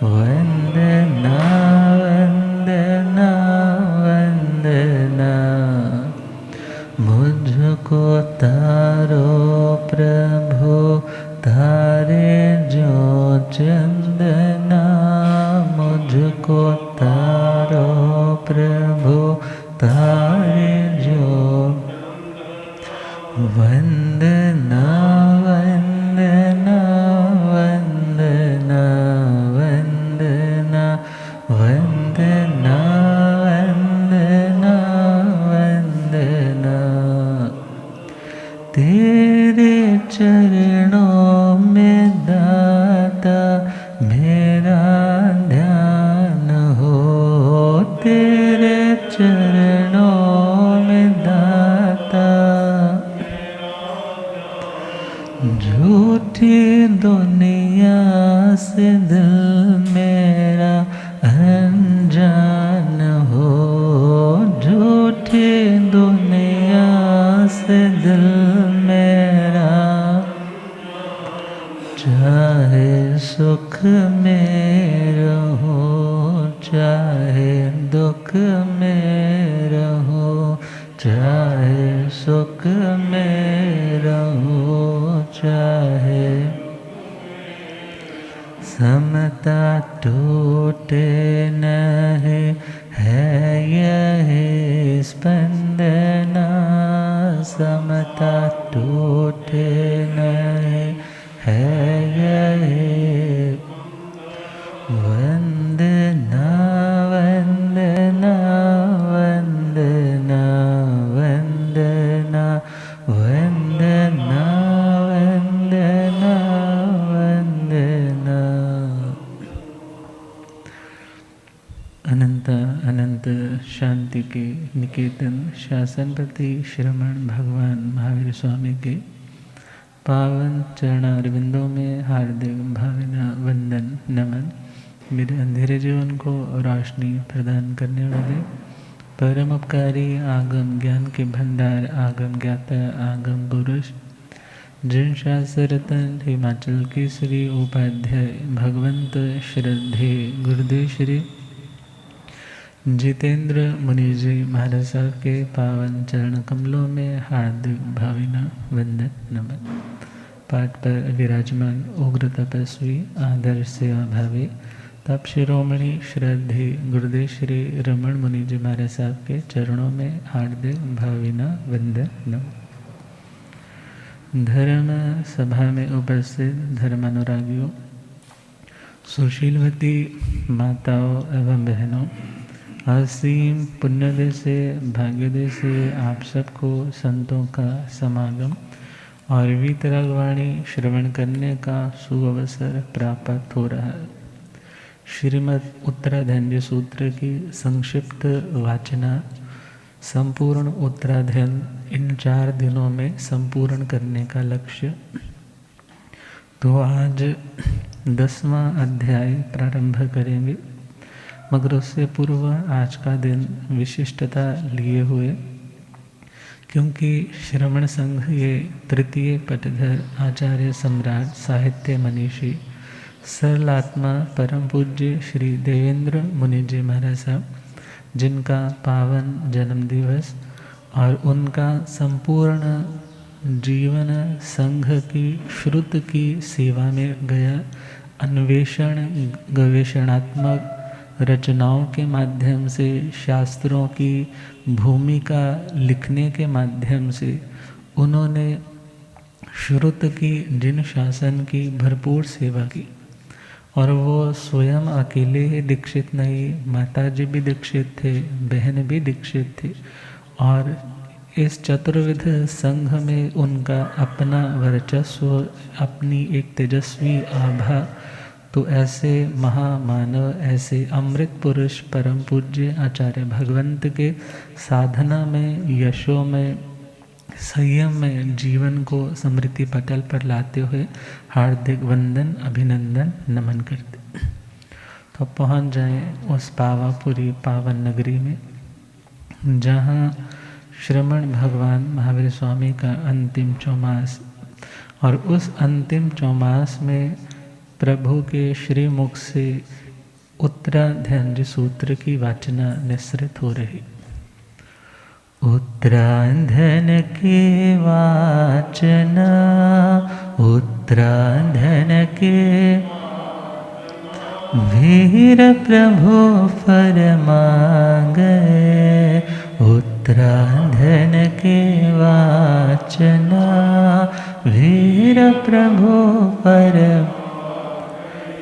वंदना वंदना वंदना। मुझको तारो प्रभु तारे जो चंदना, मुझको तारो प्रभु तारे जो। वंदना वंदना वंदना वंदना वंदना वंदना वंदना। तेरे चरणों में दाता मेरा ध्यान हो, तेरे चरणों में दाता। झूठी दुनिया से दिल मेरा अनजान हो, झूठी दुनिया से दिल मेरा। चाहे सुख में रहो चाहे दुख में रहो, चाहे सुख में रहो चाहे। समता टूटे नहीं है यही स्पंदना, समता टूटे नहीं है यही। वंदना वंदना वंदना वंदना वंदना वंदना वंदना। अनंत अनंत शांति के निकेतन शासनपति श्रमण भगवान महावीर स्वामी के पावन चरणारविंदों में हार्दिक भावना वंदन नमन। मेरे अंधेरे जीवन को रोशनी प्रदान करने वाले परम उपकारी आगम ज्ञान के भंडार आगम ज्ञाता आगम पुरुष, जिन शास्त्ररत्न हिमाचल केसरी उपाध्याय भगवंत श्रद्धे गुरुदेव श्री जितेंद्र मुनि जी महाराज साहब के पावन चरण कमलों में हार्दिक भावना वंदन नमन। पाठ पर विराजमान उग्र तपस्वी आदर्श सेवा भावी तप शिरोमणि श्रद्धे गुरुदेव श्री रमण मुनि जी महाराज साहब के चरणों में हार्दिक भावना वंदन नमन। धर्म सभा में उपस्थित धर्मानुरागियों, सुशीलवती माताओं एवं बहनों, असीम पुण्योदय से भाग्योदय से आप सबको संतों का समागम और वीतरागवाणी श्रवण करने का सुअवसर प्राप्त हो रहा है। श्रीमद् उत्तराधन्य सूत्र की संक्षिप्त वाचना संपूर्ण उत्तराध्ययन इन 4 दिनों में संपूर्ण करने का लक्ष्य। तो आज 10वां अध्याय प्रारंभ करेंगे, मगर उससे पूर्व आज का दिन विशिष्टता लिए हुए, क्योंकि श्रमण संघ ये तृतीय पटधर आचार्य सम्राट साहित्य मनीषी सरलात्मा परम पूज्य श्री देवेंद्र मुनि जी महाराज साहब, जिनका पावन जन्म दिवस और उनका संपूर्ण जीवन संघ की श्रुत की सेवा में गया अन्वेषण गवेषणात्मक रचनाओं के माध्यम से, शास्त्रों की भूमिका लिखने के माध्यम से उन्होंने श्रुत की जिन शासन की भरपूर सेवा की, और वो स्वयं अकेले ही दीक्षित नहीं, माताजी भी दीक्षित थे, बहन भी दीक्षित थी, और इस चतुर्विध संघ में उनका अपना वर्चस्व, अपनी एक तेजस्वी आभा। तो ऐसे महामानव, ऐसे अमृत पुरुष परम पूज्य आचार्य भगवंत के साधना में, यशों में, संयम में जीवन को स्मृति पटल पर लाते हुए हार्दिक वंदन अभिनंदन नमन करते। तो पहुंच जाएं उस पावापुरी पावन नगरी में, जहां श्रमण भगवान महावीर स्वामी का अंतिम चौमास, और उस अंतिम चौमास में प्रभु के श्री मुख से उत्तराधन सूत्र की वाचना निसृत हो रही। उत्तराधन की वाचना, उत्तराधन के वीर प्रभु फरमांगे। उत्तराधन के वाचना वीर प्रभु पर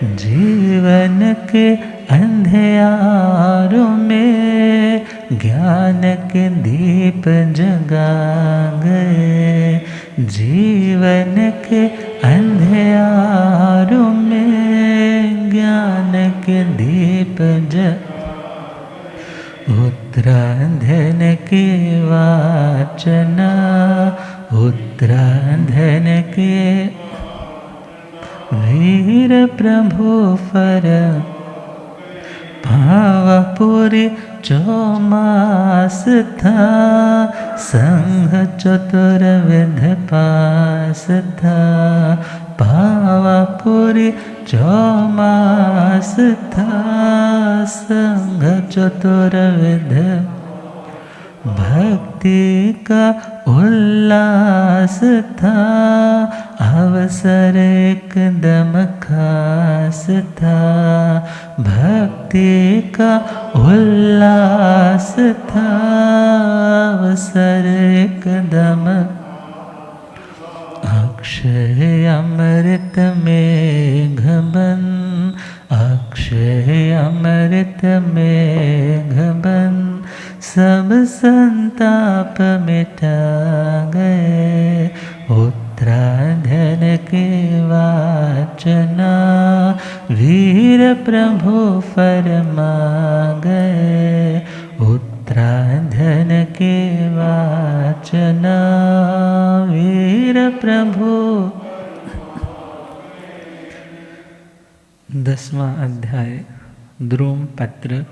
जीवन के अंधियारों में ज्ञान के दीप जगा गए। जीवन के अंधियारों में ज्ञान के दीप उत्तराधन की वाचना, उत्तराधन के वीर प्रभु फर भावपुरी चौमास था, संघ चतुर्विध पास था। भावपुरी चौमास था, संघ चतुर्विध भक्ति का उल्लास था। अवसर एकदम खास था, भक्ति का उल्लास था। अवसर एकदम अक्षय अमृत मेघबन, अक्षय अमृत मेघबन सब संताप मिटा गए। उत्तराधन के वाचना वीर प्रभु फरमा गए। उत्तराधन के वाचना वीर प्रभु। 10वां अध्याय द्रोम पत्र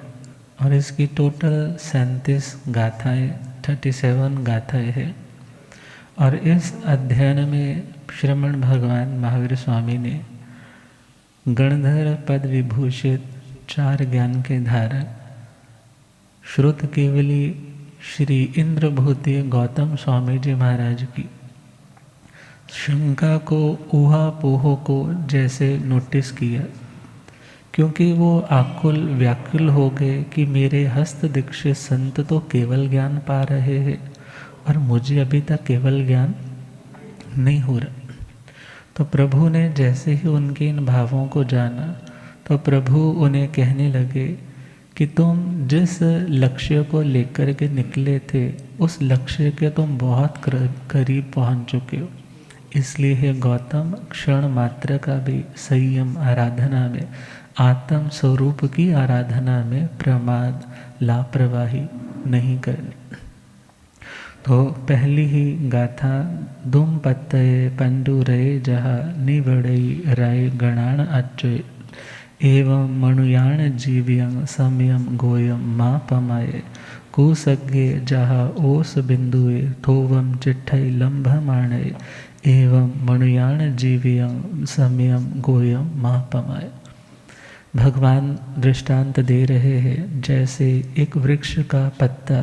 और इसकी टोटल 37 गाथाएँ 37 गाथाएँ हैं। और इस अध्ययन में श्रमण भगवान महावीर स्वामी ने गणधर पद विभूषित 4 ज्ञान के धारक श्रुत केवली श्री इंद्रभूति गौतम स्वामी जी महाराज की शंका को, ऊहापोह को जैसे नोटिस किया, क्योंकि वो आकुल व्याकुल हो गए कि मेरे हस्त दीक्षित संत तो केवल ज्ञान पा रहे हैं और मुझे अभी तक केवल ज्ञान नहीं हो रहा। तो प्रभु ने जैसे ही उनके इन भावों को जाना तो प्रभु उन्हें कहने लगे कि तुम जिस लक्ष्य को लेकर के निकले थे उस लक्ष्य के तुम बहुत करीब पहुंच चुके हो। इसलिए हे गौतम, क्षण मात्र का भी संयम आराधना में, आत्म स्वरूप की आराधना में प्रमाद लापरवाही नहीं करनी। तो पहली ही गाथा दुम पत्तये पंडुरये जहा निवड़ई राय गणान अच्चय एवं मणुयाण जीव्यं समयम गोयम मापमाये कुसज्ञे जहा ओस बिंदुए थोवम चिट्ठई लंभमाणय एवं मणुयाण जीव्यं समयम गोयम मापमाये। भगवान दृष्टांत दे रहे हैं जैसे एक वृक्ष का पत्ता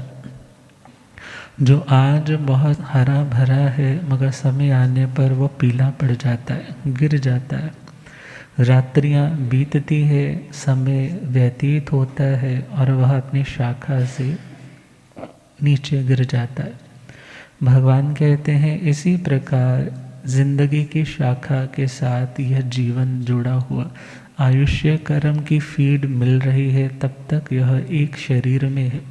जो आज बहुत हरा भरा है मगर समय आने पर वो पीला पड़ जाता है, गिर जाता है। रात्रियां बीतती है, समय व्यतीत होता है और वह अपनी शाखा से नीचे गिर जाता है। भगवान कहते हैं इसी प्रकार जिंदगी की शाखा के साथ यह जीवन जुड़ा हुआ, आयुष्य कर्म की फीड मिल रही है, तब तक यह एक शरीर में है।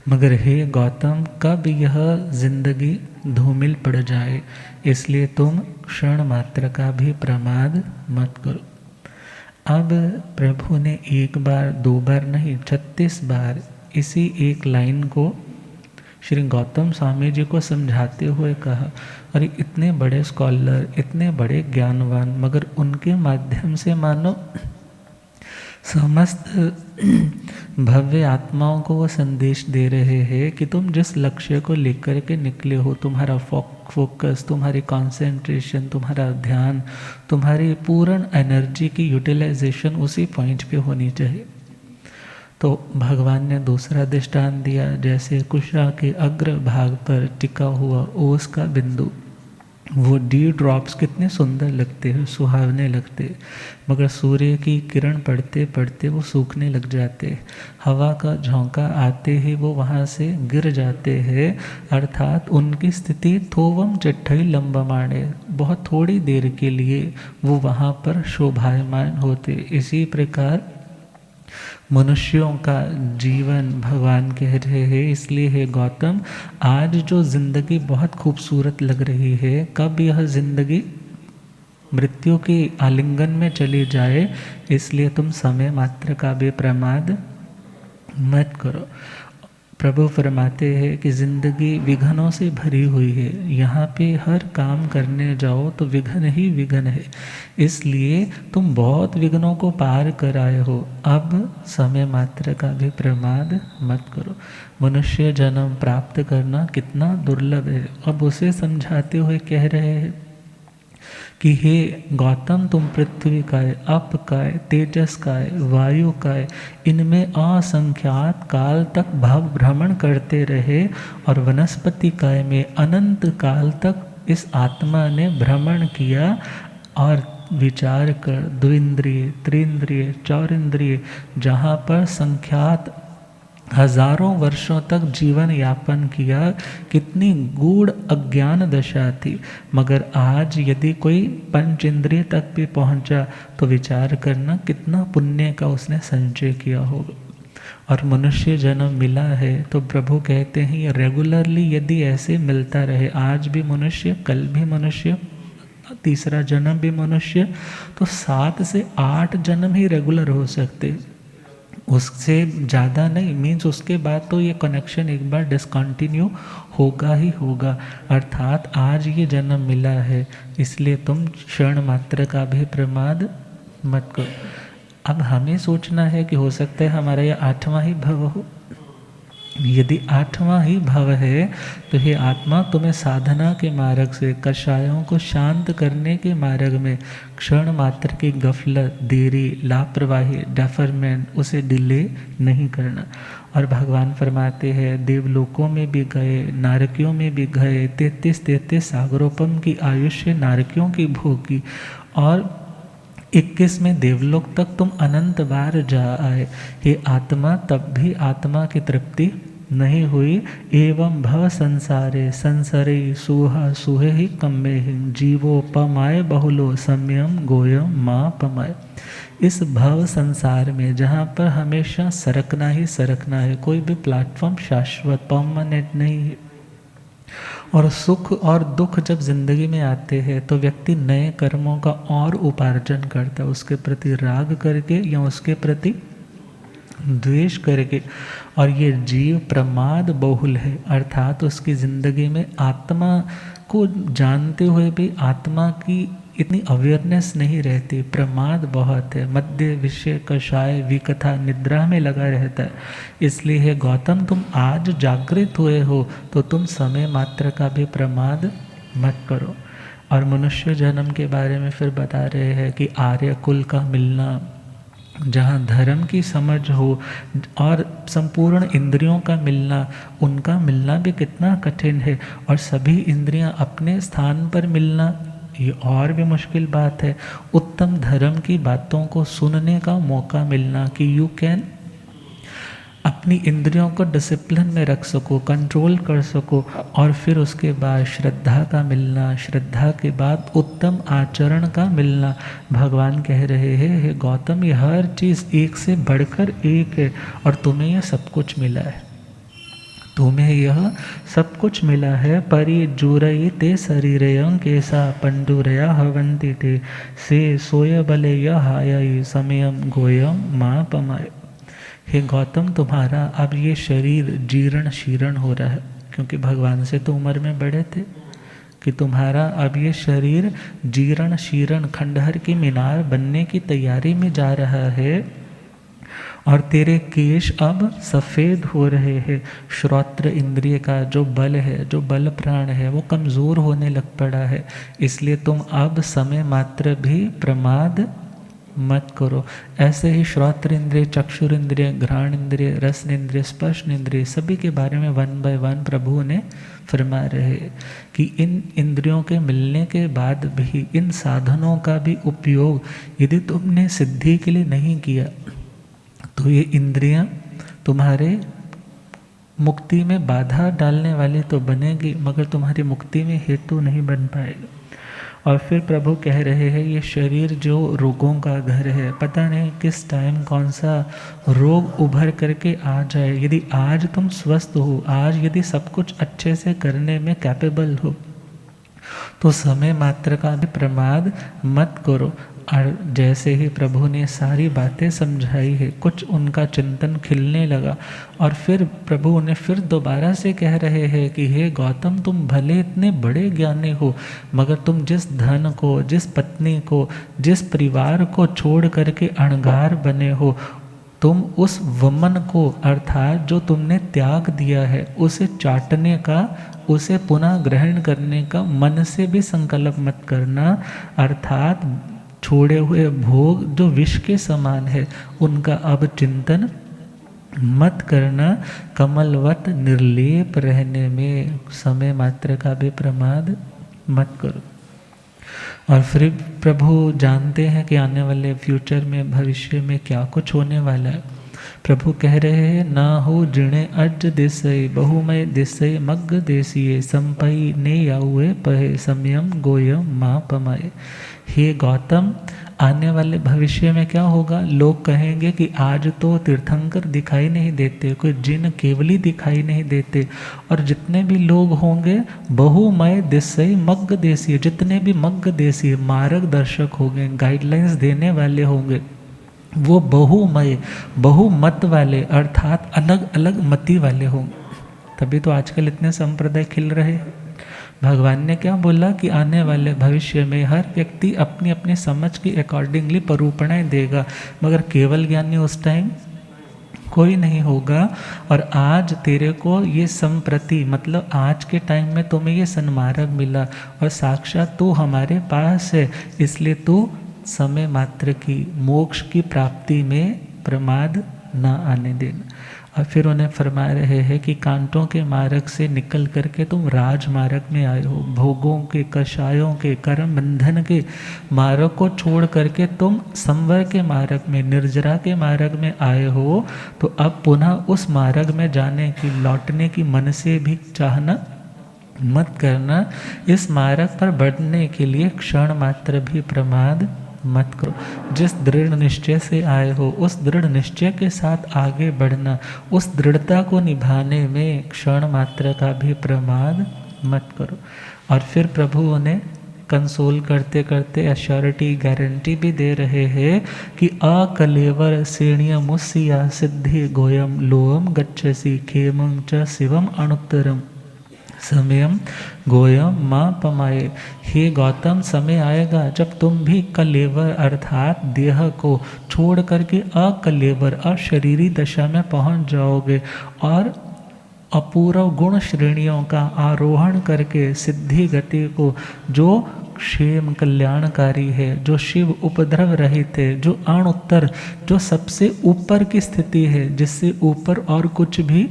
मगर हे गौतम, कब यह जिंदगी धूमिल पड़ जाए, इसलिए तुम क्षण मात्र का भी प्रमाद मत करो। अब प्रभु ने एक बार दो बार नहीं 36 बार इसी एक लाइन को श्री गौतम स्वामी जी को समझाते हुए कहा। और इतने बड़े स्कॉलर, इतने बड़े ज्ञानवान, मगर उनके माध्यम से मानो समस्त भव्य आत्माओं को वो संदेश दे रहे हैं कि तुम जिस लक्ष्य को लेकर के निकले हो, तुम्हारा फोकस, तुम्हारी कंसंट्रेशन, तुम्हारा ध्यान, तुम्हारी पूर्ण एनर्जी की यूटिलाइजेशन उसी पॉइंट पे होनी चाहिए। तो भगवान ने दूसरा दृष्टांत दिया, जैसे कुशा के अग्र भाग पर टिका हुआ ओस का बिंदु, वो डी ड्रॉप्स कितने सुंदर लगते हैं, सुहावने लगते हैं, मगर सूर्य की किरण पड़ते पड़ते वो सूखने लग जाते हैं, हवा का झोंका आते ही वो वहाँ से गिर जाते हैं, अर्थात उनकी स्थिति थोवम चिट्ठई लंबमाणे, बहुत थोड़ी देर के लिए वो वहाँ पर शोभायमान होते। इसी प्रकार मनुष्यों का जीवन भगवान कह रहे हैं, इसलिए है गौतम, आज जो जिंदगी बहुत खूबसूरत लग रही है, कब यह जिंदगी मृत्यु के आलिंगन में चली जाए, इसलिए तुम समय मात्र का भी प्रमाद मत करो। प्रभु फरमाते हैं कि ज़िंदगी विघ्नों से भरी हुई है, यहाँ पे हर काम करने जाओ तो विघ्न ही विघ्न है, इसलिए तुम बहुत विघ्नों को पार कर आए हो, अब समय मात्र का भी प्रमाद मत करो। मनुष्य जन्म प्राप्त करना कितना दुर्लभ है। अब उसे समझाते हुए कह रहे हैं कि हे गौतम, तुम पृथ्वी काय, अप काय, तेजस काय, वायु काय, इनमें असंख्यात काल तक भव भ्रमण करते रहे और वनस्पति काय में अनंत काल तक इस आत्मा ने भ्रमण किया और विचार कर द्विंद्रिय, त्रिंद्रिय, चौरिंद्रिय, जहाँ पर संख्यात हजारों वर्षों तक जीवन यापन किया, कितनी गूढ़ अज्ञान दशा थी, मगर आज यदि कोई पंच इंद्रिय तक भी पहुंचा तो विचार करना कितना पुण्य का उसने संचय किया होगा। और मनुष्य जन्म मिला है तो प्रभु कहते हैं ये रेगुलरली यदि ऐसे मिलता रहे, आज भी मनुष्य, कल भी मनुष्य, तीसरा जन्म भी मनुष्य, तो 7 से 8 जन्म ही रेगुलर हो सकते, उससे ज़्यादा नहीं। मीन्स उसके बाद तो ये कनेक्शन एक बार डिसकंटिन्यू होगा ही होगा। अर्थात आज ये जन्म मिला है, इसलिए तुम क्षण मात्र का भी प्रमाद मत करो। अब हमें सोचना है कि हो सकता है हमारा ये 8वां ही भव हो। यदि 8वां ही भव है तो ये आत्मा तुम्हें साधना के मार्ग से, कषायों को शांत करने के मार्ग में क्षण मात्र की गफलत, देरी, लापरवाही, डेफरमेंट, उसे डिले नहीं करना। और भगवान फरमाते हैं देवलोकों में भी गए, नारकियों में भी गए, 33 सागरोपम की आयुष्य नारकियों की भोगी, और 21 में देवलोक तक तुम अनंत बार जा आए। हे आत्मा, तब भी आत्मा की तृप्ति नहीं हुई। एवं भव संसारे संसरे सुहा सुहे ही कम्मे ही जीवो पमाय बहुलो सम्यम गोयम माँ पमाय। इस भव संसार में जहाँ पर हमेशा सरकना ही सरकना है, कोई भी प्लेटफॉर्म शाश्वत परमानेंट नहीं है, और सुख और दुख जब जिंदगी में आते हैं तो व्यक्ति नए कर्मों का और उपार्जन करता है, उसके प्रति राग करके या उसके प्रति द्वेष करके। और ये जीव प्रमाद बहुल है, अर्थात उसकी ज़िंदगी में आत्मा को जानते हुए भी आत्मा की इतनी अवेयरनेस नहीं रहती, प्रमाद बहुत है, मध्य विषय कषाय विकथा निद्रा में लगा रहता है। इसलिए है गौतम, तुम आज जागृत हुए हो तो तुम समय मात्र का भी प्रमाद मत करो। और मनुष्य जन्म के बारे में फिर बता रहे हैं कि आर्य कुल का मिलना, जहाँ धर्म की समझ हो और संपूर्ण इंद्रियों का मिलना, उनका मिलना भी कितना कठिन है, और सभी इंद्रियां अपने स्थान पर मिलना ये और भी मुश्किल बात है। उत्तम धर्म की बातों को सुनने का मौका मिलना कि यू कैन अपनी इंद्रियों को डिसिप्लिन में रख सको, कंट्रोल कर सको, और फिर उसके बाद श्रद्धा का मिलना, श्रद्धा के बाद उत्तम आचरण का मिलना। भगवान कह रहे हैं हे गौतम, ये हर चीज़ एक से बढ़कर एक है, और तुम्हें यह सब कुछ मिला है, तुम्हें यह सब कुछ मिला है। परि जुरई ते शरीरयं केसा पंडुरया हवंती ते से सोय बले हाय समयम गोयम माँ पमाय। हे गौतम, तुम्हारा अब ये शरीर जीर्ण शीर्ण हो रहा है, क्योंकि भगवान से तो उम्र में बड़े थे, कि तुम्हारा अब ये शरीर जीर्ण शीर्ण खंडहर की मीनार बनने की तैयारी में जा रहा है। और तेरे केश अब सफ़ेद हो रहे हैं। श्रोत्र इंद्रिय का जो बल है, जो बल प्राण है, वो कमज़ोर होने लग पड़ा है। इसलिए तुम अब समय मात्र भी प्रमाद मत करो। ऐसे ही श्रोत्र इंद्रिय, चक्षुर इंद्रिय, घ्राण इंद्रिय, रसन इंद्रिय, स्पर्श इंद्रिय, सभी के बारे में 1 बाय 1 प्रभु ने फरमा रहे कि इन इंद्रियों के मिलने के बाद भी इन साधनों का भी उपयोग यदि तुमने सिद्धि के लिए नहीं किया तो ये इंद्रियां तुम्हारे मुक्ति में बाधा डालने वाली तो बनेगी, मगर तुम्हारी मुक्ति में हेतु नहीं बन पाएगा। और फिर प्रभु कह रहे हैं ये शरीर जो रोगों का घर है, पता नहीं किस टाइम कौन सा रोग उभर करके आ जाए। यदि आज तुम स्वस्थ हो, आज यदि सब कुछ अच्छे से करने में कैपेबल हो, तो समय मात्र का भी प्रमाद मत करो। और जैसे ही प्रभु ने सारी बातें समझाई है, कुछ उनका चिंतन खिलने लगा। और फिर प्रभु उन्हें फिर दोबारा से कह रहे हैं कि हे गौतम, तुम भले इतने बड़े ज्ञानी हो, मगर तुम जिस धन को, जिस पत्नी को, जिस परिवार को छोड़ करके अणगार बने हो, तुम उस वमन को, अर्थात जो तुमने त्याग दिया है, उसे चाटने का, उसे पुनः ग्रहण करने का मन से भी संकल्प मत करना। अर्थात छोड़े हुए भोग जो विष के समान है, उनका अब चिंतन मत करना। कमलवत निर्लेप रहने में समय मात्र का भी प्रमाद मत करो। और फिर प्रभु जानते हैं कि आने वाले फ्यूचर में, भविष्य में क्या कुछ होने वाला है। प्रभु कह रहे हैं, ना हो जिणे अज दिसय बहुमय दिसय मग्ग देसिये संपई ने याउए पहे समयम गोयम माँ पमाए। हे गौतम, आने वाले भविष्य में क्या होगा? लोग कहेंगे कि आज तो तीर्थंकर दिखाई नहीं देते, कोई जिन केवली दिखाई नहीं देते, और जितने भी लोग होंगे बहुमय दिसय मग्ग देसिये, जितने भी मग्ग देसिये मार्गदर्शक होंगे, गाइडलाइंस देने वाले होंगे, वो बहुमय, बहुमत वाले, अर्थात अलग अलग मति वाले होंगे। तभी तो आजकल इतने संप्रदाय खिल रहे हैं। भगवान ने क्या बोला कि आने वाले भविष्य में हर व्यक्ति अपनी अपनी समझ के अकॉर्डिंगली परूपणाएं देगा, मगर केवल ज्ञानी उस टाइम कोई नहीं होगा। और आज तेरे को ये संप्रति, मतलब आज के टाइम में तुम्हें ये सन्मार्ग मिला और साक्षात तू हमारे पास है, इसलिए तू समय मात्र की मोक्ष की प्राप्ति में प्रमाद न आने देना। और फिर उन्हें फरमा रहे हैं कि कांटों के मार्ग से निकल करके तुम राजमार्ग में आए हो, भोगों के, कषायों के, कर्म बंधन के मार्ग को छोड़ करके तुम संवर के मार्ग में, निर्जरा के मार्ग में आए हो। तो अब पुनः उस मार्ग में जाने की, लौटने की मन से भी चाहना मत करना। इस मार्ग पर बढ़ने के लिए क्षण मात्र भी प्रमाद मत करो। जिस दृढ़ निश्चय से आए हो, उस दृढ़ निश्चय के साथ आगे बढ़ना, उस दृढ़ता को निभाने में क्षण मात्र का भी प्रमाद मत करो। और फिर प्रभु उन्हें कंसोल करते करते एश्योरिटी, गारंटी भी दे रहे हैं कि अकलेवर सेणिय मुस्सिया सिद्धि गोयम लोम गच्छसि खेमं च शिवम अनुत्तरम समयम गोयम माँ पमाए। हे गौतम, समय आएगा जब तुम भी कलेवर अर्थात देह को छोड़ करके अकलेवर, अशरीरी दशा में पहुँच जाओगे और अपूर्व गुण श्रेणियों का आरोहण करके सिद्धि गति को, जो क्षेम कल्याणकारी है, जो शिव उपद्रव रहित है, जो अणुत्तर, जो सबसे ऊपर की स्थिति है, जिससे ऊपर और कुछ भी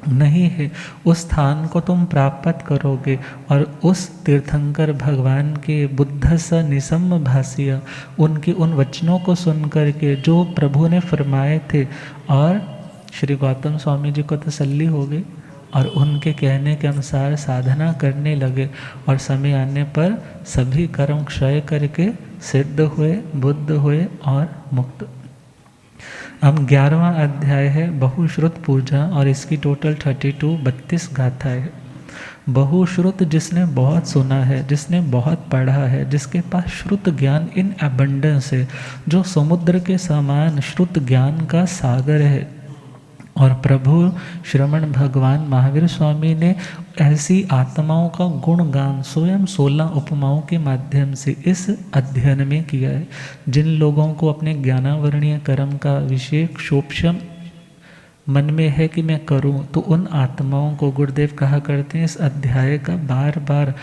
नहीं है, उस स्थान को तुम प्राप्त करोगे। और उस तीर्थंकर भगवान के बुद्ध स निसम भाष्य, उनके उन वचनों को सुन करके जो प्रभु ने फरमाए थे, और श्री गौतम स्वामी जी को तसल्ली हो गई और उनके कहने के अनुसार साधना करने लगे। और समय आने पर सभी कर्म क्षय करके सिद्ध हुए, बुद्ध हुए और मुक्त। अब 11वां अध्याय है बहुश्रुत पूजा, और इसकी टोटल 32 गाथाएं है। बहुश्रुत जिसने बहुत सुना है, जिसने बहुत पढ़ा है, जिसके पास श्रुत ज्ञान इन एबंडेंस है, जो समुद्र के समान श्रुत ज्ञान का सागर है, और प्रभु श्रमण भगवान महावीर स्वामी ने ऐसी आत्माओं का गुणगान स्वयं 16 उपमाओं के माध्यम से इस अध्ययन में किया है। जिन लोगों को अपने ज्ञानावरणीय कर्म का विशेष शोभम मन में है कि मैं करूं, तो उन आत्माओं को गुरुदेव कहा करते हैं इस अध्याय का बार बार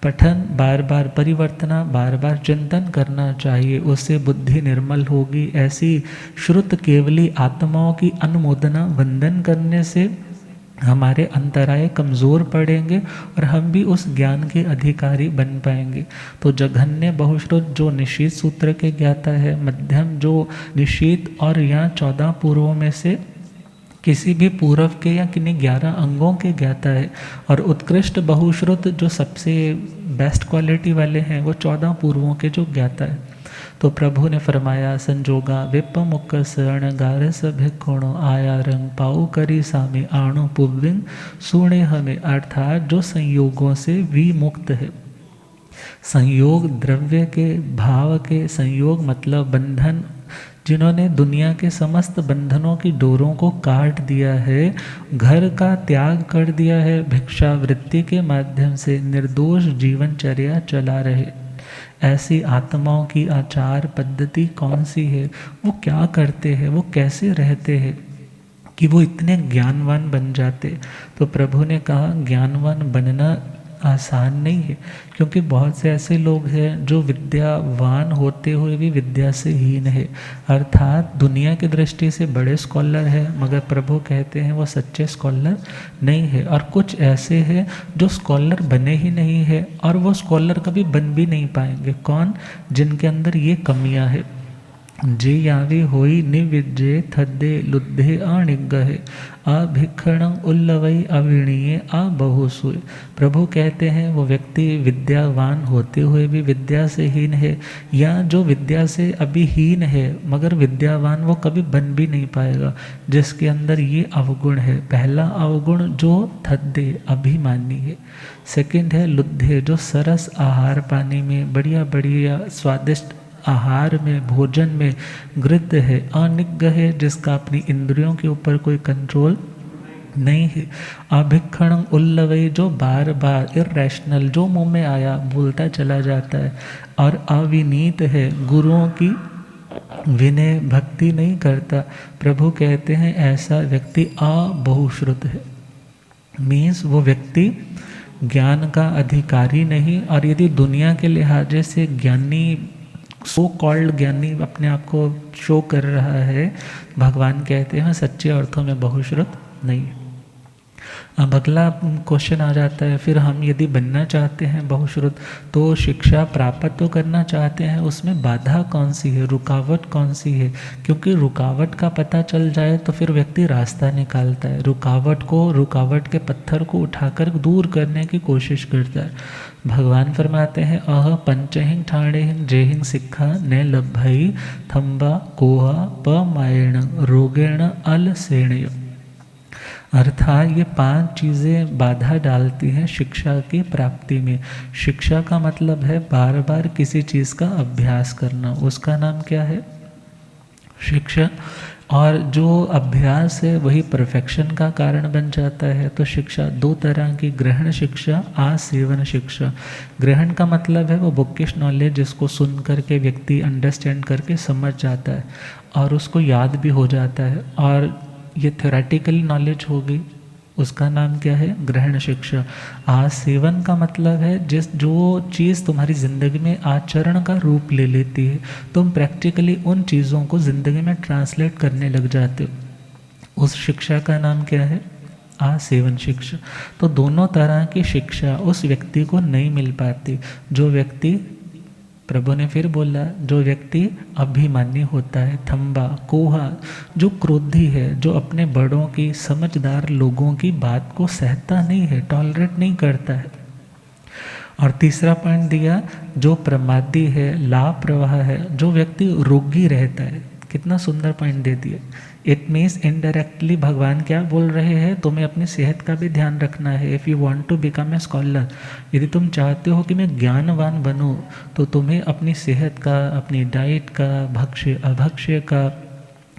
पठन, बार बार परिवर्तना, बार बार चिंतन करना चाहिए। उससे बुद्धि निर्मल होगी। ऐसी श्रुत केवली आत्माओं की अनुमोदना वंदन करने से हमारे अंतराय कमज़ोर पड़ेंगे और हम भी उस ज्ञान के अधिकारी बन पाएंगे। तो जघन्य बहुश्रुत जो निशीत सूत्र के ज्ञाता है, मध्यम जो निशीत और यहाँ 14 पूर्वों में से किसी भी पूर्व के या किन्हीं 11 अंगों के ज्ञाता है, और उत्कृष्ट बहुश्रुत जो सबसे बेस्ट क्वालिटी वाले हैं वो 14 पूर्वों के जो ज्ञाता है। तो प्रभु ने फरमाया संजोगा विपमुख शरण गारस भिक्षुणो आया रंग पाऊ करी सामी आणु पुविंग सुणे हमें, अर्थात जो संयोगों से विमुक्त है। संयोग द्रव्य के, भाव के संयोग मतलब बंधन, जिन्होंने दुनिया के समस्त बंधनों की डोरों को काट दिया है, घर का त्याग कर दिया है, भिक्षावृत्ति के माध्यम से निर्दोष जीवनचर्या चला रहे, ऐसी आत्माओं की आचार पद्धति कौन सी है, वो क्या करते हैं, वो कैसे रहते हैं कि वो इतने ज्ञानवान बन जाते। तो प्रभु ने कहा ज्ञानवान बनना आसान नहीं है, क्योंकि बहुत से ऐसे लोग हैं जो विद्यावान होते हुए भी विद्या से हीन है, अर्थात दुनिया की दृष्टि से बड़े स्कॉलर है, मगर प्रभु कहते हैं वो सच्चे स्कॉलर नहीं है। और कुछ ऐसे हैं जो स्कॉलर बने ही नहीं है और वो स्कॉलर कभी बन भी नहीं पाएंगे। कौन? जिनके अंदर ये कमियां है। जे यावी होई निविद्ये थद्दे लुद्धे अनिग्गहे अभिक्षणं उल्लवई अविणीय आ बहुसुय। प्रभु कहते हैं वो व्यक्ति विद्यावान होते हुए भी विद्या से हीन है, या जो विद्या से अभी हीन है मगर विद्यावान वो कभी बन भी नहीं पाएगा, जिसके अंदर ये अवगुण है। पहला अवगुण जो थद्दे अभिमानी है, सेकंड है लुद्धे जो सरस आहार पानी में बढ़िया बढ़िया स्वादिष्ट आहार में भोजन में गृद्ध है, अनिग्ग है जिसका अपनी इंद्रियों के ऊपर कोई कंट्रोल नहीं है, अभिक्षणं उल्लवई जो बार बार इरेशनल जो मुंह में आया बोलता चला जाता है, और अविनीत है गुरुओं की विनय भक्ति नहीं करता। प्रभु कहते हैं ऐसा व्यक्ति अबहुश्रुत है, मीन्स वो व्यक्ति ज्ञान का अधिकारी नहीं। और यदि दुनिया के लिहाजे से ज्ञानी सो कॉल्ड ज्ञानी अपने आप को शो कर रहा है, भगवान कहते हैं सच्चे अर्थों में बहुश्रुत नहीं। अब अगला क्वेश्चन आ जाता है, फिर हम यदि बनना चाहते हैं बहुश्रुत तो शिक्षा प्राप्त तो करना चाहते हैं, उसमें बाधा कौन सी है, रुकावट कौन सी है? क्योंकि रुकावट का पता चल जाए तो फिर व्यक्ति रास्ता निकालता है, रुकावट के पत्थर को उठाकर दूर करने की कोशिश करता है। भगवान फरमाते हैं अह पंचहिंग ठाणेहिंग जेहिंग सिक्खा न लभई थम्बा कोहा पमायण रोगेण अलसेणय। अर्थात ये 5 चीज़ें बाधा डालती हैं शिक्षा की प्राप्ति में। शिक्षा का मतलब है बार बार किसी चीज़ का अभ्यास करना, उसका नाम क्या है? शिक्षा। और जो अभ्यास है वही परफेक्शन का कारण बन जाता है। तो शिक्षा 2 तरह की, ग्रहण शिक्षा, आसेवन शिक्षा। ग्रहण का मतलब है वो बुकिश नॉलेज जिसको सुन करके व्यक्ति अंडरस्टैंड करके समझ जाता है और उसको याद भी हो जाता है, और ये थ्योरेटिकली नॉलेज होगी, उसका नाम क्या है? ग्रहण शिक्षा। आसेवन का मतलब है जो चीज़ तुम्हारी ज़िंदगी में आचरण का रूप ले लेती है, तुम प्रैक्टिकली उन चीज़ों को ज़िंदगी में ट्रांसलेट करने लग जाते हो, उस शिक्षा का नाम क्या है? आसेवन शिक्षा। तो दोनों तरह की शिक्षा उस व्यक्ति को नहीं मिल पाती। जो व्यक्ति, प्रभु ने फिर बोला, जो व्यक्ति अभिमानी होता है, थम्बा कोहा जो क्रोधी है, जो अपने बड़ों की, समझदार लोगों की बात को सहता नहीं है, टॉलरेट नहीं करता है। और तीसरा पॉइंट दिया जो प्रमादी है, लापरवाह है, जो व्यक्ति रोगी रहता है। कितना सुंदर पॉइंट दे दिया। इट मीन्स इनडायरेक्टली भगवान क्या बोल रहे हैं, तुम्हें अपनी सेहत का भी ध्यान रखना है। If you want to become a scholar, यदि तुम चाहते हो कि मैं ज्ञानवान बनूं, तो तुम्हें अपनी सेहत का, अपनी डाइट का, भक्ष्य अभक्ष्य का,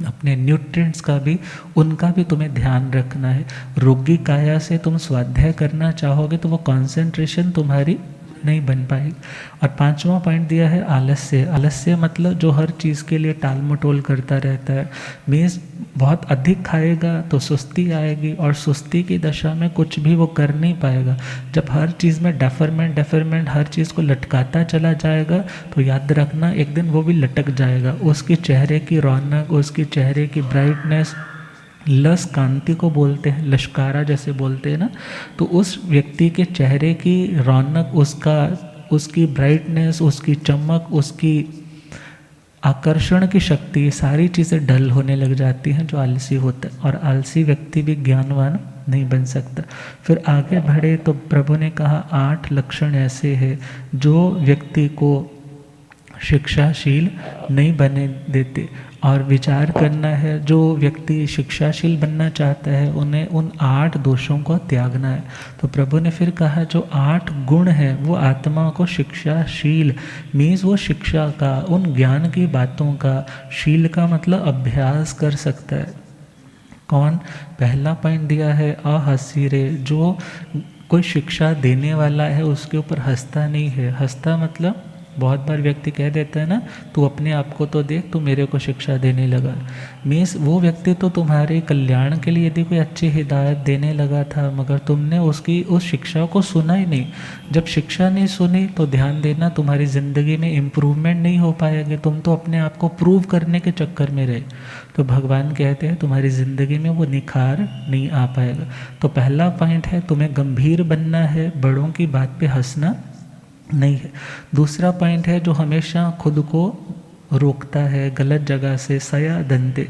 अपने न्यूट्रिएंट्स का भी, उनका भी तुम्हें ध्यान रखना है। रोगी काया से तुम स्वाध्याय करना चाहोगे तो वो कंसंट्रेशन तुम्हारी नहीं बन पाएगी। और 5वां पॉइंट दिया है आलस्य। आलस्य मतलब जो हर चीज़ के लिए टाल मटोल करता रहता है। मीन्स बहुत अधिक खाएगा तो सुस्ती आएगी, और सुस्ती की दशा में कुछ भी वो कर नहीं पाएगा। जब हर चीज़ में डेफरमेंट हर चीज़ को लटकाता चला जाएगा तो याद रखना एक दिन वो भी लटक जाएगा। उसकी चेहरे की रौनक, उसकी चेहरे की ब्राइटनेस, लस कांति को बोलते हैं, लश्कारा जैसे बोलते हैं ना, तो उस व्यक्ति के चेहरे की रौनक, उसकी ब्राइटनेस, उसकी चमक, उसकी आकर्षण की शक्ति, सारी चीज़ें डल होने लग जाती हैं जो आलसी होता है। और आलसी व्यक्ति भी ज्ञानवान नहीं बन सकता। फिर आगे बढ़े तो प्रभु ने कहा 8 लक्षण ऐसे हैं जो व्यक्ति को शिक्षाशील नहीं बने देते। और विचार करना है, जो व्यक्ति शिक्षाशील बनना चाहता है उन्हें उन 8 दोषों को त्यागना है। तो प्रभु ने फिर कहा जो 8 गुण हैं वो आत्मा को शिक्षाशील, मीन्स वो शिक्षा का, उन ज्ञान की बातों का, शील का मतलब अभ्यास कर सकता है। कौन? पहला पॉइंट दिया है अहसीरे, जो कोई शिक्षा देने वाला है उसके ऊपर हंसता नहीं है। हंसता मतलब बहुत बार व्यक्ति कह देता है ना, तू अपने आप को तो देख, तू मेरे को शिक्षा देने लगा। मीन्स वो व्यक्ति तो तुम्हारे कल्याण के लिए यदि कोई अच्छी हिदायत देने लगा था, मगर तुमने उसकी उस शिक्षा को सुना ही नहीं। जब शिक्षा नहीं सुनी तो ध्यान देना तुम्हारी ज़िंदगी में इम्प्रूवमेंट नहीं हो पाएगा। तुम तो अपने आप को प्रूव करने के चक्कर में रहे। तो भगवान कहते हैं तुम्हारी ज़िंदगी में वो निखार नहीं आ पाएगा। तो पहला पॉइंट है तुम्हें गंभीर बनना है, बड़ों की बात पे हंसना नहीं है। दूसरा पॉइंट है जो हमेशा खुद को रोकता है गलत जगह से, सया दंते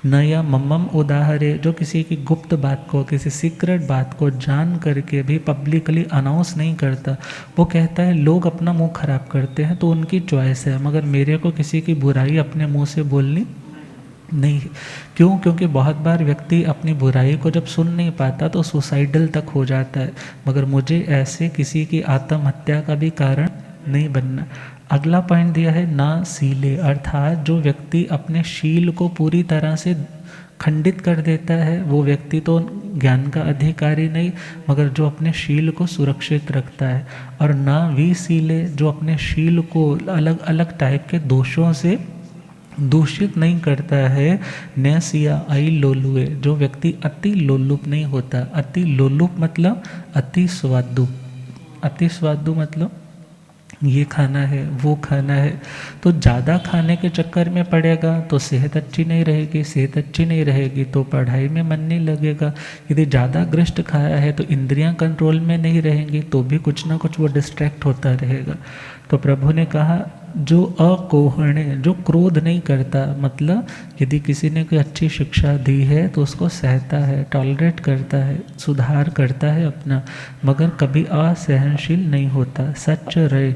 नया मम्मम उदाहरे, जो किसी की गुप्त बात को, किसी सीक्रेट बात को जान करके भी पब्लिकली अनाउंस नहीं करता। वो कहता है लोग अपना मुंह खराब करते हैं तो उनकी चॉइस है, मगर मेरे को किसी की बुराई अपने मुंह से बोलनी नहीं। क्यों? क्योंकि बहुत बार व्यक्ति अपनी बुराई को जब सुन नहीं पाता तो सुसाइडल तक हो जाता है, मगर मुझे ऐसे किसी की आत्महत्या का भी कारण नहीं बनना। अगला पॉइंट दिया है ना सीले, अर्थात जो व्यक्ति अपने शील को पूरी तरह से खंडित कर देता है वो व्यक्ति तो ज्ञान का अधिकारी नहीं, मगर जो अपने शील को सुरक्षित रखता है। और ना विसीले, जो अपने शील को अलग अलग टाइप के दोषों से दूषित नहीं करता है। नैसिया आई लोलुए, जो व्यक्ति अति लोलुप नहीं होता। अति लोलुप मतलब अति स्वादु। अति स्वादु मतलब ये खाना है, वो खाना है। तो ज़्यादा खाने के चक्कर में पड़ेगा तो सेहत अच्छी नहीं रहेगी, सेहत अच्छी नहीं रहेगी तो पढ़ाई में मन नहीं लगेगा। यदि ज़्यादा ग्रस्त खाया है तो इंद्रियां कंट्रोल में नहीं रहेंगी तो भी कुछ ना कुछ वो डिस्ट्रैक्ट होता रहेगा। तो प्रभु ने कहा जो अकोहणे, जो क्रोध नहीं करता, मतलब यदि किसी ने कोई अच्छी शिक्षा दी है तो उसको सहता है, टॉलरेट करता है, सुधार करता है अपना, मगर कभी असहनशील नहीं होता। सच रहे।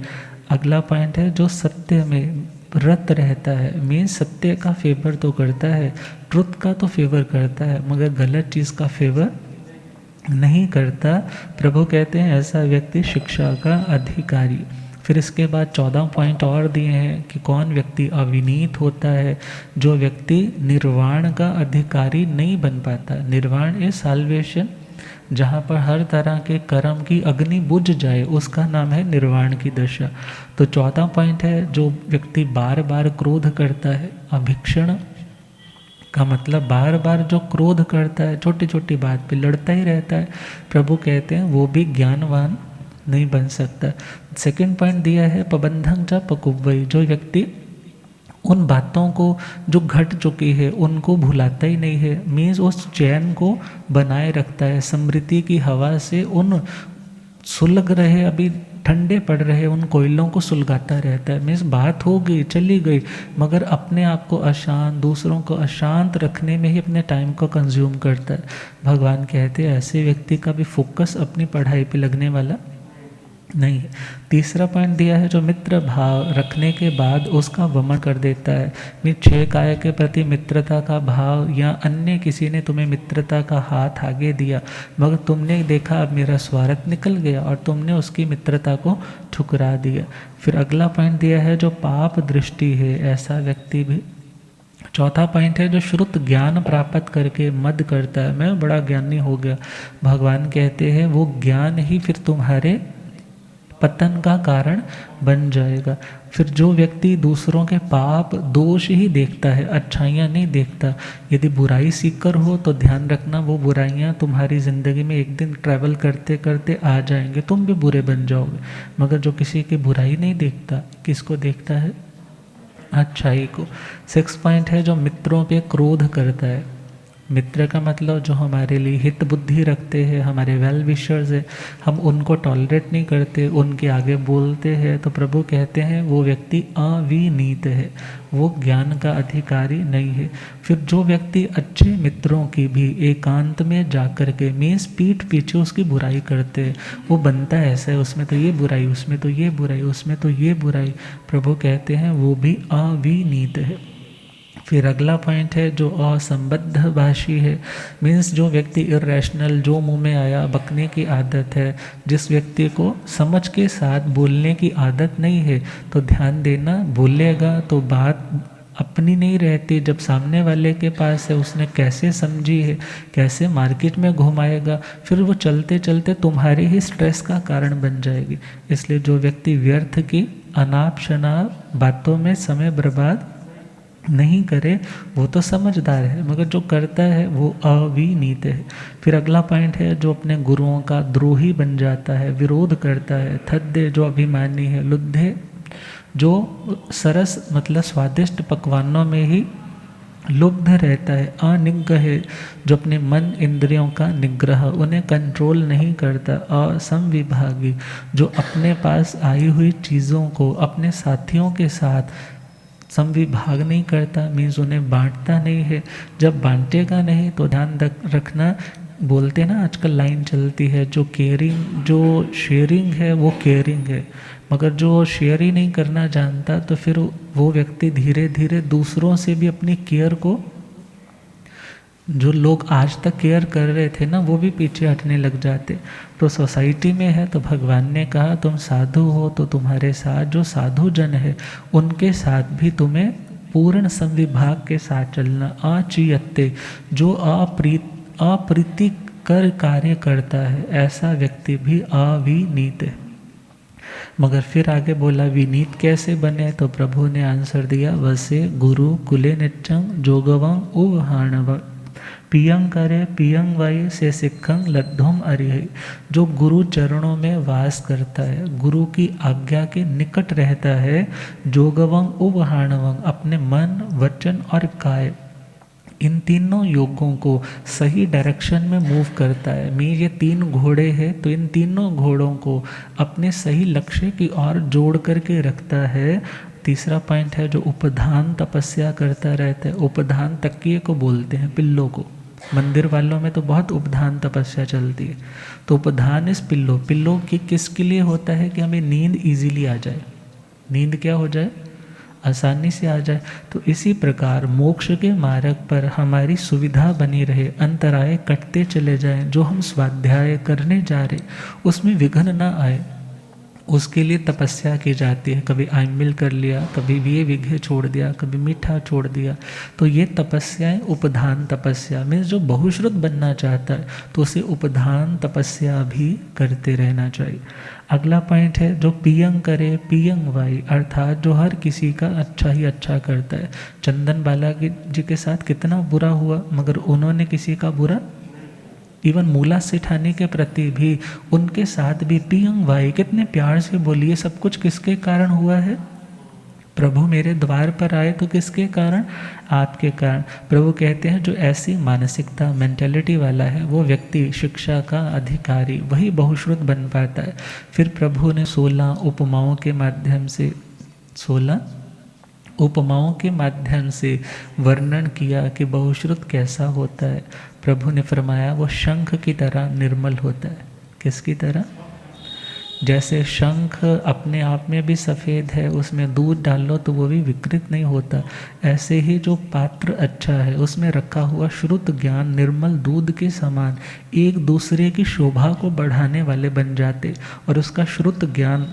अगला पॉइंट है जो सत्य में रत रहता है, मीन्स सत्य का फेवर तो करता है, ट्रुथ का तो फेवर करता है, मगर गलत चीज़ का फेवर नहीं करता। प्रभु कहते हैं ऐसा व्यक्ति शिक्षा का अधिकारी। फिर इसके बाद 14 पॉइंट और दिए हैं कि कौन व्यक्ति अविनीत होता है, जो व्यक्ति निर्वाण का अधिकारी नहीं बन पाता। निर्वाण इज साल्वेशन, जहाँ पर हर तरह के कर्म की अग्नि बुझ जाए उसका नाम है निर्वाण की दशा। तो 14 पॉइंट है जो व्यक्ति बार बार क्रोध करता है, अभिक्षण का मतलब बार बार जो क्रोध करता है, छोटी छोटी बात पे लड़ता ही रहता है, प्रभु कहते हैं वो भी ज्ञानवान नहीं बन सकता। सेकंड पॉइंट दिया है प्रबंधन चा पकुवई, जो व्यक्ति उन बातों को जो घट चुकी है उनको भुलाता ही नहीं है, मीन्स उस चैन को बनाए रखता है। स्मृति की हवा से उन सुलग रहे, अभी ठंडे पड़ रहे उन कोयलों को सुलगाता रहता है। मीन्स बात हो गई, चली गई, मगर अपने आप को अशांत, दूसरों को अशांत रखने में ही अपने टाइम को कंज्यूम करता है। भगवान कहते हैं ऐसे व्यक्ति का भी फोकस अपनी पढ़ाई पे लगने वाला नहीं है। तीसरा पॉइंट दिया है जो मित्र भाव रखने के बाद उसका वमन कर देता है। छह काय के प्रति मित्रता का भाव, या अन्य किसी ने तुम्हें मित्रता का हाथ आगे दिया मगर तुमने देखा अब मेरा स्वार्थ निकल गया और तुमने उसकी मित्रता को ठुकरा दिया। फिर अगला पॉइंट दिया है जो पाप दृष्टि है, ऐसा व्यक्ति भी चौथा पॉइंट है जो श्रुत ज्ञान प्राप्त करके मद करता है, मैं बड़ा ज्ञानी हो गया, भगवान कहते हैं वो ज्ञान ही फिर तुम्हारे पतन का कारण बन जाएगा। फिर जो व्यक्ति दूसरों के पाप दोष ही देखता है, अच्छाइयाँ नहीं देखता, यदि बुराई सीखकर हो तो ध्यान रखना वो बुराइयाँ तुम्हारी ज़िंदगी में एक दिन ट्रैवल करते करते आ जाएंगे, तुम भी बुरे बन जाओगे। मगर जो किसी की बुराई नहीं देखता, किसको देखता है? अच्छाई को। 6 पॉइंट है जो मित्रों पे क्रोध करता है। मित्र का मतलब जो हमारे लिए हित बुद्धि रखते हैं, हमारे वेल विशर्स है, हम उनको टॉलरेट नहीं करते, उनके आगे बोलते हैं, तो प्रभु कहते हैं वो व्यक्ति अविनीत है, वो ज्ञान का अधिकारी नहीं है। फिर जो व्यक्ति अच्छे मित्रों की भी एकांत में जाकर के मीन्स पीठ पीछे उसकी बुराई करते हैं, वो बनता है ऐसा है, उसमें तो ये बुराई, उसमें तो ये बुराई, उसमें तो ये बुराई, प्रभु कहते हैं वो भी अविनीत है। फिर अगला पॉइंट है जो असंबद्ध भाषी है, मीन्स जो व्यक्ति इरेशनल, जो मुंह में आया बकने की आदत है, जिस व्यक्ति को समझ के साथ बोलने की आदत नहीं है, तो ध्यान देना, बोलेगा तो बात अपनी नहीं रहती, जब सामने वाले के पास है उसने कैसे समझी है, कैसे मार्केट में घुमाएगा, फिर वो चलते चलते तुम्हारे ही स्ट्रेस का कारण बन जाएगी। इसलिए जो व्यक्ति व्यर्थ की अनाप शनाप बातों में समय बर्बाद नहीं करे वो तो समझदार है, मगर जो करता है वो अविनीत है। फिर अगला पॉइंट है जो अपने गुरुओं का द्रोही बन जाता है, विरोध करता है। थद्दे जो अभिमानी है, लुद्धे जो सरस मतलब स्वादिष्ट पकवानों में ही लुब्ध रहता है, अनिग्रह है जो अपने मन इंद्रियों का निग्रह, उन्हें कंट्रोल नहीं करता। असमविभागी जो अपने पास आई हुई चीज़ों को अपने साथियों के साथ समविभाग नहीं करता, मीन्स उन्हें बांटता नहीं है। जब बांटेगा नहीं तो ध्यान रखना, बोलते ना आजकल लाइन चलती है, जो केयरिंग जो शेयरिंग है वो केयरिंग है, मगर जो शेयर ही नहीं करना जानता तो फिर वो व्यक्ति धीरे धीरे दूसरों से भी अपनी केयर को, जो लोग आज तक केयर कर रहे थे ना वो भी पीछे हटने लग जाते। तो सोसाइटी में है तो भगवान ने कहा तुम साधु हो तो तुम्हारे साथ जो साधु जन है उनके साथ भी तुम्हें पूर्ण संविभाग के साथ चलना। अचियत्ते जो अप्रीतिकर कार्य करता है ऐसा व्यक्ति भी अविनीत है। मगर फिर आगे बोला विनीत कैसे बने, तो प्रभु ने आंसर दिया वसे गुरु कुले नित्यं जोगवं उवहाणव पियं करे पियं वाई से सिखंग लद्धुम अरिह। जो गुरु चरणों में वास करता है, गुरु की आज्ञा के निकट रहता है, जोगवं उवहाणवं अपने मन वचन और काय इन तीनों योगों को सही डायरेक्शन में मूव करता है। ये 3 घोड़े हैं तो इन तीनों घोड़ों को अपने सही लक्ष्य की ओर जोड़ करके रखता है। तीसरा पॉइंट है जो उपधान तपस्या करता रहता है। उपधान तकिए को बोलते हैं, पिल्लो को। मंदिर वालों में तो बहुत उपधान तपस्या चलती है। तो उपधान इस पिल्लो, पिल्लो की किसके लिए होता है कि हमें नींद इजीली आ जाए, नींद क्या हो जाए, आसानी से आ जाए। तो इसी प्रकार मोक्ष के मार्ग पर हमारी सुविधा बनी रहे, अंतराय कटते चले जाएं, जो हम स्वाध्याय करने जा रहे उसमें विघ्न ना आए, उसके लिए तपस्या की जाती है। कभी आइमिल कर लिया, कभी ये विघ्न छोड़ दिया, कभी मीठा छोड़ दिया। तो ये तपस्याएं उपधान तपस्या में, जो बहुश्रुत बनना चाहता है तो उसे उपधान तपस्या भी करते रहना चाहिए। अगला पॉइंट है जो पियंग करे पियंग वाई, अर्थात जो हर किसी का अच्छा ही अच्छा करता है। चंदन बाला जी के साथ कितना बुरा हुआ, मगर उन्होंने किसी का बुरा, इवन मूला सेठानी के प्रति भी, उनके साथ भी पियंग वाई कितने प्यार से बोली। ये सब कुछ किसके कारण हुआ है? प्रभु मेरे द्वार पर आए तो किसके कारण? आपके कारण। प्रभु कहते हैं जो ऐसी मानसिकता मेंटेलिटी वाला है वो व्यक्ति शिक्षा का अधिकारी, वही बहुश्रुत बन पाता है। फिर प्रभु ने 16 उपमाओं के माध्यम से 16 उपमाओं के माध्यम से वर्णन किया कि बहुश्रुत कैसा होता है। प्रभु ने फरमाया वो शंख की तरह निर्मल होता है। किसकी तरह? जैसे शंख अपने आप में भी सफ़ेद है, उसमें दूध डाल लो तो वो भी विकृत नहीं होता, ऐसे ही जो पात्र अच्छा है उसमें रखा हुआ श्रुत ज्ञान निर्मल दूध के समान एक दूसरे की शोभा को बढ़ाने वाले बन जाते। और उसका श्रुत ज्ञान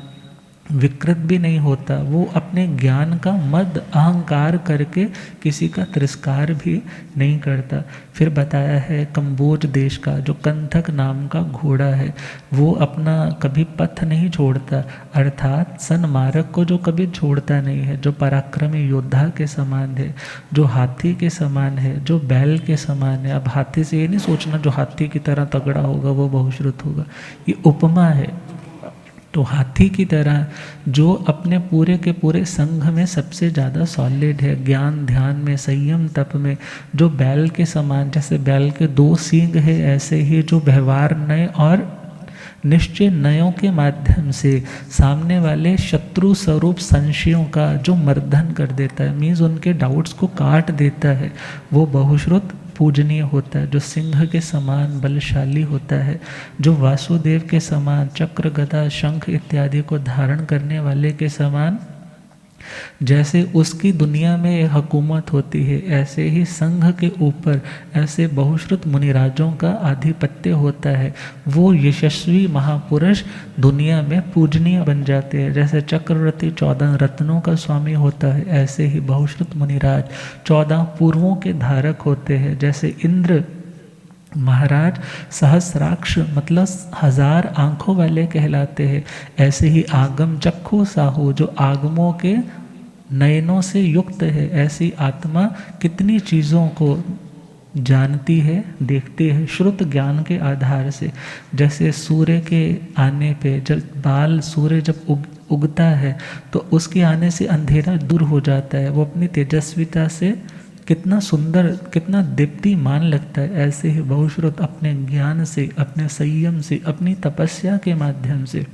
विकृत भी नहीं होता, वो अपने ज्ञान का मद अहंकार करके किसी का तिरस्कार भी नहीं करता। फिर बताया है कंबोज देश का जो कंथक नाम का घोड़ा है, वो अपना कभी पथ नहीं छोड़ता, अर्थात सन्मार्ग को जो कभी छोड़ता नहीं है, जो पराक्रमी योद्धा के समान है, जो हाथी के समान है, जो बैल के समान है। अब हाथी से ये नहीं सोचना जो हाथी की तरह तगड़ा होगा वो बहुश्रुत होगा, ये उपमा है। तो हाथी की तरह जो अपने पूरे के पूरे संघ में सबसे ज़्यादा सॉलिड है, ज्ञान ध्यान में, संयम तप में, जो बैल के समान, जैसे बैल के 2 सींग है, ऐसे ही जो व्यवहार नय और निश्चय नयों के माध्यम से सामने वाले शत्रु स्वरूप संशयों का जो मर्दन कर देता है, मीन्स उनके डाउट्स को काट देता है, वो बहुश्रुत पूजनीय होता है। जो सिंह के समान बलशाली होता है, जो वासुदेव के समान चक्र गदा शंख इत्यादि को धारण करने वाले के समान जैसे उसकी दुनिया में हुकूमत होती है, ऐसे ही संघ के ऊपर ऐसे बहुश्रुत मुनिराजों का आधिपत्य होता है। वो यशस्वी महापुरुष दुनिया में पूजनीय बन जाते हैं। जैसे चक्रवर्ती 14 रत्नों का स्वामी होता है, ऐसे ही बहुश्रुत मुनिराज 14 पूर्वों के धारक होते हैं। जैसे इंद्र महाराज सहस्राक्ष मतलब 1000 आँखों वाले कहलाते हैं, ऐसे ही आगम चक्षु साहू जो आगमों के नयनों से युक्त है, ऐसी आत्मा कितनी चीज़ों को जानती है, देखती है श्रुत ज्ञान के आधार से। जैसे सूर्य के आने पे जब बाल सूर्य जब उगता है तो उसके आने से अंधेरा दूर हो जाता है, वो अपनी तेजस्विता से कितना सुंदर कितना दीप्तिमान लगता है। ऐसे ही बहुश्रुत अपने ज्ञान से, अपने संयम से, अपनी तपस्या के माध्यम से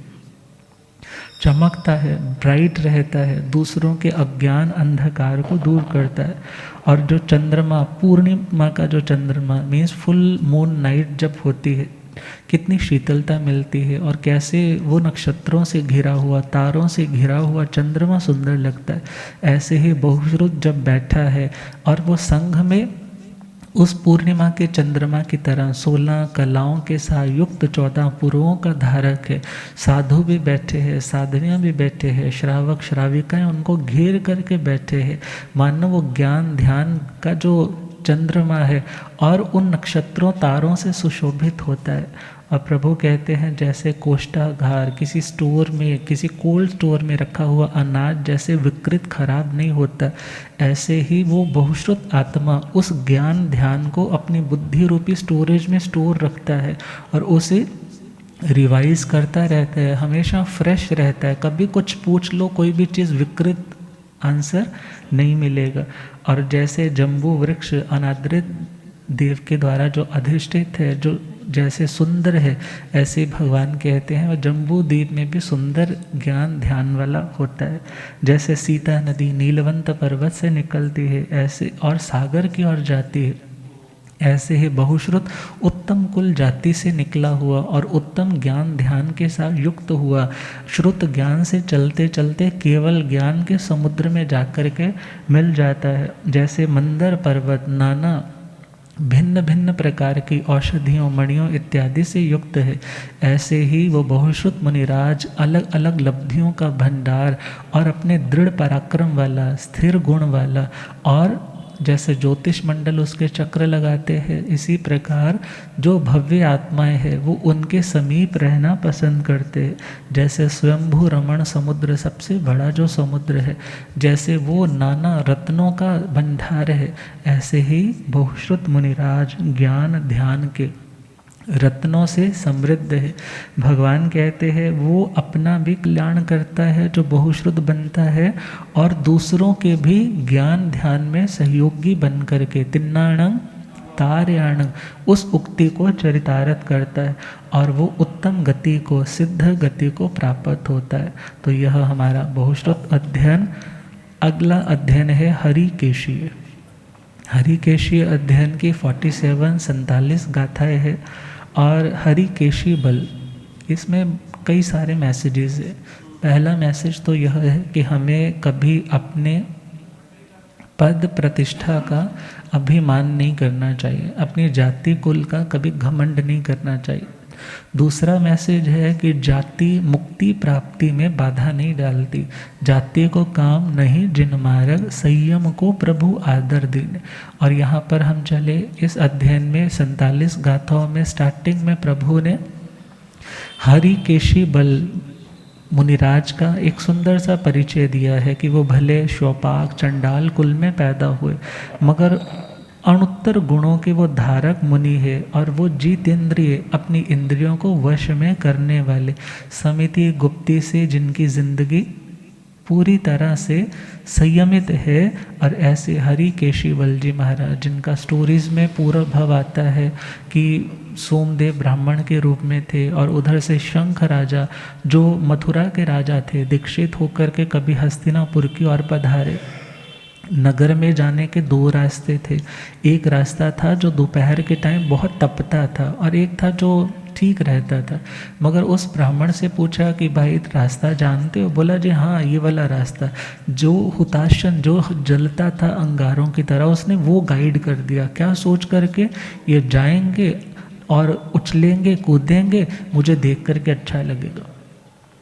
चमकता है, ब्राइट रहता है, दूसरों के अज्ञान अंधकार को दूर करता है। और जो चंद्रमा, पूर्णिमा का जो चंद्रमा मीन्स फुल मून नाइट जब होती है, कितनी शीतलता मिलती है, और कैसे वो नक्षत्रों से घिरा हुआ, तारों से घिरा हुआ चंद्रमा सुंदर लगता है। ऐसे ही बहुश्रुत जब बैठा है और वो संघ में उस पूर्णिमा के चंद्रमा की तरह 16 कलाओं के साथ युक्त 14 पुरों का धारक है। साधु भी बैठे हैं, साधनियाँ भी बैठे हैं, श्रावक श्राविकाएँ उनको घेर करके बैठे हैं, मानो वो ज्ञान ध्यान का जो चंद्रमा है और उन नक्षत्रों तारों से सुशोभित होता है। और प्रभु कहते हैं जैसे कोष्ठागार किसी स्टोर में, किसी कोल्ड स्टोर में रखा हुआ अनाज जैसे विकृत खराब नहीं होता, ऐसे ही वो बहुश्रुत आत्मा उस ज्ञान ध्यान को अपनी बुद्धि रूपी स्टोरेज में स्टोर रखता है और उसे रिवाइज करता रहता है, हमेशा फ्रेश रहता है। कभी कुछ पूछ लो, कोई भी चीज़ विकृत आंसर नहीं मिलेगा। और जैसे जम्बू वृक्ष अनादृत देव के द्वारा जो अधिष्ठित है, जो जैसे सुंदर है, ऐसे भगवान कहते हैं और जम्बू द्वीप में भी सुंदर ज्ञान ध्यान वाला होता है। जैसे सीता नदी नीलवंत पर्वत से निकलती है ऐसे और सागर की ओर जाती है, ऐसे ही बहुश्रुत उत्तम कुल जाति से निकला हुआ और उत्तम ज्ञान ध्यान के साथ युक्त हुआ, श्रुत ज्ञान से चलते चलते केवल ज्ञान के समुद्र में जाकर के मिल जाता है। जैसे मंदर पर्वत नाना भिन्न भिन्न प्रकार की औषधियों मणियों इत्यादि से युक्त है, ऐसे ही वो बहुश्रुत मुनिराज अलग अलग लब्धियों का भंडार और अपने दृढ़ पराक्रम वाला, स्थिर गुण वाला, और जैसे ज्योतिष मंडल उसके चक्र लगाते हैं, इसी प्रकार जो भव्य आत्माएं हैं वो उनके समीप रहना पसंद करते हैं। जैसे स्वयंभू रमण समुद्र सबसे बड़ा जो समुद्र है, जैसे वो नाना रत्नों का भंडार है, ऐसे ही बहुश्रुत मुनिराज ज्ञान ध्यान के रत्नों से समृद्ध है। भगवान कहते हैं वो अपना भी कल्याण करता है जो बहुश्रुत बनता है, और दूसरों के भी ज्ञान ध्यान में सहयोगी बन करके तिन्नाणं तार्याणं उस उक्ति को चरितार्थ करता है और वो उत्तम गति को, सिद्ध गति को प्राप्त होता है। तो यह हमारा बहुश्रुत अध्ययन। अगला अध्ययन है हरिकेशीय। हरिकेशीय अध्ययन की 47 गाथाएँ हैं और हरिकेशी बल, इसमें कई सारे मैसेजेस हैं। पहला मैसेज तो यह है कि हमें कभी अपने पद प्रतिष्ठा का अभिमान नहीं करना चाहिए, अपनी जाति कुल का कभी घमंड नहीं करना चाहिए। दूसरा मैसेज है कि जाति मुक्ति प्राप्ति में बाधा नहीं डालती, जाति को काम नहीं जिन मार्ग, संयम को प्रभु आदर दीने। और यहाँ पर हम चले इस अध्ययन में 47 गाथाओं में स्टार्टिंग में प्रभु ने हरिकेशी बल मुनिराज का एक सुंदर सा परिचय दिया है कि वो भले शौपाक चंडाल कुल में पैदा हुए मगर अणुत्तर गुणों के वो धारक मुनि है, और वो जितेंद्रिय अपनी इंद्रियों को वश में करने वाले समिति गुप्ती से जिनकी जिंदगी पूरी तरह से संयमित है। और ऐसे हरिकेशी बल जी महाराज जिनका स्टोरीज में पूरा भव आता है कि सोमदेव ब्राह्मण के रूप में थे और उधर से शंख राजा जो मथुरा के राजा थे दीक्षित होकर के कभी हस्तिनापुर की ओर पधारे। नगर में जाने के दो रास्ते थे, एक रास्ता था जो दोपहर के टाइम बहुत तपता था और एक था जो ठीक रहता था। मगर उस ब्राह्मण से पूछा कि भाई रास्ता जानते हो? बोला जी हाँ ये वाला रास्ता। जो हुताशन जो जलता था अंगारों की तरह उसने वो गाइड कर दिया। क्या सोच करके? ये जाएंगे और उछलेंगे कूदेंगे, मुझे देख करके अच्छा लगेगा।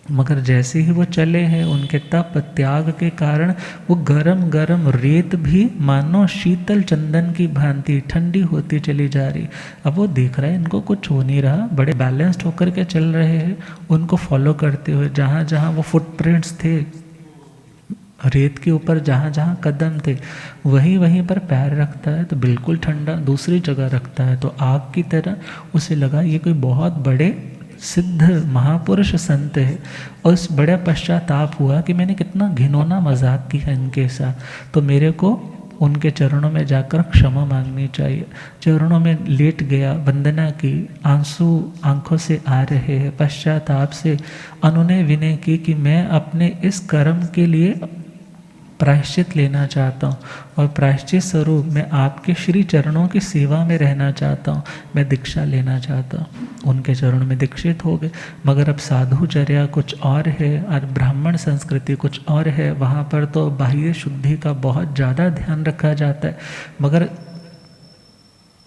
मगर जैसे ही वो चले हैं उनके तप त्याग के कारण वो गरम गरम रेत भी मानो शीतल चंदन की भांति ठंडी होती चली जा रही। अब वो देख रहा है इनको कुछ हो नहीं रहा, बड़े बैलेंस्ड होकर के चल रहे हैं। उनको फॉलो करते हुए जहाँ जहाँ वो फुटप्रिंट्स थे रेत के ऊपर, जहाँ जहाँ कदम थे वहीं वहीं पर पैर रखता है तो बिल्कुल ठंडा, दूसरी जगह रखता है तो आग की तरह। उसे लगा ये कोई बहुत बड़े सिद्ध महापुरुष संत है। और उस बड़े पश्चाताप हुआ कि मैंने कितना घिनौना मजाक किया इनके साथ, तो मेरे को उनके चरणों में जाकर क्षमा मांगनी चाहिए। चरणों में लेट गया, वंदना की, आंसू आंखों से आ रहे हैं, पश्चाताप से अनुनय विनय की कि मैं अपने इस कर्म के लिए प्रायश्चित लेना चाहता हूँ और प्रायश्चित स्वरूप मैं आपके श्री चरणों की सेवा में रहना चाहता हूँ, मैं दीक्षा लेना चाहता हूँ। उनके चरणों में दीक्षित हो गए। मगर अब साधुचर्या कुछ और है और ब्राह्मण संस्कृति कुछ और है। वहाँ पर तो बाह्य शुद्धि का बहुत ज़्यादा ध्यान रखा जाता है, मगर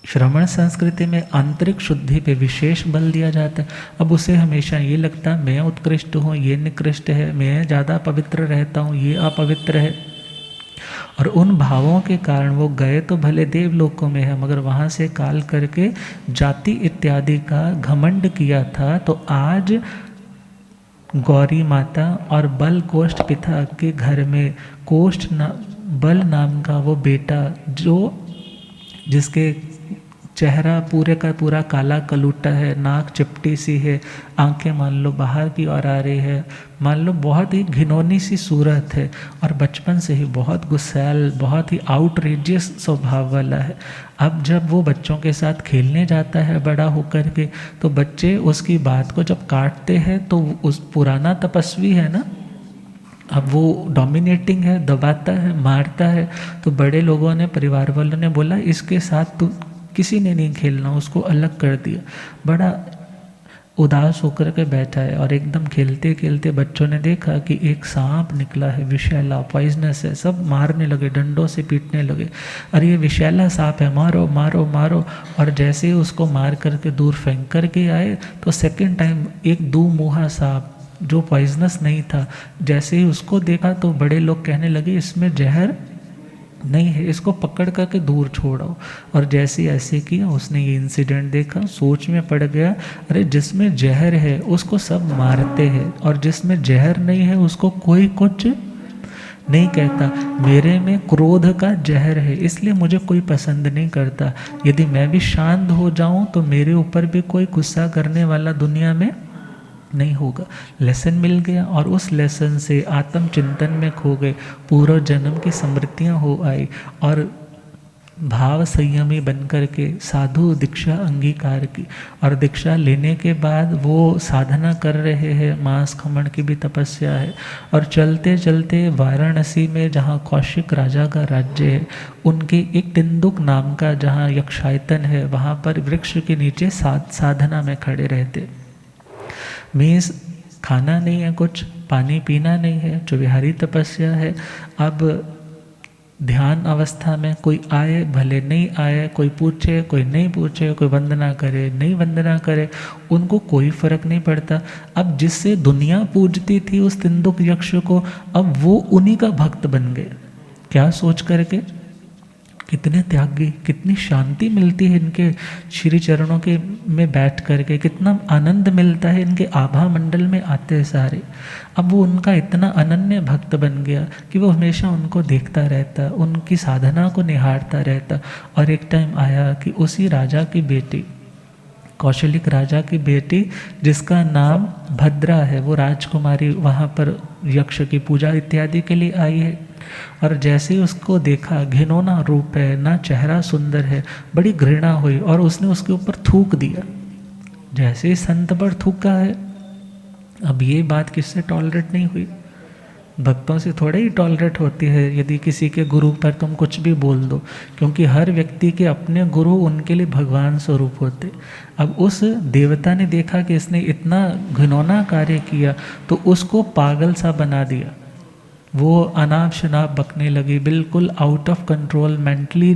श्रमण संस्कृति में आंतरिक शुद्धि पे विशेष बल दिया जाता है। अब उसे हमेशा ये लगता है मैं उत्कृष्ट हूँ, ये निकृष्ट है, मैं ज़्यादा पवित्र रहता हूँ, ये अपवित्र है। और उन भावों के कारण वो गए तो भले देवलोकों में है, मगर वहाँ से काल करके जाति इत्यादि का घमंड किया था। तो आज गौरी माता और बल कोष्ठ पिता के घर में बल नाम का वो बेटा जो जिसके चेहरा पूरे का पूरा काला कलूटा है, नाक चिपटी सी है, आंखें मान लो बाहर की ओर आ रही है, मान लो बहुत ही घिनौनी सी सूरत है और बचपन से ही बहुत गुस्सैल, बहुत ही आउटरेजियस स्वभाव वाला है। अब जब वो बच्चों के साथ खेलने जाता है बड़ा होकर के, तो बच्चे उसकी बात को जब काटते हैं तो उस पुराना तपस्वी है ना, अब वो डोमिनेटिंग है, दबाता है, मारता है। तो बड़े लोगों ने, परिवार वालों ने बोला इसके साथ तो किसी ने नहीं खेलना, उसको अलग कर दिया। बड़ा उदास होकर के बैठा है और एकदम खेलते खेलते बच्चों ने देखा कि एक सांप निकला है, विषैला, पॉइजनस है। सब मारने लगे, डंडों से पीटने लगे, अरे ये विषैला सांप है, मारो मारो मारो। और जैसे ही उसको मार करके दूर फेंक करके आए तो सेकंड टाइम एक दो मुँहा सांप जो पॉइजनस नहीं था, जैसे ही उसको देखा तो बड़े लोग कहने लगे इसमें जहर नहीं है, इसको पकड़ करके दूर छोड़ो। और जैसे ऐसे किया, उसने ये इंसिडेंट देखा, सोच में पड़ गया, अरे जिसमें जहर है उसको सब मारते हैं और जिसमें जहर नहीं है उसको कोई कुछ नहीं कहता। मेरे में क्रोध का जहर है, इसलिए मुझे कोई पसंद नहीं करता। यदि मैं भी शांत हो जाऊं तो मेरे ऊपर भी कोई गुस्सा करने वाला दुनिया में नहीं होगा। लेसन मिल गया और उस लेसन से आत्म चिंतन में खो गए, पूर्व जन्म की स्मृतियाँ हो आई और भाव संयमी बनकर के साधु दीक्षा अंगीकार की। और दीक्षा लेने के बाद वो साधना कर रहे हैं, मांस खमण की भी तपस्या है। और चलते चलते वाराणसी में जहाँ कौशिक राजा का राज्य है, उनके एक तिंदुक नाम का जहाँ यक्षायतन है, वहाँ पर वृक्ष के नीचे साधना में खड़े रहते। मीन्स खाना नहीं है, कुछ पानी पीना नहीं है, जो विहारी तपस्या है। अब ध्यान अवस्था में कोई आए भले नहीं आए, कोई पूछे कोई नहीं पूछे, कोई वंदना करे नहीं वंदना करे, उनको कोई फर्क नहीं पड़ता। अब जिससे दुनिया पूजती थी उस तिंदुक यक्ष को, अब वो उन्हीं का भक्त बन गए। क्या सोच करके, कितने त्यागी, कितनी शांति मिलती है इनके श्री चरणों के में बैठ करके, कितना आनंद मिलता है इनके आभा मंडल में आते सारे। अब वो उनका इतना अनन्य भक्त बन गया कि वो हमेशा उनको देखता रहता, उनकी साधना को निहारता रहता। और एक टाइम आया कि उसी राजा की बेटी, कौशलिक राजा की बेटी जिसका नाम भद्रा है, वो राजकुमारी वहाँ पर यक्ष की पूजा इत्यादि के लिए आई है। और जैसे ही उसको देखा, घिनौना रूप है, ना चेहरा सुंदर है, बड़ी घृणा हुई और उसने उसके ऊपर थूक दिया। जैसे ही संत पर थूका है, अब ये बात किससे टॉलरेट नहीं हुई? भक्तों से थोड़े ही टॉलरेट होती है यदि किसी के गुरु पर तुम कुछ भी बोल दो, क्योंकि हर व्यक्ति के अपने गुरु उनके लिए भगवान स्वरूप होते। अब उस देवता ने देखा कि इसने इतना घिनौना कार्य किया तो उसको पागल सा बना दिया। वो अनाप शनाप बकने लगी, बिल्कुल out of control, mentally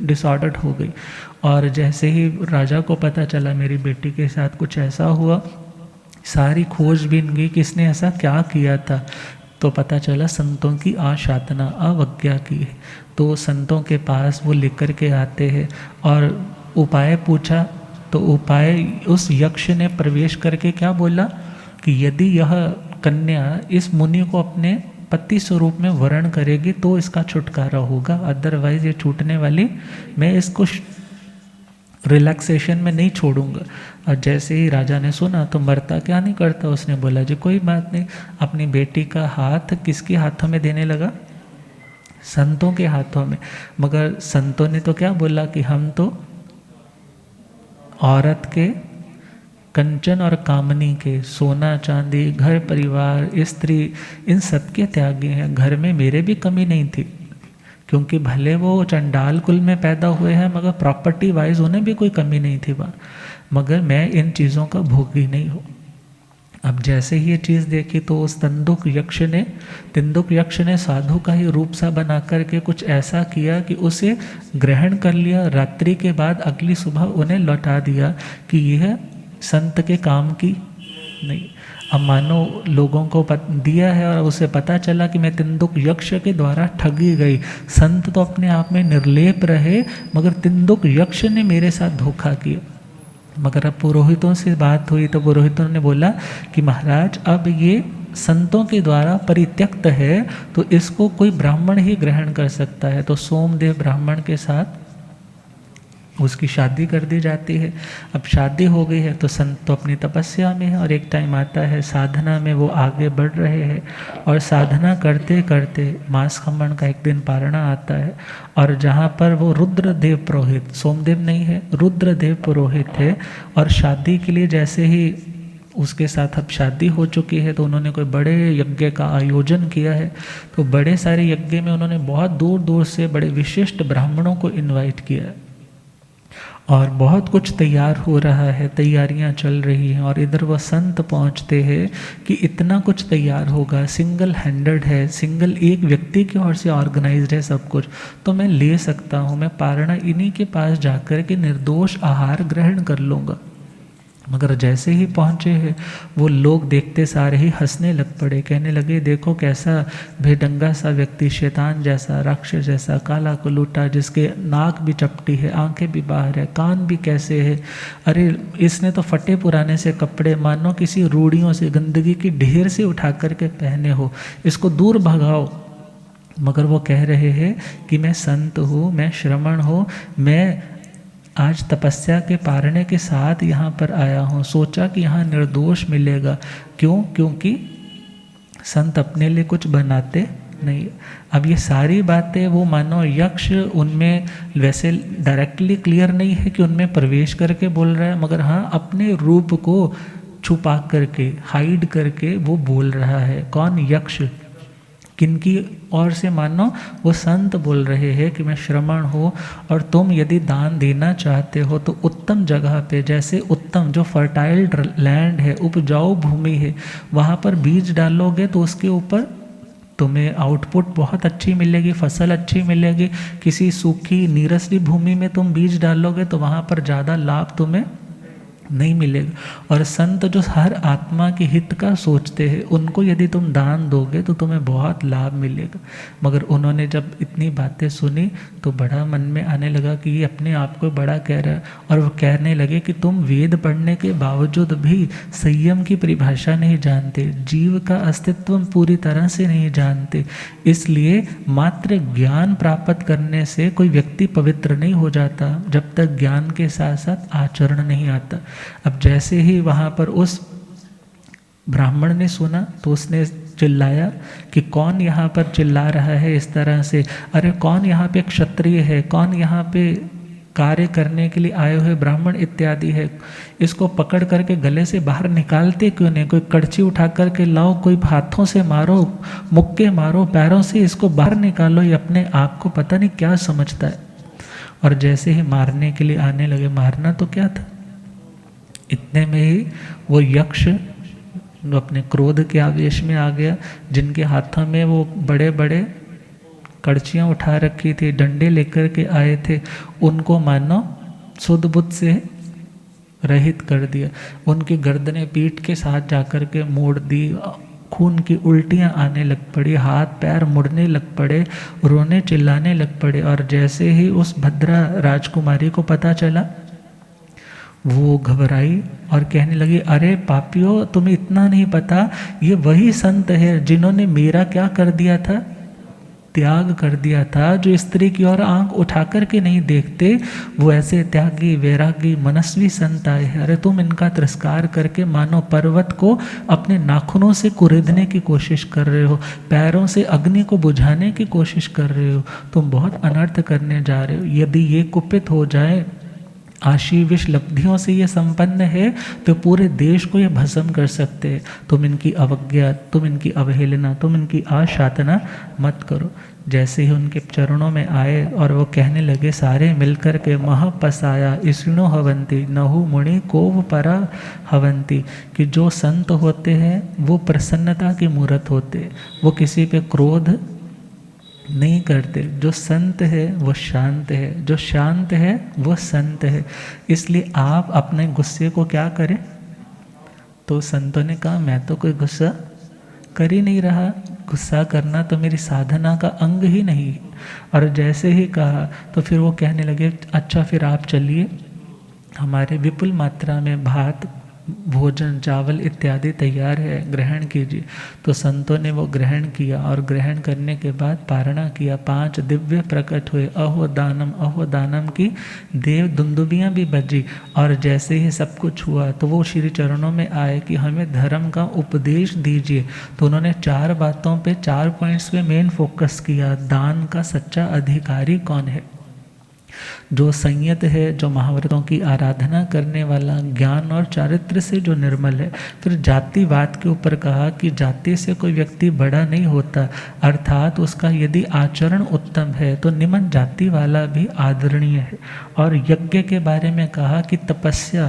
disordered हो गई। और जैसे ही राजा को पता चला मेरी बेटी के साथ कुछ ऐसा हुआ, सारी खोजबीन की किसने ऐसा क्या किया था, तो पता चला संतों की आशातना, अवज्ञा की है। तो संतों के पास वो लेकर के आते हैं और उपाय पूछा, तो उपाय उस यक्ष ने प्रवेश करके क्या बोला कि यदि यह कन्या इस मुनि को अपने पति स्वरूप में वर्ण करेगी तो इसका छुटकारा होगा, अदरवाइज ये छूटने वाली, मैं इसको रिलैक्सेशन में नहीं छोड़ूंगा। और जैसे ही राजा ने सुना तो मरता क्या नहीं करता, उसने बोला जी कोई बात नहीं। अपनी बेटी का हाथ किसके हाथों में देने लगा? संतों के हाथों में। मगर संतों ने तो क्या बोला कि हम तो औरत के कंचन और कामनी के, सोना चांदी, घर परिवार, स्त्री, इन सब के त्यागी हैं। घर में मेरे भी कमी नहीं थी, क्योंकि भले वो चंडाल कुल में पैदा हुए हैं मगर प्रॉपर्टी वाइज उन्हें भी कोई कमी नहीं थी वहाँ, मगर मैं इन चीज़ों का भोगी नहीं हूँ। अब जैसे ही ये चीज़ देखी तो उस तिंदुक यक्ष ने साधु का ही रूप सा बना करके कुछ ऐसा किया कि उसे ग्रहण कर लिया। रात्रि के बाद अगली सुबह उन्हें लौटा दिया कि यह संत के काम की नहीं। अब मानो लोगों को दिया है और उसे पता चला कि मैं तिंदुक यक्ष के द्वारा ठगी गई। संत तो अपने आप में निर्लेप रहे, मगर तिंदुक यक्ष ने मेरे साथ धोखा किया। मगर अब पुरोहितों से बात हुई तो पुरोहितों ने बोला कि महाराज अब ये संतों के द्वारा परित्यक्त है तो इसको कोई ब्राह्मण ही ग्रहण कर सकता है। तो सोमदेव ब्राह्मण के साथ उसकी शादी कर दी जाती है। अब शादी हो गई है तो संत तो अपनी तपस्या में है और एक टाइम आता है साधना में वो आगे बढ़ रहे हैं और साधना करते करते मास खम्मन का एक दिन पारणा आता है और जहाँ पर वो रुद्रदेव पुरोहित, सोमदेव नहीं है, रुद्रदेव पुरोहित है। और शादी के लिए जैसे ही उसके साथ अब शादी हो चुकी है तो उन्होंने कोई बड़े यज्ञ का आयोजन किया है। तो बड़े सारे यज्ञ में उन्होंने बहुत दूर दूर से बड़े विशिष्ट ब्राह्मणों को इन्वाइट किया है और बहुत कुछ तैयार हो रहा है, तैयारियां चल रही हैं। और इधर वह संत पहुंचते हैं कि इतना कुछ तैयार होगा, सिंगल हैंडेड है, सिंगल एक व्यक्ति की ओर से ऑर्गेनाइज्ड है सब कुछ, तो मैं ले सकता हूँ, मैं पारणा इन्हीं के पास जाकर के निर्दोष आहार ग्रहण कर लूँगा। मगर जैसे ही पहुँचे हैं वो लोग देखते सारे ही हंसने लग पड़े, कहने लगे देखो कैसा भेडंगा सा व्यक्ति, शैतान जैसा, राक्षस जैसा, काला कुलूटा, जिसके नाक भी चपटी है, आंखें भी बाहर है, कान भी कैसे है, अरे इसने तो फटे पुराने से कपड़े मानो किसी रूढ़ियों से, गंदगी की ढेर से उठा करके पहने हो, इसको दूर भगाओ। मगर वो कह रहे हैं कि मैं संत हूँ, मैं श्रमण हूँ, मैं आज तपस्या के पारणे के साथ यहाँ पर आया हूँ, सोचा कि यहाँ निर्दोष मिलेगा। क्यों? क्योंकि संत अपने लिए कुछ बनाते नहीं। अब ये सारी बातें वो मानो यक्ष उनमें वैसे डायरेक्टली क्लियर नहीं है कि उनमें प्रवेश करके बोल रहा है, मगर हाँ अपने रूप को छुपा करके, हाइड करके वो बोल रहा है। कौन? यक्ष। किनकी ओर से? मानो वो संत बोल रहे हैं कि मैं श्रमण हूँ और तुम यदि दान देना चाहते हो तो उत्तम जगह पे, जैसे उत्तम जो फर्टाइल लैंड है, उपजाऊ भूमि है, वहाँ पर बीज डालोगे तो उसके ऊपर तुम्हें आउटपुट बहुत अच्छी मिलेगी, फसल अच्छी मिलेगी। किसी सूखी नीरसली भूमि में तुम बीज डालोगे तो वहाँ पर ज़्यादा लाभ तुम्हें नहीं मिलेगा। और संत जो हर आत्मा के हित का सोचते हैं, उनको यदि तुम दान दोगे तो तुम्हें बहुत लाभ मिलेगा। मगर उन्होंने जब इतनी बातें सुनी तो बड़ा मन में आने लगा कि ये अपने आप को बड़ा कह रहा है। और वो कहने लगे कि तुम वेद पढ़ने के बावजूद भी संयम की परिभाषा नहीं जानते, जीव का अस्तित्व पूरी तरह से नहीं जानते। इसलिए मात्र ज्ञान प्राप्त करने से कोई व्यक्ति पवित्र नहीं हो जाता जब तक ज्ञान के साथ साथ आचरण नहीं आता। अब जैसे ही वहाँ पर उस ब्राह्मण ने सुना तो उसने चिल्लाया कि कौन यहाँ पर चिल्ला रहा है इस तरह से, अरे कौन यहाँ पे क्षत्रिय है, कौन यहाँ पे कार्य करने के लिए आए हुए ब्राह्मण इत्यादि है, इसको पकड़ करके गले से बाहर निकालते क्यों नहीं? कोई कड़छी उठा करके लाओ, कोई हाथों से मारो, मुक्के मारो, पैरों से इसको बाहर निकालो, ये अपने आप को पता नहीं क्या समझता है। और जैसे ही मारने के लिए आने लगे, मारना तो क्या था, इतने में ही वो यक्ष अपने क्रोध के आवेश में आ गया, जिनके हाथों में वो बड़े बड़े कड़छियाँ उठा रखी थी, डंडे लेकर के आए थे, उनको मानो सुध बुद्ध से रहित कर दिया। उनकी गर्दनें पीठ के साथ जाकर के मोड़ दी, खून की उल्टियाँ आने लग पड़ी, हाथ पैर मुड़ने लग पड़े, रोने चिल्लाने लग पड़े। और जैसे ही उस भद्रा राजकुमारी को पता चला, वो घबराई और कहने लगी, अरे पापियों, तुम्हें इतना नहीं पता, ये वही संत है जिन्होंने मेरा क्या कर दिया था, त्याग कर दिया था। जो स्त्री की ओर आंख उठा करके नहीं देखते, वो ऐसे त्यागी वैरागी मनस्वी संत आए हैं। अरे तुम इनका तिरस्कार करके मानो पर्वत को अपने नाखूनों से कुरेदने की कोशिश कर रहे हो, पैरों से अग्नि को बुझाने की कोशिश कर रहे हो, तुम बहुत अनर्थ करने जा रहे हो। यदि ये कुपित हो जाए, आशीविश लब्धियों से ये संपन्न है, तो पूरे देश को ये भस्म कर सकते हैं। तुम इनकी अवज्ञा, तुम इनकी अवहेलना, तुम इनकी आशातना मत करो। जैसे ही उनके चरणों में आए और वो कहने लगे सारे मिलकर के, महपसाया ईष्णो हवंती नहु मुनि कोव परा हवंती, कि जो संत होते हैं वो प्रसन्नता की मूर्त होते हैं, वो किसी पे क्रोध नहीं करते। जो संत है वो शांत है, जो शांत है वो संत है। इसलिए आप अपने गुस्से को क्या करें? तो संतों ने कहा, मैं तो कोई गुस्सा कर ही नहीं रहा, गुस्सा करना तो मेरी साधना का अंग ही नहीं। और जैसे ही कहा तो फिर वो कहने लगे, अच्छा फिर आप चलिए, हमारे विपुल मात्रा में भात भोजन चावल इत्यादि तैयार है, ग्रहण कीजिए। तो संतों ने वो ग्रहण किया और ग्रहण करने के बाद पारणा किया। 5 दिव्य प्रकट हुए, अहो दानम की देव दुंदुबियाँ भी बजी। और जैसे ही सब कुछ हुआ तो वो श्री चरणों में आए कि हमें धर्म का उपदेश दीजिए। तो उन्होंने 4 बातों पे 4 पॉइंट्स पे मेन फोकस किया। दान का सच्चा अधिकारी कौन है? जो संयत है, जो महाव्रतों की आराधना करने वाला, ज्ञान और चारित्र से जो निर्मल है। फिर जातिवाद के ऊपर कहा कि जाति से कोई व्यक्ति बड़ा नहीं होता, अर्थात उसका यदि आचरण उत्तम है तो निम्न जाति वाला भी आदरणीय है। और यज्ञ के बारे में कहा कि तपस्या,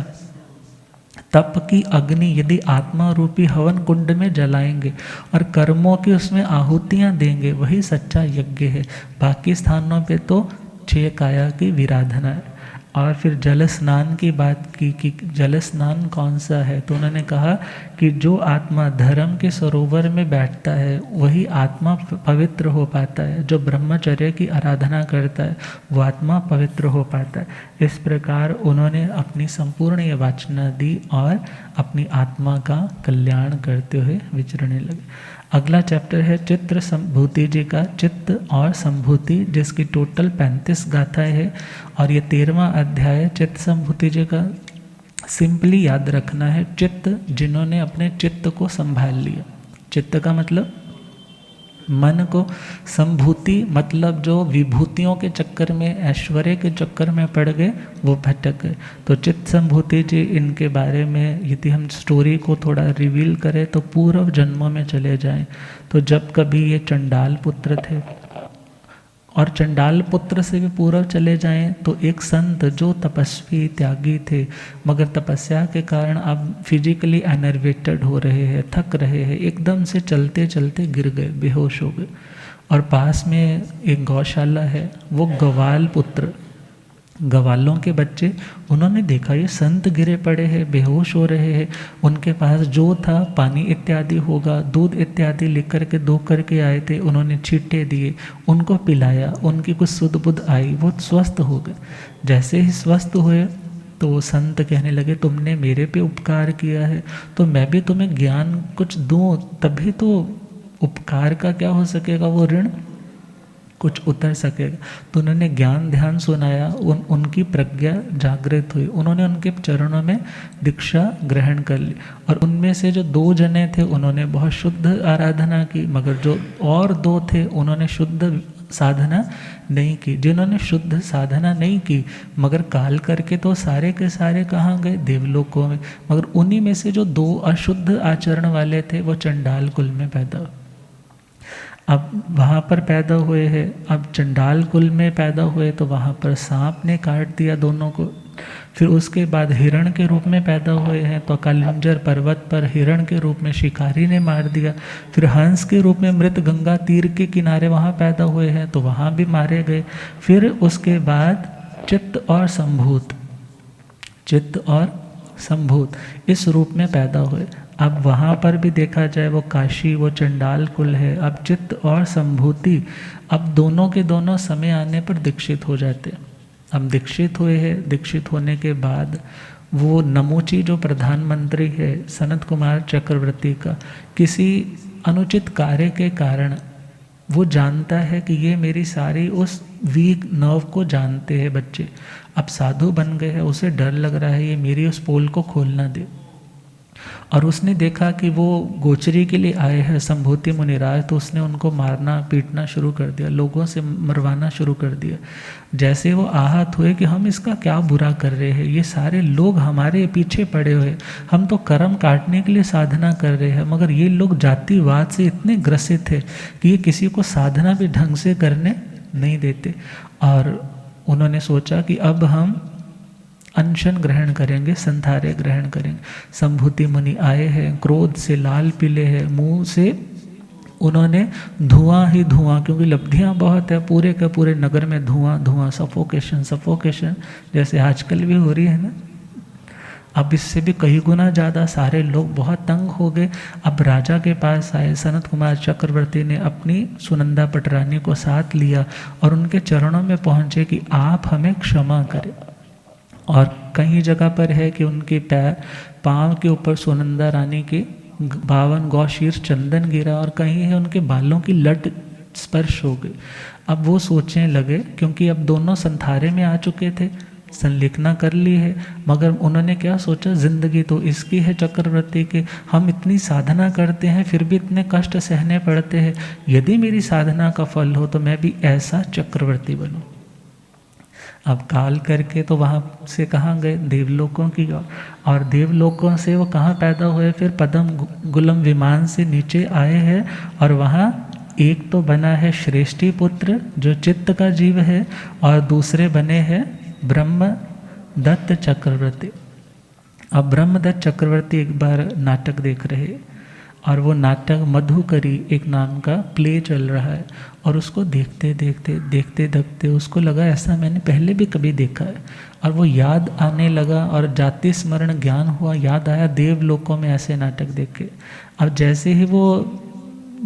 तप की अग्नि यदि आत्मा रूपी हवन कुंड में जलाएंगे और कर्मों की उसमें आहुतियाँ देंगे, वही सच्चा यज्ञ है। बाकी स्थानों पे तो 6 काया की विराधना है। और फिर जल स्नान की बात की कि जल स्नान कौन सा है? तो उन्होंने कहा कि जो आत्मा धर्म के सरोवर में बैठता है वही आत्मा पवित्र हो पाता है। जो ब्रह्मचर्य की आराधना करता है वो आत्मा पवित्र हो पाता है। इस प्रकार उन्होंने अपनी संपूर्ण ये वाचना दी और अपनी आत्मा का कल्याण करते हुए विचरने लगे। अगला चैप्टर है चित्र संभूति जी का, चित्त और संभूति, जिसकी टोटल 35 गाथाएं है। और ये 13वां अध्याय चित्त संभूति जी का। सिंपली याद रखना है, चित्त जिन्होंने अपने चित्त को संभाल लिया। चित्त का मतलब मन को, संभूति मतलब जो विभूतियों के चक्कर में, ऐश्वर्य के चक्कर में पड़ गए, वो भटक गए। तो चित्त संभूति जी, इनके बारे में यदि हम स्टोरी को थोड़ा रिवील करें तो पूर्व जन्मों में चले जाएं। तो जब कभी ये चंडाल पुत्र थे, और चंडाल पुत्र से भी पूर्व चले जाएं तो एक संत जो तपस्वी त्यागी थे, मगर तपस्या के कारण अब फिजिकली एनर्वेटेड हो रहे हैं, थक रहे हैं, एकदम से चलते चलते गिर गए, बेहोश हो गए। और पास में एक गौशाला है, वो गवाल पुत्र, गवालों के बच्चे, उन्होंने देखा ये संत गिरे पड़े हैं, बेहोश हो रहे हैं, उनके पास जो था पानी इत्यादि होगा, दूध इत्यादि लेकर के दो करके आए थे, उन्होंने छींटे दिए, उनको पिलाया, उनकी कुछ सुध बुध आई, वो स्वस्थ हो गए। जैसे ही स्वस्थ हुए तो संत कहने लगे तुमने मेरे पे उपकार किया है तो मैं भी तुम्हें ज्ञान कुछ दूँ, तभी तो उपकार का क्या हो सकेगा, वो ऋण कुछ उतर सकेगा। तो उन्होंने ज्ञान ध्यान सुनाया, उनकी प्रज्ञा जागृत हुई, उन्होंने उनके चरणों में दीक्षा ग्रहण कर ली। और उनमें से जो 2 जने थे उन्होंने बहुत शुद्ध आराधना की, मगर जो और 2 थे उन्होंने शुद्ध साधना नहीं की। जिन्होंने शुद्ध साधना नहीं की मगर काल करके तो सारे के सारे कहाँ गए, देवलोकों में। मगर उन्हीं में से जो 2 अशुद्ध आचरण वाले थे वो चंडाल कुल में पैदा हुए। अब वहाँ पर पैदा हुए हैं, अब चंडाल कुल में पैदा हुए तो वहाँ पर सांप ने काट दिया दोनों को। फिर उसके बाद हिरण के रूप में पैदा हुए हैं तो कालिंजर पर्वत पर हिरण के रूप में शिकारी ने मार दिया। फिर हंस के रूप में मृत गंगा तीर के किनारे वहाँ पैदा हुए हैं तो वहाँ भी मारे गए। फिर उसके बाद चित्त और संभूत, चित्त और संभूत इस रूप में पैदा हुए। अब वहाँ पर भी देखा जाए वो काशी, वो चंडाल कुल है। अब चित्त और संभूति अब दोनों के दोनों समय आने पर दीक्षित हो जाते। अब दीक्षित हुए हैं, दीक्षित होने के बाद वो नमोची जो प्रधानमंत्री है सनत कुमार चक्रवर्ती का, किसी अनुचित कार्य के कारण वो जानता है कि ये मेरी सारी उस वीक नर्व को जानते हैं बच्चे, अब साधु बन गए हैं, उसे डर लग रहा है ये मेरी उस पोल को खोलना दे। और उसने देखा कि वो गोचरी के लिए आए हैं संभूति मुनिराज, तो उसने उनको मारना पीटना शुरू कर दिया, लोगों से मरवाना शुरू कर दिया। जैसे वो आहत हुए कि हम इसका क्या बुरा कर रहे हैं, ये सारे लोग हमारे पीछे पड़े हुए, हम तो कर्म काटने के लिए साधना कर रहे हैं, मगर ये लोग जातिवाद से इतने ग्रसित थे कि ये किसी को साधना भी ढंग से करने नहीं देते। और उन्होंने सोचा कि अब हम अनशन ग्रहण करेंगे, संधारे ग्रहण करेंगे। संभूति मुनि आए हैं, क्रोध से लाल पीले हैं, मुंह से उन्होंने धुआं ही धुआं, क्योंकि लब्धियां बहुत है, पूरे के पूरे नगर में धुआं धुआं, सफोकेशन सफोकेशन, जैसे आजकल भी हो रही है ना। अब इससे भी कई गुना ज़्यादा सारे लोग बहुत तंग हो गए। अब राजा के पास आए, सनत कुमार चक्रवर्ती ने अपनी सुनंदा पटरानी को साथ लिया और उनके चरणों में पहुँचे कि आप हमें क्षमा करें। और कई जगह पर है कि उनके पाँव के ऊपर सुनंदा रानी के 52 गौशीर्ष चंदन गिरा, और कहीं है उनके बालों की लट स्पर्श हो गई। अब वो सोचने लगे, क्योंकि अब दोनों संथारे में आ चुके थे, संलिखना कर ली है, मगर उन्होंने क्या सोचा, जिंदगी तो इसकी है चक्रवर्ती के, हम इतनी साधना करते हैं फिर भी इतने कष्ट सहने पड़ते हैं, यदि मेरी साधना का फल हो तो मैं भी ऐसा चक्रवर्ती बनूं। अब काल करके तो वहाँ से कहाँ गए, देवलोकों की ओर, और देवलोकों से वो कहाँ पैदा हुए, फिर पदम गुलम विमान से नीचे आए हैं। और वहाँ एक तो बना है श्रेष्ठी पुत्र जो चित्त का जीव है, और दूसरे बने हैं ब्रह्मदत्त चक्रवर्ती। अब ब्रह्मदत्त चक्रवर्ती एक बार नाटक देख रहे, और वो नाटक मधुकरी एक नाम का प्ले चल रहा है, और उसको देखते देखते उसको लगा ऐसा मैंने पहले भी कभी देखा है, और वो याद आने लगा और जाति स्मरण ज्ञान हुआ, याद आया देवलोकों में ऐसे नाटक देखे। अब जैसे ही वो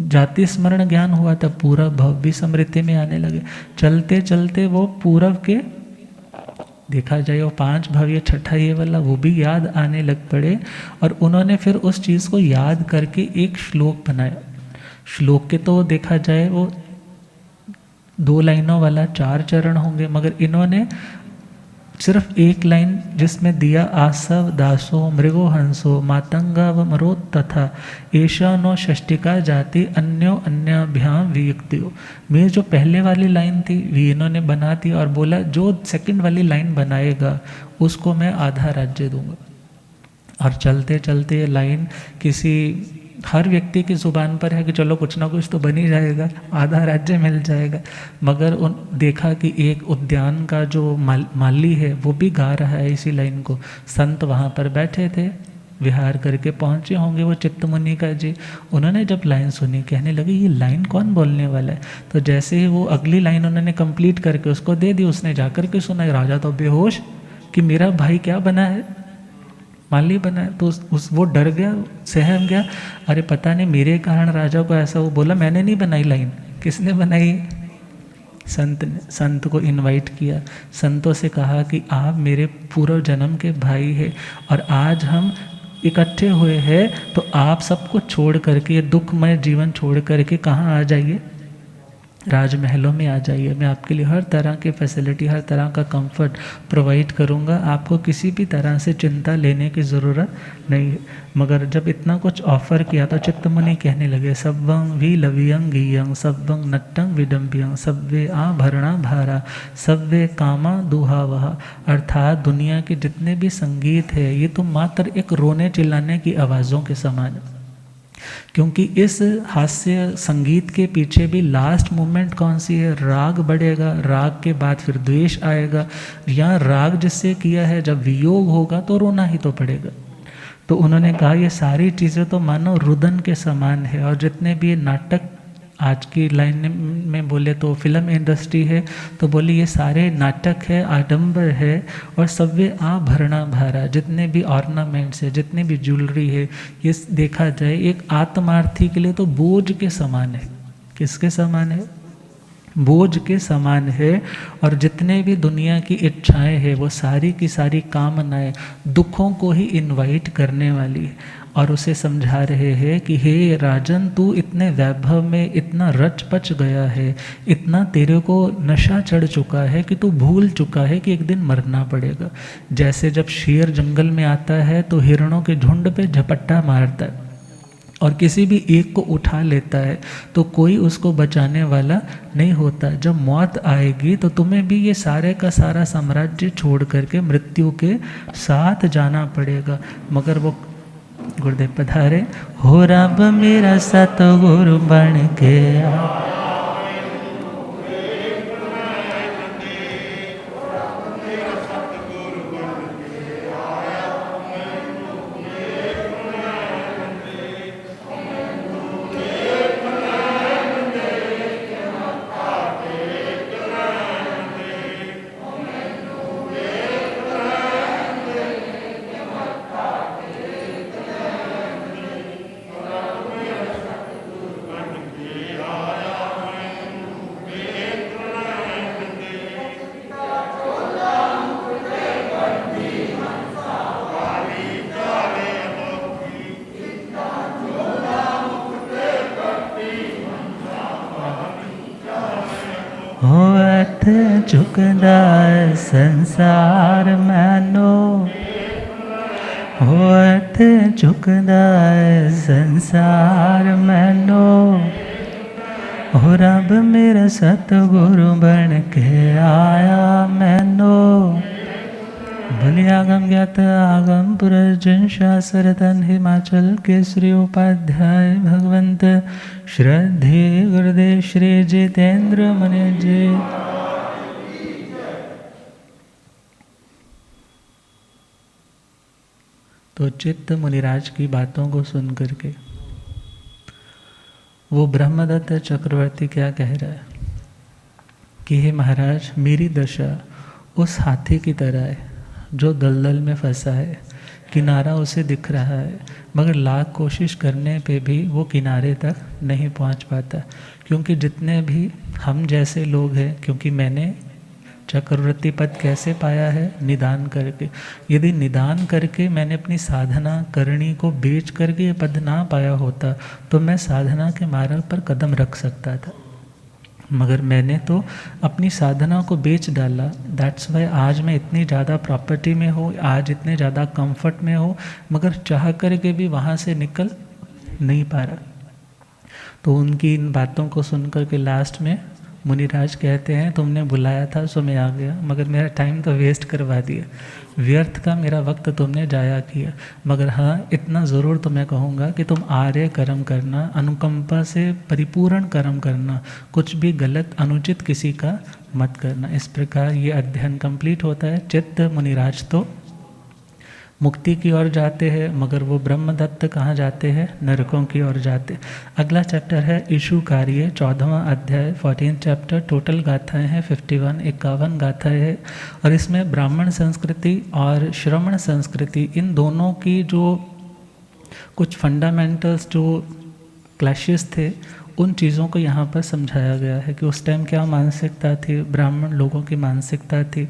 जाति स्मरण ज्ञान हुआ तब पूरा भव्य स्मृति में आने लगे। चलते चलते वो पूरब के देखा जाए वो 5 भव्य, छठा ये वाला, वो भी याद आने लग पड़े। और उन्होंने फिर उस चीज़ को याद करके एक श्लोक बनाया। श्लोक के तो देखा जाए वो 2 लाइनों वाला 4 चरण होंगे, मगर इन्होंने सिर्फ 1 लाइन जिसमें दिया, आसव दासो मृगो हंसो मातंगा व मरोत तथा ऐशा नो षष्टिका जाति अन्यो अन्याभ्याम वियुक्तियो। मेरी जो पहले वाली लाइन थी वी इन्होंने बना दी, और बोला जो सेकंड वाली लाइन बनाएगा उसको मैं आधा राज्य दूंगा। और चलते चलते ये लाइन किसी हर व्यक्ति की ज़ुबान पर है कि चलो कुछ ना कुछ तो बन ही जाएगा, आधा राज्य मिल जाएगा। मगर देखा कि एक उद्यान का जो माली है वो भी गा रहा है इसी लाइन को। संत वहाँ पर बैठे थे, विहार करके पहुँचे होंगे वो चित्तमुनि का जी। उन्होंने जब लाइन सुनी, कहने लगे ये लाइन कौन बोलने वाला है। तो जैसे ही वो अगली लाइन उन्होंने कंप्लीट करके उसको दे दी, उसने जा कर के सुना, राजा तो बेहोश कि मेरा भाई क्या बना है, माली बना है। तो वो डर गया, सहम गया, अरे पता नहीं मेरे कारण राजा को ऐसा। वो बोला मैंने नहीं बनाई लाइन, किसने बनाई? संत ने। संत को इनवाइट किया, संतों से कहा कि आप मेरे पूर्व जन्म के भाई हैं और आज हम इकट्ठे हुए हैं, तो आप सब कुछ छोड़ करके, ये दुखमय जीवन छोड़ करके कहाँ आ जाइए, राजमहलों में आ जाइए। मैं आपके लिए हर तरह की फैसिलिटी, हर तरह का कंफर्ट प्रोवाइड करूँगा, आपको किसी भी तरह से चिंता लेने की ज़रूरत नहीं है। मगर जब इतना कुछ ऑफ़र किया तो चित्तमुनि कहने लगे, सब्बं विलवियं गियं सब्बं नट्टं विडम्बियं सब्वे आभरणा भारा सब्वे कामा दुहावहा। अर्थात दुनिया के जितने भी संगीत है ये तो मात्र एक रोने चिल्लाने की आवाज़ों के समान है। क्योंकि इस हास्य संगीत के पीछे भी लास्ट मोमेंट कौन सी है? राग बढ़ेगा, राग के बाद फिर द्वेष आएगा, या राग जिससे किया है जब वियोग होगा तो रोना ही तो पड़ेगा। तो उन्होंने कहा ये सारी चीज़ें तो मानो रुदन के समान है। और जितने भी नाटक आज की लाइन में बोले तो फिल्म इंडस्ट्री है, तो बोले ये सारे नाटक है, आडंबर है, और सव्य आभरणा भारा, जितने भी ऑर्नामेंट्स है, जितने भी ज्वेलरी है, ये देखा जाए एक आत्मार्थी के लिए तो बोझ के समान है। किसके समान है? बोझ के समान है। और जितने भी दुनिया की इच्छाएं हैं वो सारी की सारी कामनाएं दुखों को ही इनवाइट करने वाली है। और उसे समझा रहे हैं कि हे राजन, तू इतने वैभव में इतना रच पच गया है, इतना तेरे को नशा चढ़ चुका है कि तू भूल चुका है कि एक दिन मरना पड़ेगा। जैसे जब शेर जंगल में आता है तो हिरणों के झुंड पे झपट्टा मारता है और किसी भी एक को उठा लेता है तो कोई उसको बचाने वाला नहीं होता। जब मौत आएगी तो तुम्हें भी ये सारे का सारा साम्राज्य छोड़ करके मृत्यु के साथ जाना पड़ेगा। मगर वो गुरुदेव पधारे, हो रब मेरा सतगुरु बन के होत झुकदा संसार मैनो, होत झुकदा संसार मैनो, हो रब मेरा सतगुरु बन के आया मैनो। बलियागम ज्ञात आगम पुरजन शास्त्र तन हिमाचल के श्री उपाध्याय भगवंत श्रद्धे गुरुदेव श्री जितेंद्र मुनि जी। तो चित्त मुनिराज की बातों को सुन करके वो ब्रह्मदत्त चक्रवर्ती क्या कह रहा है कि हे महाराज, मेरी दशा उस हाथी की तरह है जो दलदल में फंसा है। किनारा उसे दिख रहा है मगर लाख कोशिश करने पे भी वो किनारे तक नहीं पहुंच पाता। क्योंकि जितने भी हम जैसे लोग हैं, क्योंकि मैंने चक्रवर्ती पद कैसे पाया है? निदान करके। यदि निदान करके मैंने अपनी साधना करनी को बेच करके ये पद ना पाया होता तो मैं साधना के मार्ग पर कदम रख सकता था, मगर मैंने तो अपनी साधना को बेच डाला। दैट्स वाई आज मैं इतनी ज़्यादा प्रॉपर्टी में हूँ, आज इतने ज़्यादा कंफर्ट में हूँ, मगर चाह करके भी वहाँ से निकल नहीं पा रहा। तो उनकी इन बातों को सुन कर के लास्ट में मुनिराज कहते हैं तुमने बुलाया था सो मैं आ गया, मगर मेरा टाइम तो वेस्ट करवा दिया, व्यर्थ का मेरा वक्त तुमने जाया किया। मगर हाँ, इतना ज़रूर तो मैं कहूँगा कि तुम आर्य कर्म करना, अनुकंपा से परिपूर्ण कर्म करना, कुछ भी गलत अनुचित किसी का मत करना। इस प्रकार ये अध्ययन कंप्लीट होता है। चित्त मुनिराज तो मुक्ति की ओर जाते हैं, मगर वो ब्रह्मदत्त कहाँ जाते हैं? नरकों की ओर जाते। अगला चैप्टर है इशु कार्य, 14वां अध्याय, 14 चैप्टर। टोटल गाथाएं हैं 51, 51 गाथाएं हैं। और इसमें ब्राह्मण संस्कृति और श्रमण संस्कृति, इन दोनों की जो कुछ फंडामेंटल्स जो क्लैशेस थे, उन चीज़ों को यहाँ पर समझाया गया है कि उस टाइम क्या मानसिकता थी, ब्राह्मण लोगों की मानसिकता थी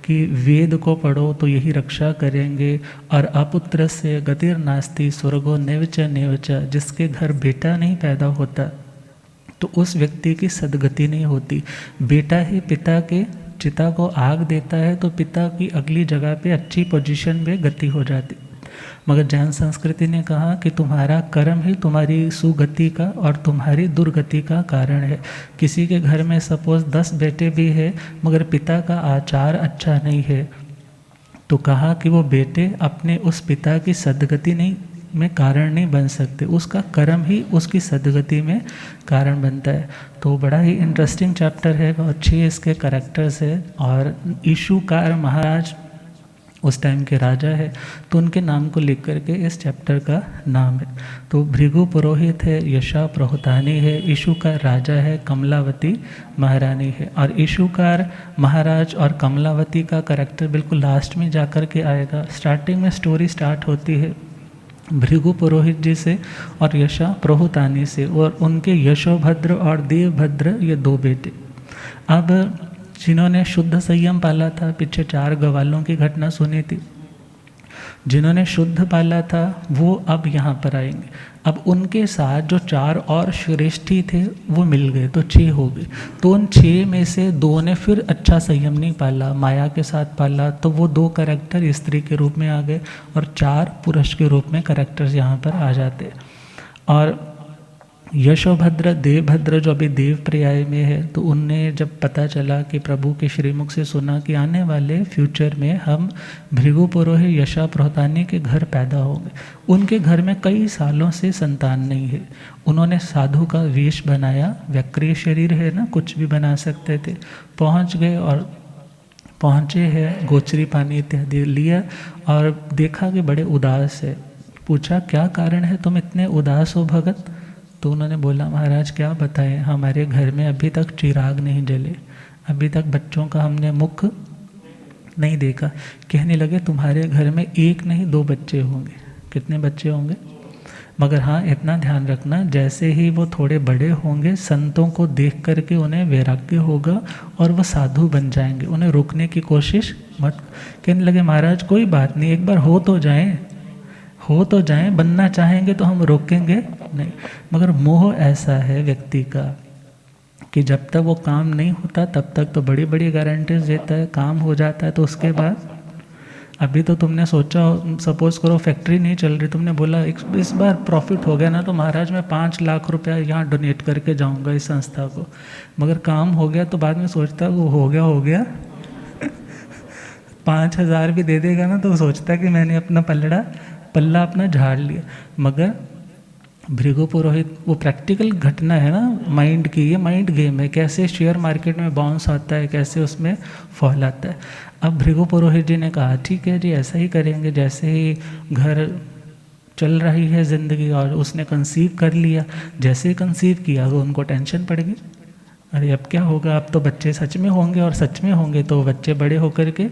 कि वेद को पढ़ो तो यही रक्षा करेंगे, और अपुत्र से गतिर नास्ति स्वर्गो नेवच नेवच, जिसके घर बेटा नहीं पैदा होता तो उस व्यक्ति की सदगति नहीं होती। बेटा ही पिता के चिता को आग देता है तो पिता की अगली जगह पे अच्छी पोजीशन में गति हो जाती। मगर जैन संस्कृति ने कहा कि तुम्हारा कर्म ही तुम्हारी सुगति का और तुम्हारी दुर्गति का कारण है। किसी के घर में सपोज 10 बेटे भी है मगर पिता का आचार अच्छा नहीं है, तो कहा कि वो बेटे अपने उस पिता की सदगति नहीं में कारण नहीं बन सकते, उसका कर्म ही उसकी सदगति में कारण बनता है। तो बड़ा ही इंटरेस्टिंग चैप्टर है, बहुत अच्छे इसके कैरेक्टर्स है। और इशुकार महाराज उस टाइम के राजा है, तो उनके नाम को लिख करके इस चैप्टर का नाम है। तो भृगु पुरोहित है, यशा प्रहुतानी है, इशुकार राजा है, कमलावती महारानी है। और इशुकार महाराज और कमलावती का कैरेक्टर बिल्कुल लास्ट में जाकर के आएगा। स्टार्टिंग में स्टोरी स्टार्ट होती है भृगु पुरोहित जी से और यशा प्रहुतानी से, और उनके यशोभद्र और देवभद्र ये 2 बेटे। अब जिन्होंने शुद्ध संयम पाला था, पीछे 4 गवालों की घटना सुनी थी, जिन्होंने शुद्ध पाला था वो अब यहाँ पर आएंगे। अब उनके साथ जो 4 और श्रेष्ठी थे वो मिल गए तो 6 हो गए। तो उन 6 में से 2 ने फिर अच्छा संयम नहीं पाला, माया के साथ पाला, तो वो 2 कैरेक्टर स्त्री के रूप में आ गए और 4 पुरुष के रूप में कैरेक्टर्स यहाँ पर आ जाते। और यशोभद्र देवभद्र जो अभी देव पर्याय में है, तो उनने जब पता चला कि प्रभु के श्रीमुख से सुना कि आने वाले फ्यूचर में हम भृगु पुरोहित यशा प्रहुतानी के घर पैदा होंगे, उनके घर में कई सालों से संतान नहीं है, उन्होंने साधु का वेश बनाया, व्यक्रिय शरीर है ना, कुछ भी बना सकते थे, पहुंच गए और पहुँचे हैं, गोचरी पानी इत्यादि लिया और देखा कि बड़े उदास है। पूछा क्या कारण है, तुम इतने उदास हो भगत? तो उन्होंने बोला महाराज क्या बताएं, हमारे घर में अभी तक चिराग नहीं जले, अभी तक बच्चों का हमने मुख नहीं देखा। कहने लगे तुम्हारे घर में 1 नहीं 2 बच्चे होंगे। कितने बच्चे होंगे? मगर हाँ इतना ध्यान रखना, जैसे ही वो थोड़े बड़े होंगे संतों को देख करके उन्हें वैराग्य होगा और वो साधु बन जाएंगे, उन्हें रोकने की कोशिश मत। कहने लगे महाराज कोई बात नहीं, एक बार हो तो जाएं, बनना चाहेंगे तो हम रोकेंगे नहीं। मगर मोह ऐसा है व्यक्ति का कि जब तक वो काम नहीं होता तब तक तो बड़ी बड़ी गारंटीज देता है, काम हो जाता है तो उसके बाद अभी तो तुमने सोचा, सपोज करो फैक्ट्री नहीं चल रही, तुमने बोला इस बार प्रॉफिट हो गया ना तो महाराज मैं 5 लाख रुपया यहाँ डोनेट करके जाऊँगा इस संस्था को, मगर काम हो गया तो बाद में सोचता वो हो गया 5,000 भी दे देगा ना तो सोचता कि मैंने अपना पल्ला अपना झाड़ लिया। मगर भृगु पुरोहित वो प्रैक्टिकल घटना है ना माइंड की, ये माइंड गेम है, कैसे शेयर मार्केट में बाउंस आता है, कैसे उसमें फॉल आता है। अब भृगु पुरोहित जी ने कहा ठीक है जी ऐसा ही करेंगे। जैसे ही घर चल रही है ज़िंदगी और उसने कंसीव कर लिया, जैसे ही कंसीव किया तो उनको टेंशन पड़ गई, अरे अब क्या होगा, अब तो बच्चे सच में होंगे और सच में होंगे तो बच्चे बड़े होकर के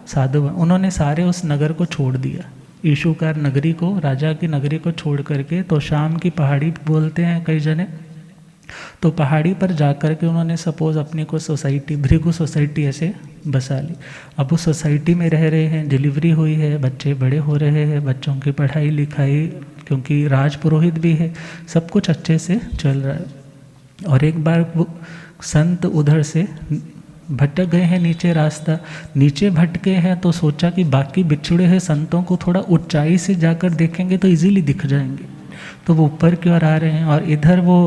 साधु। उन्होंने सारे उस नगर को छोड़ दिया, इशुकार नगरी को, राजा की नगरी को छोड़ करके, तो शाम की पहाड़ी बोलते हैं कई जने, तो पहाड़ी पर जाकर के उन्होंने सपोज अपनी को सोसाइटी, भृगु सोसाइटी ऐसे बसा ली। अब उस सोसाइटी में रह रहे हैं, डिलीवरी हुई है, बच्चे बड़े हो रहे हैं, बच्चों की पढ़ाई लिखाई, क्योंकि राज पुरोहित भी है, सब कुछ अच्छे से चल रहा है। और एक बार वो संत उधर से भटक गए हैं, नीचे रास्ता नीचे भटके हैं, तो सोचा कि बाकी बिछड़े हुए संतों को थोड़ा ऊंचाई से जाकर देखेंगे तो इजीली दिख जाएंगे, तो वो ऊपर की ओर आ रहे हैं। और इधर वो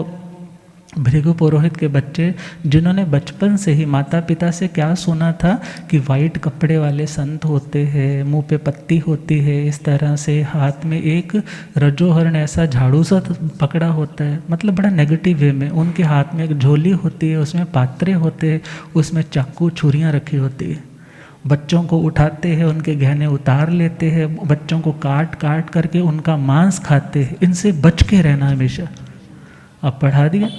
भृगु पुरोहित के बच्चे, जिन्होंने बचपन से ही माता पिता से क्या सुना था कि वाइट कपड़े वाले संत होते हैं, मुंह पे पत्ती होती है, इस तरह से हाथ में एक रजोहरण ऐसा झाड़ू सा पकड़ा होता है, मतलब बड़ा नेगेटिव वे में। उनके हाथ में एक झोली होती है, उसमें पात्रे होते हैं, उसमें चाकू छुरियाँ रखी होती है। बच्चों को उठाते हैं, उनके गहने उतार लेते हैं, बच्चों को काट काट करके उनका मांस खाते हैं। इनसे बच के रहना हमेशा। अब पढ़ा दिया।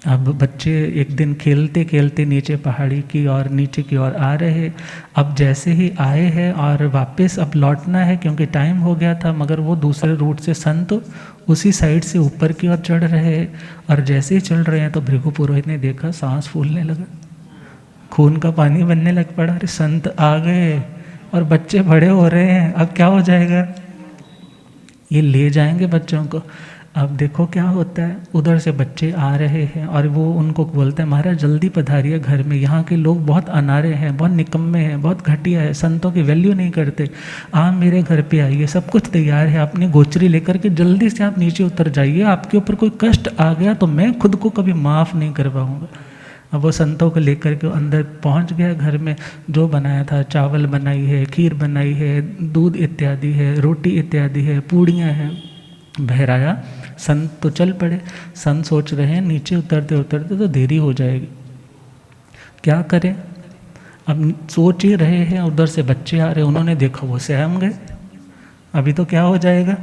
अब बच्चे एक दिन खेलते खेलते नीचे पहाड़ी की और नीचे की ओर आ रहे। अब जैसे ही आए हैं और वापस अब लौटना है क्योंकि टाइम हो गया था, मगर वो दूसरे रूट से संत उसी साइड से ऊपर की ओर चढ़ रहे हैं। और जैसे ही चल रहे हैं तो भृगु पुरोहित ने देखा सांस फूलने लगा, खून का पानी बनने लग पड़ा। अरे संत आ गए और बच्चे बड़े हो रहे हैं, अब क्या हो जाएगा, ये ले जाएंगे बच्चों को। अब देखो क्या होता है, उधर से बच्चे आ रहे हैं और वो उनको बोलते हैं महाराज जल्दी पधारिए घर में, यहाँ के लोग बहुत अनारे हैं, बहुत निकम्मे हैं, बहुत घटिया है, संतों की वैल्यू नहीं करते, आप मेरे घर पे आइए, सब कुछ तैयार है, अपनी गोचरी लेकर के जल्दी से आप नीचे उतर जाइए, आपके ऊपर कोई कष्ट आ गया तो मैं खुद को कभी माफ़ नहीं कर पाऊँगा। अब वो संतों को लेकर के अंदर पहुंच गया घर में। जो बनाया था, चावल बनाई है, खीर बनाई है, दूध इत्यादि है, रोटी इत्यादि है, पूड़ियाँ हैं, बहराया। संत तो चल पड़े। संत सोच रहे हैं नीचे उतरते उतरते तो देरी हो जाएगी, क्या करें। अब सोच ही रहे हैं, उधर से बच्चे आ रहे, उन्होंने देखा वो सहम गए, अभी तो क्या हो जाएगा,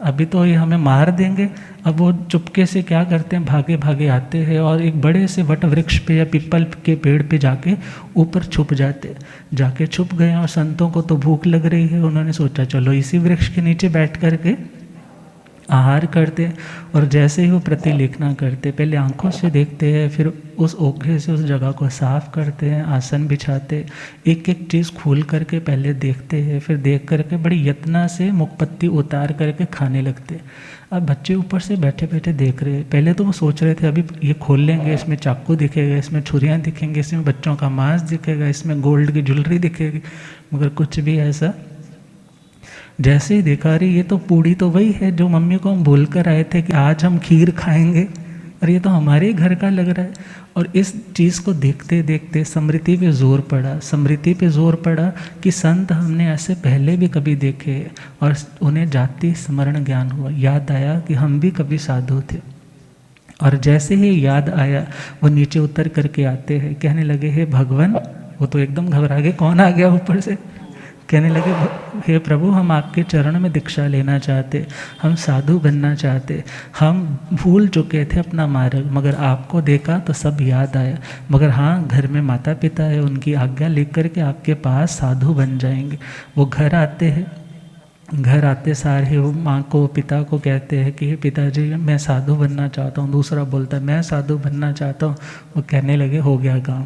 अभी तो ये हमें मार देंगे। अब वो चुपके से क्या करते हैं, भागे भागे आते हैं और एक बड़े से वट वृक्ष पे या पीपल के पेड़ पे जाके ऊपर छुप जाते। जाके छुप गए और संतों को तो भूख लग रही है, उन्होंने सोचा चलो इसी वृक्ष के नीचे बैठ करके आहार करते। और जैसे ही वो प्रतिलेखना करते, पहले आंखों से देखते हैं, फिर उस ओघे से उस जगह को साफ करते हैं, आसन बिछाते, एक एक चीज़ खोल करके पहले देखते हैं, फिर देख करके बड़ी यत्ना से मुखपत्ती उतार करके खाने लगते। अब बच्चे ऊपर से बैठे बैठे देख रहे हैं। पहले तो वो सोच रहे थे अभी ये खोल लेंगे, इसमें चाकू दिखेगा, इसमें छुरियाँ दिखेंगे, इसमें बच्चों का मांस दिखेगा, इसमें गोल्ड की ज्वेलरी दिखेगी, मगर कुछ भी ऐसा। जैसे ही देखा रही ये तो पूड़ी तो वही है जो मम्मी को हम बोल कर आए थे कि आज हम खीर खाएंगे, और ये तो हमारे ही घर का लग रहा है। और इस चीज़ को देखते देखते स्मृति पे जोर पड़ा, स्मृति पे जोर पड़ा कि संत हमने ऐसे पहले भी कभी देखे, और उन्हें जाति स्मरण ज्ञान हुआ, याद आया कि हम भी कभी साधु थे। और जैसे ही याद आया वो नीचे उतर करके आते हैं, कहने लगे हे भगवान, वो तो एकदम घबरा गए, कौन आ गया ऊपर से, कहने लगे हे प्रभु हम आपके चरण में दीक्षा लेना चाहते, हम साधु बनना चाहते, हम भूल चुके थे अपना मार्ग, मगर आपको देखा तो सब याद आया, मगर हाँ घर में माता पिता है, उनकी आज्ञा लेकर के आपके पास साधु बन जाएंगे। वो घर आते हैं, घर आते सार ही वो माँ को पिता को कहते हैं कि पिताजी मैं साधु बनना चाहता हूँ, दूसरा बोलता है मैं साधु बनना चाहता हूँ। वो कहने लगे हो गया काम।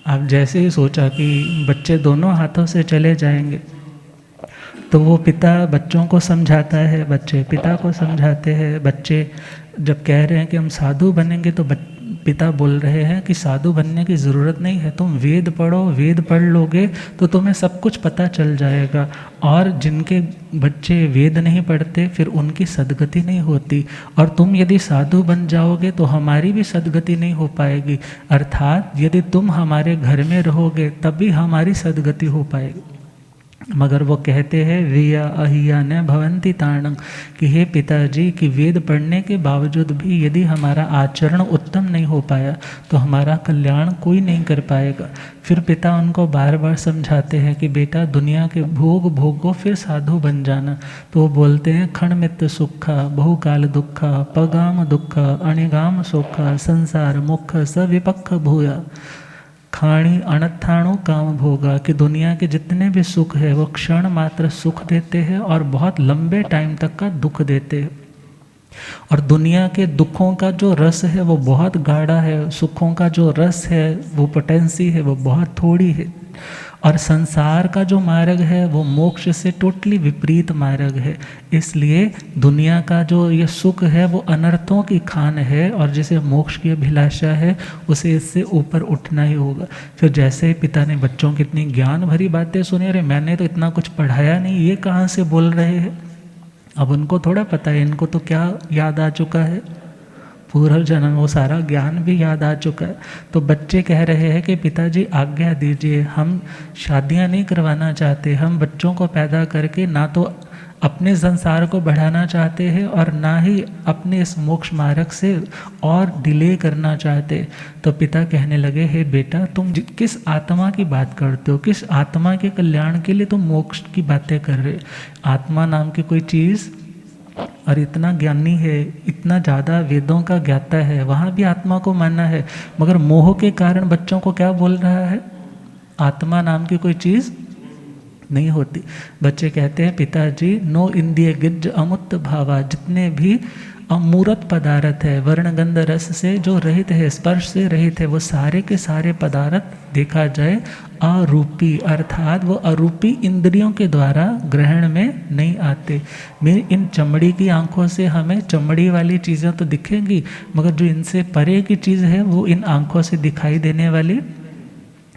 अब जैसे ही सोचा कि बच्चे दोनों हाथों से चले जाएंगे, तो वो पिता बच्चों को समझाता है, बच्चे पिता को समझाते हैं। बच्चे जब कह रहे हैं कि हम साधु बनेंगे तो पिता बोल रहे हैं कि साधु बनने की ज़रूरत नहीं है, तुम वेद पढ़ो, वेद पढ़ लोगे तो तुम्हें सब कुछ पता चल जाएगा। और जिनके बच्चे वेद नहीं पढ़ते फिर उनकी सद्गति नहीं होती, और तुम यदि साधु बन जाओगे तो हमारी भी सद्गति नहीं हो पाएगी, अर्थात यदि तुम हमारे घर में रहोगे तभी हमारी सद्गति हो पाएगी। मगर वो कहते हैं विया अहिया न भवंती तारणं, कि हे पिताजी कि वेद पढ़ने के बावजूद भी यदि हमारा आचरण उत्तम नहीं हो पाया तो हमारा कल्याण कोई नहीं कर पाएगा। फिर पिता उनको बार बार समझाते हैं कि बेटा दुनिया के भोग भोगो फिर साधु बन जाना। तो वो बोलते हैं खंडमित्त सुखा बहुकाल दुखा पगाम दुखा अणिगाम सुखा संसार मुख सविपक्ष भूया। खाणी अणथाणु काम भोगा, कि दुनिया के जितने भी सुख है वो क्षण मात्र सुख देते हैं और बहुत लंबे टाइम तक का दुख देते हैं। और दुनिया के दुखों का जो रस है वो बहुत गाढ़ा है, सुखों का जो रस है वो पोटेंसी है वो बहुत थोड़ी है। और संसार का जो मार्ग है वो मोक्ष से टोटली विपरीत मार्ग है। इसलिए दुनिया का जो ये सुख है वो अनर्थों की खान है, और जिसे मोक्ष की अभिलाषा है उसे इससे ऊपर उठना ही होगा। फिर जैसे ही पिता ने बच्चों की इतनी ज्ञान भरी बातें सुनी, अरे मैंने तो इतना कुछ पढ़ाया नहीं, ये कहाँ से बोल रहे हैं। अब उनको थोड़ा पता है, इनको तो क्या याद आ चुका है, पूर्व जन्म वो सारा ज्ञान भी याद आ चुका है। तो बच्चे कह रहे हैं कि पिताजी आज्ञा दीजिए, हम शादियां नहीं करवाना चाहते, हम बच्चों को पैदा करके ना तो अपने संसार को बढ़ाना चाहते हैं और ना ही अपने इस मोक्ष मार्ग से और डिले करना चाहते। तो पिता कहने लगे, हे बेटा, तुम किस आत्मा की बात करते हो, किस आत्मा के कल्याण के लिए तुम मोक्ष की बातें कर रहे हो? आत्मा नाम की कोई चीज़, और इतना ज्ञानी है, इतना ज़्यादा वेदों का ज्ञाता है, वहाँ भी आत्मा को मानना है, मगर मोह के कारण बच्चों को क्या बोल रहा है? आत्मा नाम की कोई चीज़ नहीं होती। बच्चे कहते हैं, पिताजी नो इंद्रिय गिज्ज अमुत भावा, जितने भी अमूर्त पदार्थ है, वर्णगंध रस से जो रहित है, स्पर्श से रहित है, वो सारे के सारे पदार्थ देखा जाए अरूपी, अर्थात वो अरूपी इंद्रियों के द्वारा ग्रहण में नहीं आते। मेरी इन चमड़ी की आंखों से हमें चमड़ी वाली चीज़ें तो दिखेंगी, मगर जो इनसे परे की चीज़ है वो इन आंखों से दिखाई देने वाली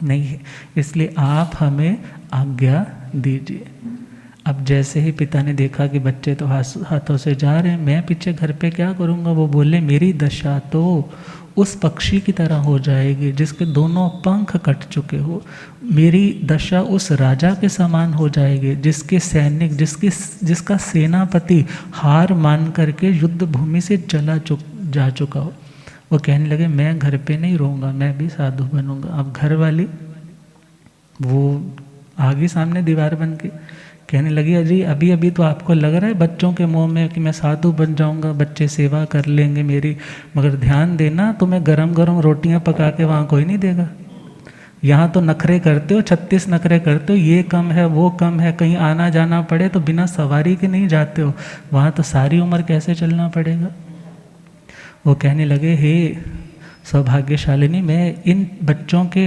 नहीं है। इसलिए आप हमें आज्ञा दीजिए। अब जैसे ही पिता ने देखा कि बच्चे तो हाथों से जा रहे हैं, मैं पीछे घर पे क्या करूँगा? वो बोले, मेरी दशा तो उस पक्षी की तरह हो जाएगी जिसके दोनों पंख कट चुके हो। मेरी दशा उस राजा के समान हो जाएगी जिसके सैनिक, जिसका सेनापति हार मान करके युद्ध भूमि से जा चुका हो। वो कहने लगे, मैं घर पे नहीं रहूँगा, मैं भी साधु बनूंगा। अब घर वाली वो आगे सामने दीवार बन के कहने लगी, अजी अभी अभी तो आपको लग रहा है बच्चों के मुंह में कि मैं साधु बन जाऊंगा, बच्चे सेवा कर लेंगे मेरी, मगर ध्यान देना, तुम्हें गरम गरम रोटियां पका के वहाँ कोई नहीं देगा। यहाँ तो नखरे करते हो, 36 नखरे करते हो, ये कम है वो कम है, कहीं आना जाना पड़े तो बिना सवारी के नहीं जाते हो, वहाँ तो सारी उम्र कैसे चलना पड़ेगा। वो कहने लगे, हे सौभाग्यशालिनी, मैं इन बच्चों के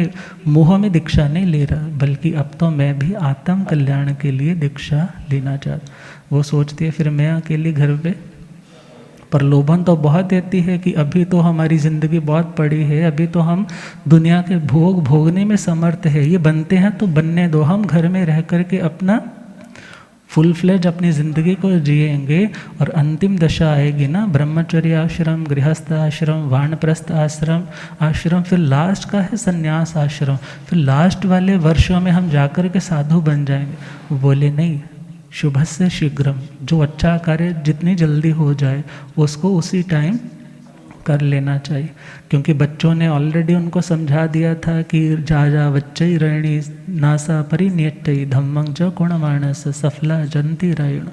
मुँह में दीक्षा नहीं ले रहा, बल्कि अब तो मैं भी आत्म कल्याण के लिए दीक्षा लेना चाहता। वो सोचती है, फिर मैं अकेली घर पे, प्रलोभन तो बहुत देती है कि अभी तो हमारी ज़िंदगी बहुत पड़ी है, अभी तो हम दुनिया के भोग भोगने में समर्थ है, ये बनते हैं तो बनने दो, हम घर में रह कर के अपना फुल फ्लेज अपनी ज़िंदगी को जिएंगे। और अंतिम दशा आएगी ना, ब्रह्मचर्य आश्रम, गृहस्थ आश्रम, वानप्रस्थ आश्रम, फिर लास्ट का है संन्यास आश्रम, फिर लास्ट वाले वर्षों में हम जाकर के साधु बन जाएंगे। वो बोले, नहीं, शुभ से शीघ्रम, जो अच्छा कार्य जितनी जल्दी हो जाए उसको उसी टाइम कर लेना चाहिए, क्योंकि बच्चों ने ऑलरेडी उनको समझा दिया था कि जा जा बच्चे रैणी नासा परिनियत धम्मं च गुणमानस सफला जंती रायण।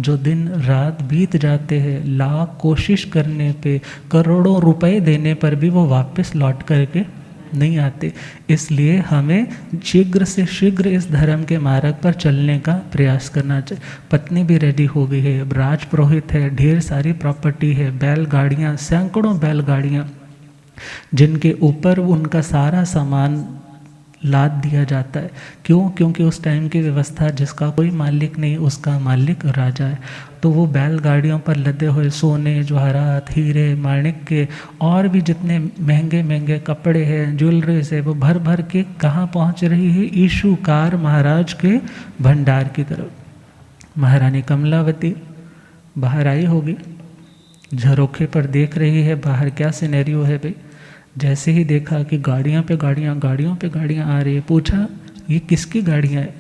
जो दिन रात बीत जाते हैं, लाख कोशिश करने पे, करोड़ों रुपए देने पर भी वो वापस लौट करके नहीं आते। इसलिए हमें शीघ्र से शीघ्र इस धर्म के मार्ग पर चलने का प्रयास करना चाहिए। पत्नी भी रेडी हो गई है, राज पुरोहित है, ढेर सारी प्रॉपर्टी है, बैलगाड़ियाँ, सैकड़ों बैलगाड़ियाँ, जिनके ऊपर उनका सारा सामान लाद दिया जाता है। क्यों? क्योंकि उस टाइम की व्यवस्था, जिसका कोई मालिक नहीं उसका मालिक राजा है। तो वो बैलगाड़ियों पर लदे हुए सोने, जवाहरात, हीरे, माणिक के और भी जितने महंगे महंगे कपड़े हैं, ज्वेलरीज है, वो भर भर के कहाँ पहुँच रही है? ईशुकार महाराज के भंडार की तरफ। महारानी कमलावती बाहर आई होगी, झरोखे पर देख रही है बाहर क्या सिनेरियो है भाई। जैसे ही देखा कि गाड़ियाँ पे गाड़ियाँ, गाड़ियों पे गाड़ियाँ आ रही है, पूछा ये किसकी गाड़ियाँ है?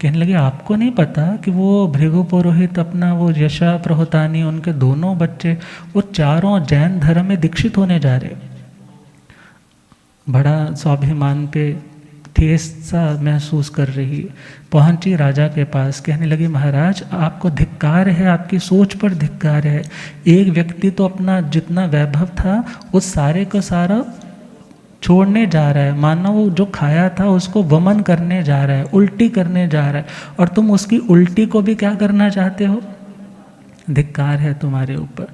कहने लगे, आपको नहीं पता कि वो भृगु पुरोहित अपना वो यशा प्रहोतानी, उनके दोनों बच्चे, वो चारों जैन धर्म में दीक्षित होने जा रहे। बड़ा स्वाभिमान पे ठेस सा महसूस कर रही, पहुंची राजा के पास, कहने लगी, महाराज आपको धिक्कार है, आपकी सोच पर धिक्कार है। एक व्यक्ति तो अपना जितना वैभव था उस सारे को सारा छोड़ने जा रहा है, मानो वो जो खाया था उसको वमन करने जा रहा है, उल्टी करने जा रहा है, और तुम उसकी उल्टी को भी क्या करना चाहते हो? धिक्कार है तुम्हारे ऊपर।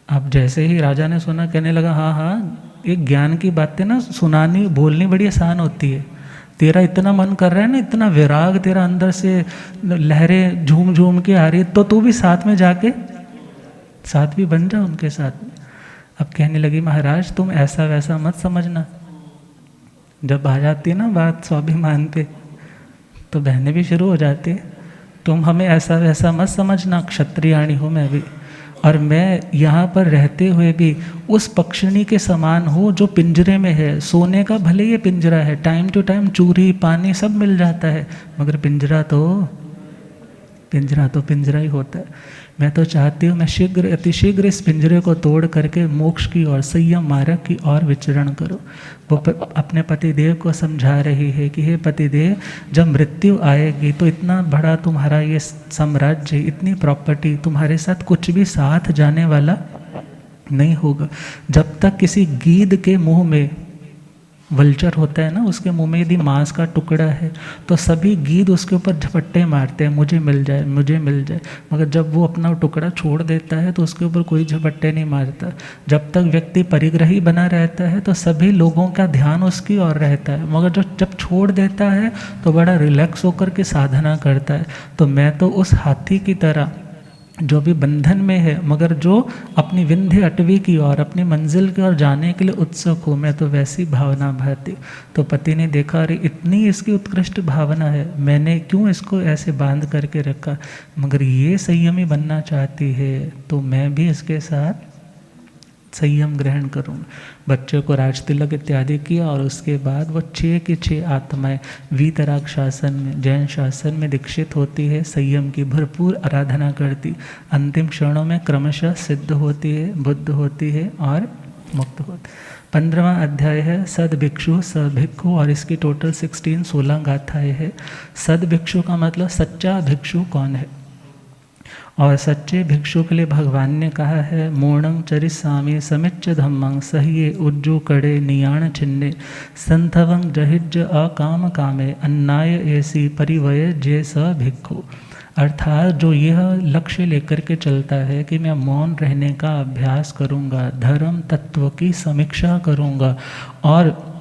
अब जैसे ही राजा ने सुना, कहने लगा, हाँ हाँ, एक ज्ञान की बातें ना सुनानी बोलनी बड़ी आसान होती है। तेरा इतना मन कर रहा है ना, इतना विराग तेरा अंदर से लहरें झूम झूम के आ रही है, तो तू भी साथ में जाके साथ भी बन जा उनके साथ में। अब कहने लगी, महाराज तुम ऐसा वैसा मत समझना। जब आ जाती है ना बात स्वाभिमान पे, तो बहनें भी शुरू हो जाती है। तुम हमें ऐसा वैसा मत समझना, क्षत्रियाणी हूँ मैं भी। और मैं यहाँ पर रहते हुए भी उस पक्षिणी के समान हूँ जो पिंजरे में है। सोने का भले ये पिंजरा है, टाइम टू टाइम चूरी पानी सब मिल जाता है, मगर पिंजरा तो पिंजरा ही होता है। मैं तो चाहती हूँ मैं शीघ्र अतिशीघ्र इस पिंजरे को तोड़ करके मोक्ष की ओर, संयम मार्ग की ओर विचरण करो। वो अपने पतिदेव को समझा रही है कि हे पतिदेव, जब मृत्यु आएगी तो इतना बड़ा तुम्हारा ये साम्राज्य, इतनी प्रॉपर्टी, तुम्हारे साथ कुछ भी साथ जाने वाला नहीं होगा। जब तक किसी गीद के मुंह में, वल्चर होता है ना, उसके मुंह में यदि मांस का टुकड़ा है तो सभी गीद उसके ऊपर झपट्टे मारते हैं, मुझे मिल जाए मुझे मिल जाए। मगर जब वो अपना टुकड़ा छोड़ देता है तो उसके ऊपर कोई झपट्टे नहीं मारता। जब तक व्यक्ति परिग्रही बना रहता है तो सभी लोगों का ध्यान उसकी ओर रहता है, मगर जब छोड़ देता है तो बड़ा रिलैक्स होकर के साधना करता है। तो मैं तो उस हाथी की तरह जो भी बंधन में है, मगर जो अपनी विंध्य अटवी की ओर, अपनी मंजिल की ओर जाने के लिए उत्सुक हूँ, मैं तो वैसी भावना भाती। तो पति ने देखा, अरे इतनी इसकी उत्कृष्ट भावना है, मैंने क्यों इसको ऐसे बांध करके रखा, मगर ये संयमी बनना चाहती है तो मैं भी इसके साथ संयम ग्रहण करूँ। बच्चों को राज तिलक इत्यादि किया और उसके बाद वो 6 की 6 आत्माएं वीतराग शासन में, जैन शासन में दीक्षित होती है, संयम की भरपूर आराधना करती, अंतिम क्षणों में क्रमशः सिद्ध होती है, बुद्ध होती है और मुक्त होती। 15वां अध्याय है सद भिक्षु सभिक्षु, और इसकी टोटल 16 गाथाएं है। सद भिक्षु का मतलब सच्चा भिक्षु कौन है, और सच्चे भिक्षु के लिए भगवान ने कहा है, मूर्णं चरिस्सामि समिच्च धम्मं सहिए उज्जु कड़े नियाण छिन्ने संथवं जहिज्ज अकाम कामे अन्नाय ऐसी परिवय जे स भिक्षु। अर्थात जो यह लक्ष्य लेकर के चलता है कि मैं मौन रहने का अभ्यास करूँगा, धर्म तत्व की समीक्षा करूँगा और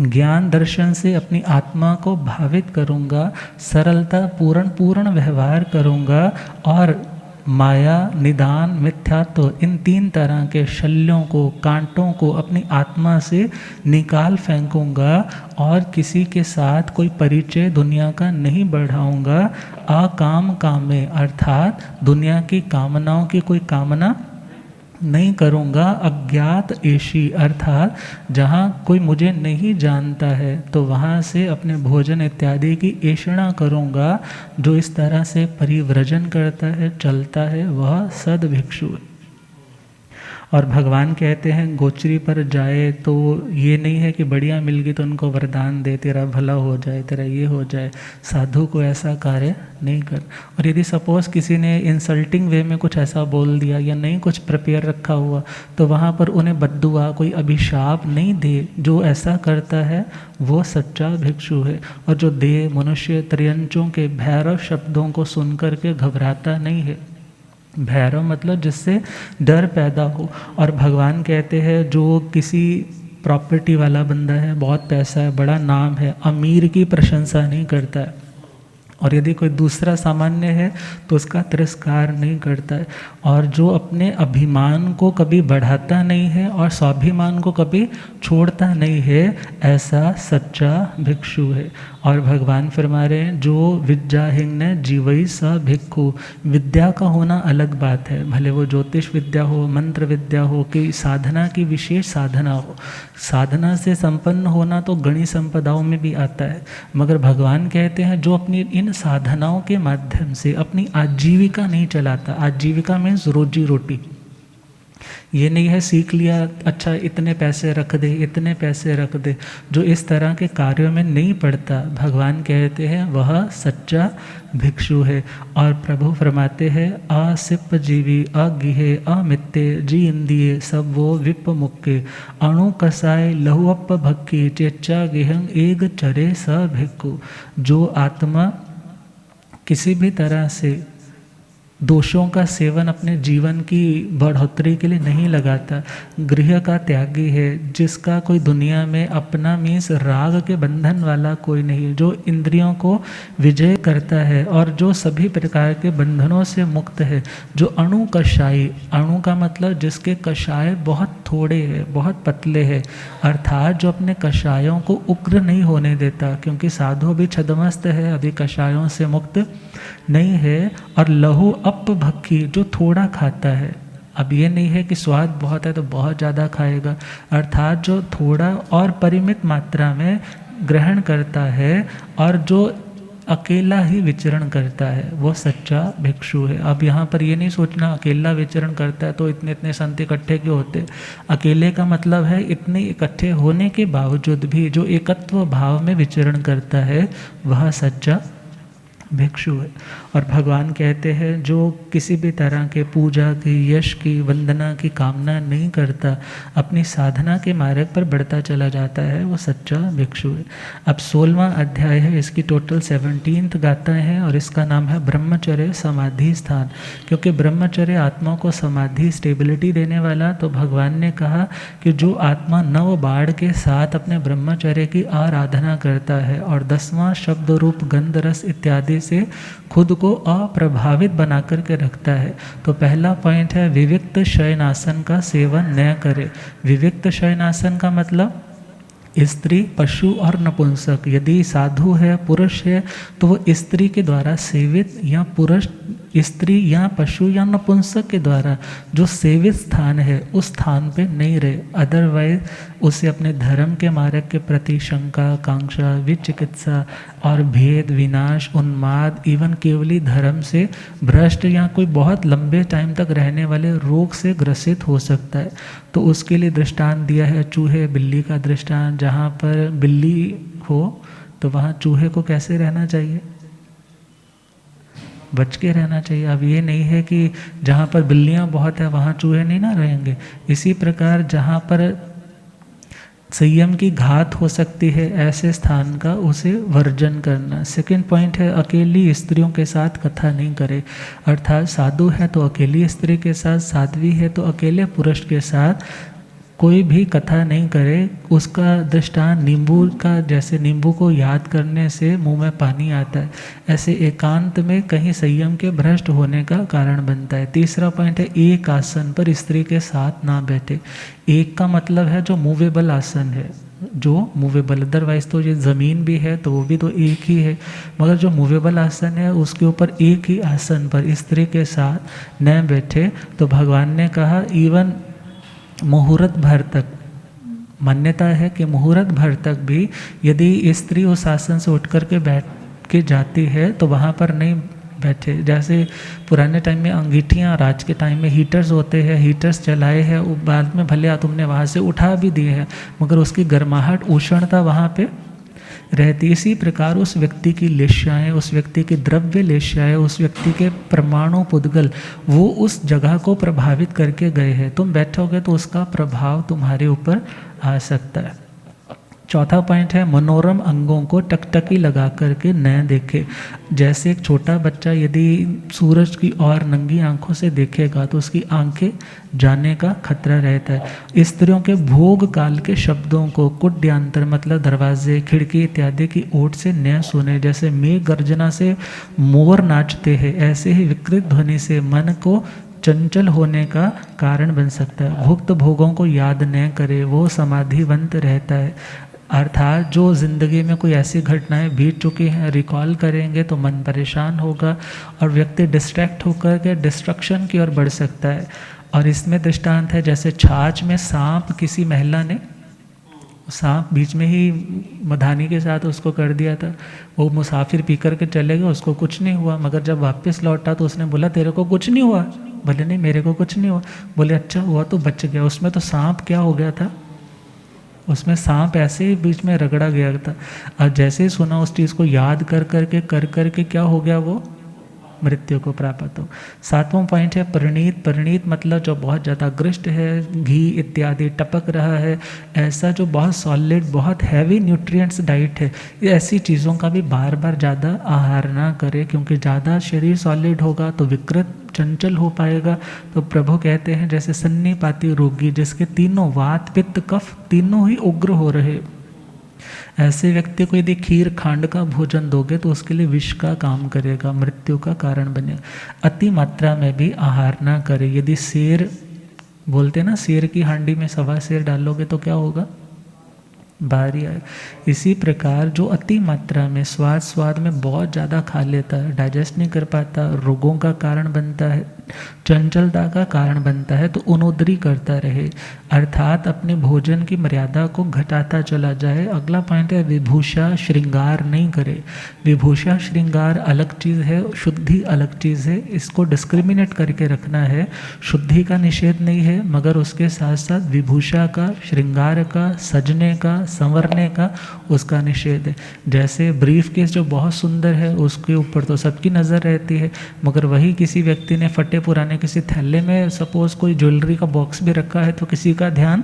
ज्ञान दर्शन से अपनी आत्मा को भावित करूँगा, सरलता पूर्ण व्यवहार करूँगा और माया निदान मिथ्यात्व इन 3 तरह के शल्यों को, कांटों को अपनी आत्मा से निकाल फेंकूँगा और किसी के साथ कोई परिचय दुनिया का नहीं बढ़ाऊँगा। अकाम कामे अर्थात दुनिया की कामनाओं की कोई कामना नहीं करूँगा। अज्ञात ऐशी अर्थात जहाँ कोई मुझे नहीं जानता है तो वहाँ से अपने भोजन इत्यादि की ऐषणा करूँगा। जो इस तरह से परिव्रजन करता है, चलता है, वह सद भिक्षु। और भगवान कहते हैं गोचरी पर जाए तो ये नहीं है कि बढ़िया मिल गई तो उनको वरदान दे, तेरा भला हो जाए, तेरा ये हो जाए। साधु को ऐसा कार्य नहीं कर। और यदि सपोज़ किसी ने इंसल्टिंग वे में कुछ ऐसा बोल दिया या नहीं कुछ प्रिपेयर रखा हुआ तो वहाँ पर उन्हें बद्दुआ, कोई अभिशाप नहीं दे। जो ऐसा करता है वो सच्चा भिक्षु है। और जो देव मनुष्य त्रयंचों के भैरव शब्दों को सुन कर के घबराता नहीं है। भैरव मतलब जिससे डर पैदा हो। और भगवान कहते हैं जो किसी प्रॉपर्टी वाला बंदा है, बहुत पैसा है, बड़ा नाम है, अमीर की प्रशंसा नहीं करता है, और यदि कोई दूसरा सामान्य है तो उसका तिरस्कार नहीं करता है। और जो अपने अभिमान को कभी बढ़ाता नहीं है और स्वाभिमान को कभी छोड़ता नहीं है, ऐसा सच्चा भिक्षु है। और भगवान फरमा रहे हैं जो विद्याहीन जीवई स भिक्षु। विद्या का होना अलग बात है, भले वो ज्योतिष विद्या हो, मंत्र विद्या हो, कि साधना की विशेष साधना हो। साधना से संपन्न होना तो गणि संपदाओं में भी आता है, मगर भगवान कहते हैं जो अपनी इन साधनाओं के माध्यम से अपनी आजीविका नहीं चलाता। आजीविका मीन्स रोजी रोटी। ये नहीं है सीख लिया, अच्छा इतने पैसे रख दे, इतने पैसे रख दे। जो इस तरह के कार्यों में नहीं पड़ता, भगवान कहते हैं वह सच्चा भिक्षु है। और प्रभु फरमाते हैं असिप जीवी अगिहे अमित्ते जी इंदिये सब वो विप मुक्के अणु कसाय लहुअप भक्की चेच्चा गेहंग एग चरे स भिक्षु। जो आत्मा किसी भी तरह से दोषों का सेवन अपने जीवन की बढ़ोतरी के लिए नहीं लगाता, गृह का त्यागी है, जिसका कोई दुनिया में अपना मीन्स राग के बंधन वाला कोई नहीं, जो इंद्रियों को विजय करता है और जो सभी प्रकार के बंधनों से मुक्त है, जो अणु कषाई, अणु का मतलब जिसके कषाय बहुत थोड़े हैं, बहुत पतले हैं, अर्थात जो अपने कषायों को उग्र नहीं होने देता, क्योंकि साधु भी छदमस्त है, अभी कषायों से मुक्त नहीं है। और लहु अप भक्खी जो थोड़ा खाता है, अब ये नहीं है कि स्वाद बहुत है तो बहुत ज़्यादा खाएगा, अर्थात जो थोड़ा और परिमित मात्रा में ग्रहण करता है और जो अकेला ही विचरण करता है वो सच्चा भिक्षु है। अब यहाँ पर ये नहीं सोचना अकेला विचरण करता है तो इतने इतने संत इकट्ठे क्यों होते। अकेले का मतलब है इतने इकट्ठे होने के बावजूद भी जो एकत्व भाव में विचरण करता है वह सच्चा भिक्षु है। और भगवान कहते हैं जो किसी भी तरह के पूजा की, यश की, वंदना की कामना नहीं करता, अपनी साधना के मार्ग पर बढ़ता चला जाता है, वो सच्चा भिक्षु है। अब 16वां अध्याय है, इसकी टोटल 17th गाथाएं हैं और इसका नाम है ब्रह्मचर्य समाधि स्थान। क्योंकि ब्रह्मचर्य आत्मा को समाधि स्टेबिलिटी देने वाला, तो भगवान ने कहा कि जो आत्मा नव बाढ़ के साथ अपने ब्रह्मचर्य की आराधना करता है और 10वां शब्द रूप गंध रस इत्यादि से खुद को अप्रभावित बना करके रखता है। तो पहला पॉइंट है विविक्त शयनासन का सेवन न करे। विविक्त शयनासन का मतलब स्त्री, पशु और नपुंसक। यदि साधु है, पुरुष है, तो वो स्त्री के द्वारा सेवित या पुरुष स्त्री या पशु या नपुंसक के द्वारा जो सेवित स्थान है उस स्थान पे नहीं रहे। अदरवाइज उसे अपने धर्म के मार्ग के प्रति शंका, कांक्षा, विचिकित्सा और भेद, विनाश, उन्माद, इवन केवली धर्म से भ्रष्ट या कोई बहुत लंबे टाइम तक रहने वाले रोग से ग्रसित हो सकता है। तो उसके लिए दृष्टांत दिया है चूहे बिल्ली का दृष्टांत। जहाँ पर बिल्ली हो तो वहाँ चूहे को कैसे रहना चाहिए, बच के रहना चाहिए। अब ये नहीं है कि जहाँ पर बिल्लियाँ बहुत है वहाँ चूहे नहीं ना रहेंगे। इसी प्रकार जहाँ पर संयम की घात हो सकती है ऐसे स्थान का उसे वर्जन करना। सेकंड पॉइंट है अकेली स्त्रियों के साथ कथा नहीं करे। अर्थात साधु है तो अकेली स्त्री के साथ, साध्वी है तो अकेले पुरुष के साथ कोई भी कथा नहीं करे। उसका दृष्टांत नींबू का, जैसे नींबू को याद करने से मुंह में पानी आता है, ऐसे एकांत में कहीं संयम के भ्रष्ट होने का कारण बनता है। तीसरा पॉइंट है एक आसन पर स्त्री के साथ ना बैठे। एक का मतलब है जो मूवेबल आसन है, जो मूवेबल, अदरवाइज तो ये ज़मीन भी है तो वो भी तो एक ही है, मगर जो मूवेबल आसन है उसके ऊपर एक ही आसन पर स्त्री के साथ न बैठे। तो भगवान ने कहा इवन मुहूर्त भर तक, मान्यता है कि मुहूर्त भर तक भी यदि स्त्री उस आसन से उठ कर के बैठ के जाती है तो वहाँ पर नहीं बैठे। जैसे पुराने टाइम में अंगीठियाँ, आज के टाइम में हीटर्स होते हैं, हीटर्स चलाए हैं, बाद में भले तुमने वहाँ से उठा भी दिए हैं मगर उसकी गर्माहट, उष्णता वहाँ पे रहती। इसी प्रकार उस व्यक्ति की लेश्याएँ, उस व्यक्ति की द्रव्य लेश्याएँ, उस व्यक्ति के परमाणु पुद्गल वो उस जगह को प्रभावित करके गए हैं। तुम बैठोगे तो उसका प्रभाव तुम्हारे ऊपर आ सकता है। चौथा पॉइंट है मनोरम अंगों को टकटकी लगा करके न देखे। जैसे एक छोटा बच्चा यदि सूरज की ओर नंगी आंखों से देखेगा तो उसकी आंखें जाने का खतरा रहता है। स्त्रियों के भोग काल के शब्दों को कुड्यांतर मतलब दरवाजे, खिड़की इत्यादि की ओट से न सुने। जैसे मेघ गर्जना से मोर नाचते हैं, ऐसे ही विकृत ध्वनि से मन को चंचल होने का कारण बन सकता है। भुक्त भोगों को याद न करे, वो समाधिवंत रहता है। अर्थात जो ज़िंदगी में कोई ऐसी घटनाएं बीत चुकी हैं रिकॉल करेंगे तो मन परेशान होगा और व्यक्ति डिस्ट्रैक्ट होकर के डिस्ट्रक्शन की ओर बढ़ सकता है। और इसमें दृष्टांत है जैसे छाछ में सांप, किसी महिला ने सांप बीच में ही मधानी के साथ उसको कर दिया था। वो मुसाफिर पी कर के चले गए, उसको कुछ नहीं हुआ, मगर जब वापस लौटा तो उसने बोला तेरे को कुछ नहीं हुआ? बोले नहीं मेरे को कुछ नहीं हुआ। बोले अच्छा हुआ तो बच गया। उसमें तो सांप क्या हो गया था, उसमें सांप ऐसे ही बीच में रगड़ा गया था। और जैसे ही सुना उस चीज़ को याद कर करके क्या हो गया, वो मृत्यु को प्राप्त हो। सातवां पॉइंट है परिणीत। परिणीत मतलब जो बहुत ज़्यादा ग्रिष्ट है, घी इत्यादि टपक रहा है, ऐसा जो बहुत सॉलिड, बहुत हैवी न्यूट्रिएंट्स डाइट है, ऐसी चीज़ों का भी बार बार ज़्यादा आहार ना करे, क्योंकि ज़्यादा शरीर सॉलिड होगा तो विकृत चंचल हो पाएगा। तो प्रभु कहते हैं जैसे सन्निपाती रोगी जिसके तीनों वात, पित्त, कफ तीनों ही उग्र हो रहे, ऐसे व्यक्ति को यदि खीर खांड का भोजन दोगे तो उसके लिए विष का काम करेगा, मृत्यु का कारण बनेगा। अति मात्रा में भी आहार ना करे। यदि शेर, बोलते ना शेर की हांडी में 1.25 शेर डालोगे तो क्या होगा, बारी आए। इसी प्रकार जो अति मात्रा में स्वाद में बहुत ज़्यादा खा लेता है, डाइजेस्ट नहीं कर पाता, रोगों का कारण बनता है, चंचलता का कारण बनता है, तो उनोदरी करता रहे, अर्थात अपने भोजन की मर्यादा को घटाता चला जाए। अगला पॉइंट है विभूषा श्रृंगार नहीं करे। विभूषा श्रृंगार अलग चीज़ है, शुद्धि अलग चीज़ है, इसको डिस्क्रिमिनेट करके रखना है। शुद्धि का निषेध नहीं है, मगर उसके साथ साथ विभूषा का, श्रृंगार का, सजने का, संवरने का उसका निषेध है। जैसे ब्रीफ केस जो बहुत सुंदर है उसके ऊपर तो सबकी नज़र रहती है, मगर वही किसी व्यक्ति ने फटे पुराने किसी थैले में सपोज कोई ज्वेलरी का बॉक्स भी रखा है तो किसी का ध्यान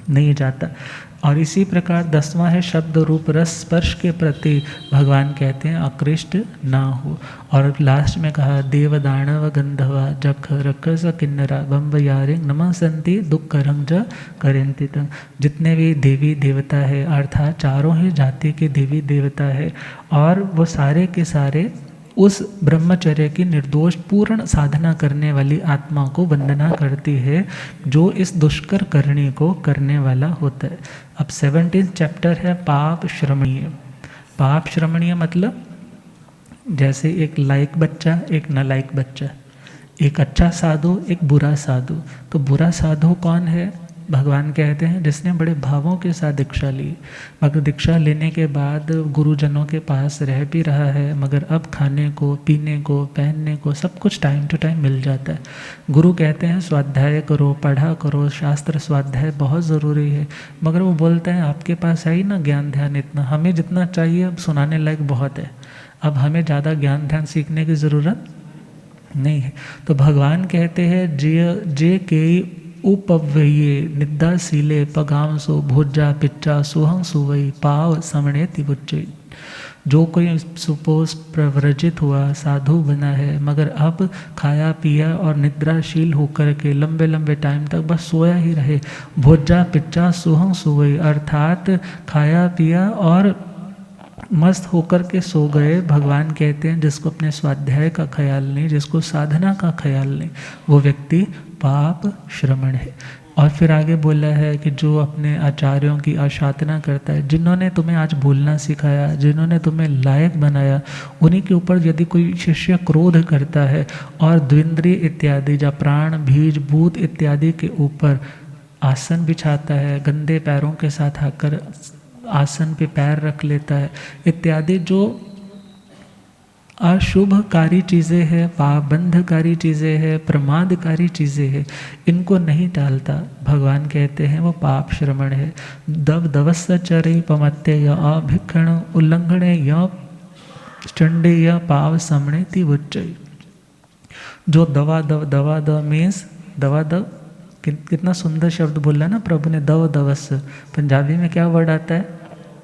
नहीं जाता। और इसी प्रकार 10वां है शब्द रूप रस स्पर्श के प्रति भगवान कहते हैं आकृष्ट ना हो। और लास्ट में कहा देव दानव गंधवा जख रखस किन्नरा बम्ब यारिंग नमः संति दुख रंग करेंति तंग। जितने भी देवी देवता है अर्थात चारों ही जाति के देवी देवता है, और वो सारे के सारे उस ब्रह्मचर्य की निर्दोष पूर्ण साधना करने वाली आत्मा को वंदना करती है जो इस दुष्कर करणी को करने वाला होता है। अब 17 चैप्टर है पाप श्रमणीय। पाप श्रमणीय मतलब जैसे एक लायक बच्चा एक नालायक बच्चा, एक अच्छा साधु एक बुरा साधु। तो बुरा साधु कौन है? भगवान कहते हैं जिसने बड़े भावों के साथ दीक्षा ली, मगर दीक्षा लेने के बाद गुरुजनों के पास रह भी रहा है, मगर अब खाने को, पीने को, पहनने को सब कुछ टाइम टू टाइम मिल जाता है। गुरु कहते हैं स्वाध्याय करो, पढ़ा करो, शास्त्र स्वाध्याय बहुत ज़रूरी है, मगर वो बोलते हैं आपके पास है ही ना ज्ञान ध्यान इतना, हमें जितना चाहिए अब सुनाने लायक बहुत है, अब हमें ज़्यादा ज्ञान ध्यान सीखने की ज़रूरत नहीं है। तो भगवान कहते हैं जे के उपव्यये निद्दाशीले पगामसो भोजा पिच्चा सुहं सुवई पाव समणे तिबुच्चे। जो कोई सुपोज प्रव्रजित हुआ, साधु बना है, मगर अब खाया पिया और निद्राशील होकर के लंबे लंबे टाइम तक बस सोया ही रहे, भोजा पिच्चा सुहं सुवई अर्थात खाया पिया और मस्त होकर के सो गए। भगवान कहते हैं जिसको अपने स्वाध्याय का ख्याल नहीं, जिसको साधना का ख्याल नहीं, वो व्यक्ति पाप श्रमण है। और फिर आगे बोला है कि जो अपने आचार्यों की आशातना करता है, जिन्होंने तुम्हें आज बोलना सिखाया, जिन्होंने तुम्हें लायक बनाया, उन्हीं के ऊपर यदि कोई शिष्य क्रोध करता है और द्विंद्रिय इत्यादि या प्राण बीज भूत इत्यादि के ऊपर आसन बिछाता है, गंदे पैरों के साथ आकर आसन पे पैर रख लेता है, इत्यादि जो अशुभकारी चीज़ें हैं, पाबंधकारी चीज़ें हैं, प्रमादकारी चीज़ें हैं, इनको नहीं टालता, भगवान कहते हैं वो पाप श्रमण है। दव दवस्य चरे पमत्य य अभिक्षण उल्लंघने य चंडे य पाव समणे तिवुच्चय। जो दवा दव मीन्स दवा दव, कितना सुंदर शब्द बोला ना प्रभु ने, दव दवस्य। पंजाबी में क्या वर्ड आता है?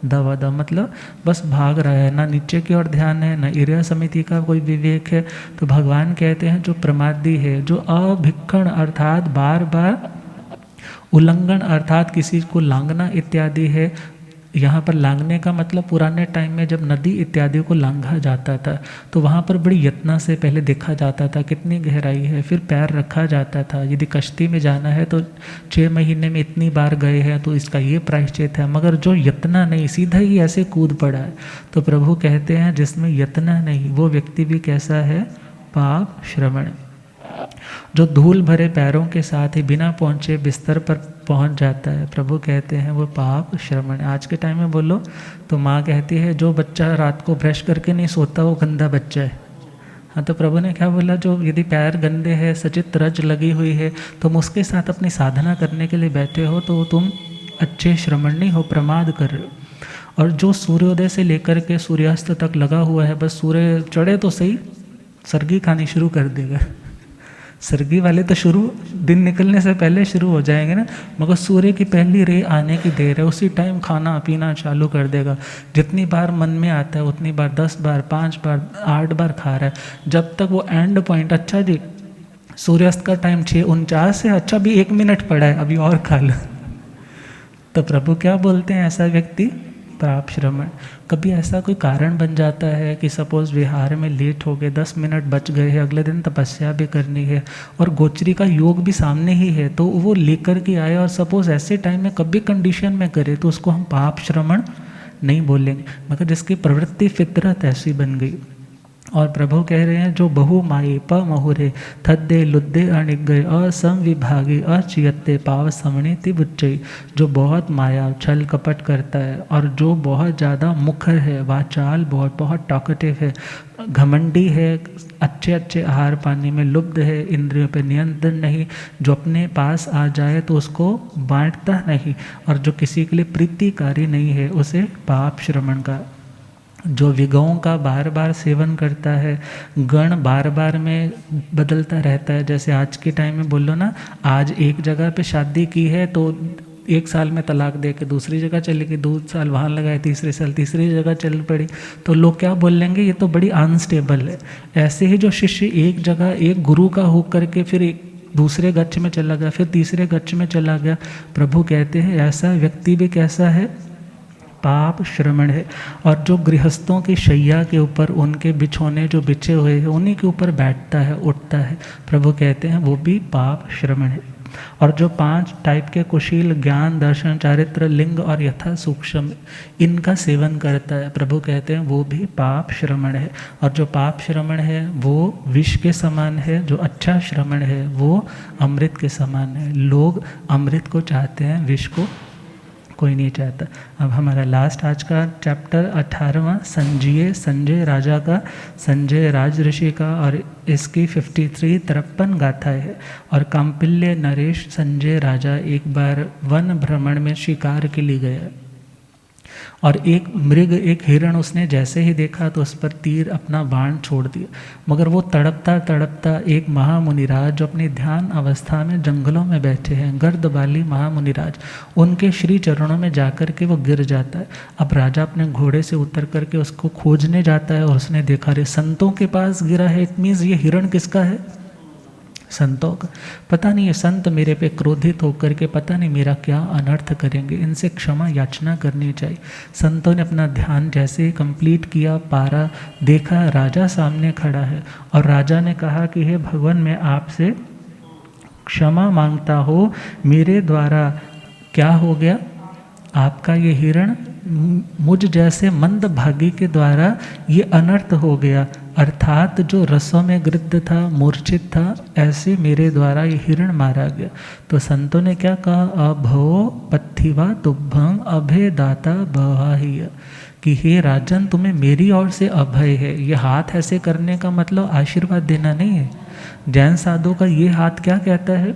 दवा दव, मतलब बस भाग रहा है, ना नीचे की ओर ध्यान है, ना इरिया समिति का कोई विवेक है। तो भगवान कहते हैं जो प्रमादी है, जो अभिक्षण अर्थात बार बार उल्लंघन अर्थात किसी को लांघना इत्यादि है। यहाँ पर लांघने का मतलब पुराने टाइम में जब नदी इत्यादि को लांघा जाता था तो वहाँ पर बड़ी यत्न से पहले देखा जाता था कितनी गहराई है, फिर पैर रखा जाता था। यदि कश्ती में जाना है तो 6 महीने में इतनी बार गए हैं तो इसका ये प्रायश्चित है, मगर जो यत्न नहीं, सीधा ही ऐसे कूद पड़ा है। तो प्रभु कहते हैं जिसमें यत्न नहीं वो व्यक्ति भी कैसा है? पाप श्रमण। जो धूल भरे पैरों के साथ ही बिना पहुँचे बिस्तर पर पहुँच जाता है, प्रभु कहते हैं वो पाप श्रमण। आज के टाइम में बोलो तो माँ कहती है जो बच्चा रात को ब्रश करके नहीं सोता वो गंदा बच्चा है। हाँ, तो प्रभु ने क्या बोला? जो यदि पैर गंदे हैं, सचित रज लगी हुई है, तुम उसके साथ अपनी साधना करने के लिए बैठे हो तो तुम अच्छे श्रमण नहीं हो, प्रमाद कर रहे हो। और जो सूर्योदय से लेकर के सूर्यास्त तक लगा हुआ है, बस सूर्य चढ़े तो सही सर्गी खानी शुरू कर देगा। सर्गी वाले तो शुरू दिन निकलने से पहले शुरू हो जाएंगे ना, मगर सूर्य की पहली रे आने की देर है, उसी टाइम खाना पीना चालू कर देगा। जितनी बार मन में आता है उतनी बार, 10 बार, 5 बार, 8 बार खा रहा है, जब तक वो एंड पॉइंट, अच्छा जी सूर्यास्त का टाइम 6:49 है, अच्छा भी 1 मिनट पड़ा है, अभी और खा लो। तो प्रभु क्या बोलते हैं? ऐसा व्यक्ति पाप श्रमण। कभी ऐसा कोई कारण बन जाता है कि सपोज़ विहार में लेट हो गए, 10 मिनट बच गए हैं, अगले दिन तपस्या भी करनी है और गोचरी का योग भी सामने ही है, तो वो लेकर के आए और सपोज़ ऐसे टाइम में कभी कंडीशन में करे तो उसको हम पाप श्रमण नहीं बोलेंगे, मगर जिसकी प्रवृत्ति फितरत ऐसी बन गई। और प्रभु कह रहे हैं जो बहु माई प महुरे थद्दे लुद्दे अणिगय असम विभागी अचियत्ते पाव समणी तिबुच्चई, जो बहुत माया छल कपट करता है और जो बहुत ज़्यादा मुखर है, वाचाल बहुत टॉकेटिव है, घमंडी है, अच्छे अच्छे आहार पानी में लुब्ध है, इंद्रियों पे नियंत्रण नहीं, जो अपने पास आ जाए तो उसको बांटता नहीं और जो किसी के लिए प्रीतिकारी नहीं है, उसे पाप श्रमण का। जो विगों का बार बार सेवन करता है, गण बार बार में बदलता रहता है, जैसे आज के टाइम में बोलो ना, आज एक जगह पे शादी की है तो 1 साल में तलाक दे के दूसरी जगह चली गई, 2 साल वहाँ लगाए, तीसरे साल तीसरी जगह चल पड़ी, तो लोग क्या बोल लेंगे, ये तो बड़ी अनस्टेबल है। ऐसे ही जो शिष्य एक जगह एक गुरु का हो करके फिर एक दूसरे गच्छ में चला गया, फिर तीसरे गच्छ में चला गया, प्रभु कहते हैं ऐसा व्यक्ति भी कैसा है, पाप श्रमण है। और जो गृहस्थों की शैया के ऊपर उनके बिछोने जो बिछे हुए हैं उन्हीं के ऊपर बैठता है, उठता है, प्रभु कहते हैं वो भी पाप श्रमण है। और जो 5 टाइप के कुशील ज्ञान दर्शन चारित्र लिंग और यथा सूक्ष्म इनका सेवन करता है, प्रभु कहते हैं वो भी पाप श्रमण है। और जो पाप श्रमण है वो विष के समान है, जो अच्छा श्रमण है वो अमृत के समान है। लोग अमृत को चाहते हैं, विष को कोई नहीं चाहता। अब हमारा लास्ट आज का चैप्टर 18वां संजय राजा का, संजय राज ऋषि का, और इसकी 53 गाथाएँ है। और काम्पिल्य नरेश संजय राजा एक बार वन भ्रमण में शिकार के लिए गया और एक मृग, एक हिरण उसने जैसे ही देखा तो उस पर तीर अपना बाण छोड़ दिया, मगर वो तड़पता तड़पता एक महामुनिराज जो अपनी ध्यान अवस्था में जंगलों में बैठे हैं, गर्दबाली महामुनिराज, उनके श्री चरणों में जाकर के वो गिर जाता है। अब राजा अपने घोड़े से उतर करके उसको खोजने जाता है और उसने देखा रे संतों के पास गिरा है, इट मीन्स ये हिरण किसका है, संतों का। पता नहीं ये संत मेरे पे क्रोधित होकर के पता नहीं मेरा क्या अनर्थ करेंगे, इनसे क्षमा याचना करनी चाहिए। संतों ने अपना ध्यान जैसे ही कंप्लीट किया, पारा देखा, राजा सामने खड़ा है और राजा ने कहा कि हे भगवान, मैं आपसे क्षमा मांगता हो, मेरे द्वारा क्या हो गया, आपका ये हिरण मुझ जैसे मंद भागी के द्वारा ये अनर्थ हो गया, अर्थात जो रसों में गृद्ध था, मूर्छित था, ऐसे मेरे द्वारा ये हिरण मारा गया। तो संतों ने क्या कहा, अभो पथिवा तुभ्भं अभयदाता बहाहिय, कि हे राजन तुम्हें मेरी ओर से अभय है। ये हाथ ऐसे करने का मतलब आशीर्वाद देना नहीं है। जैन साधु का ये हाथ क्या कहता है,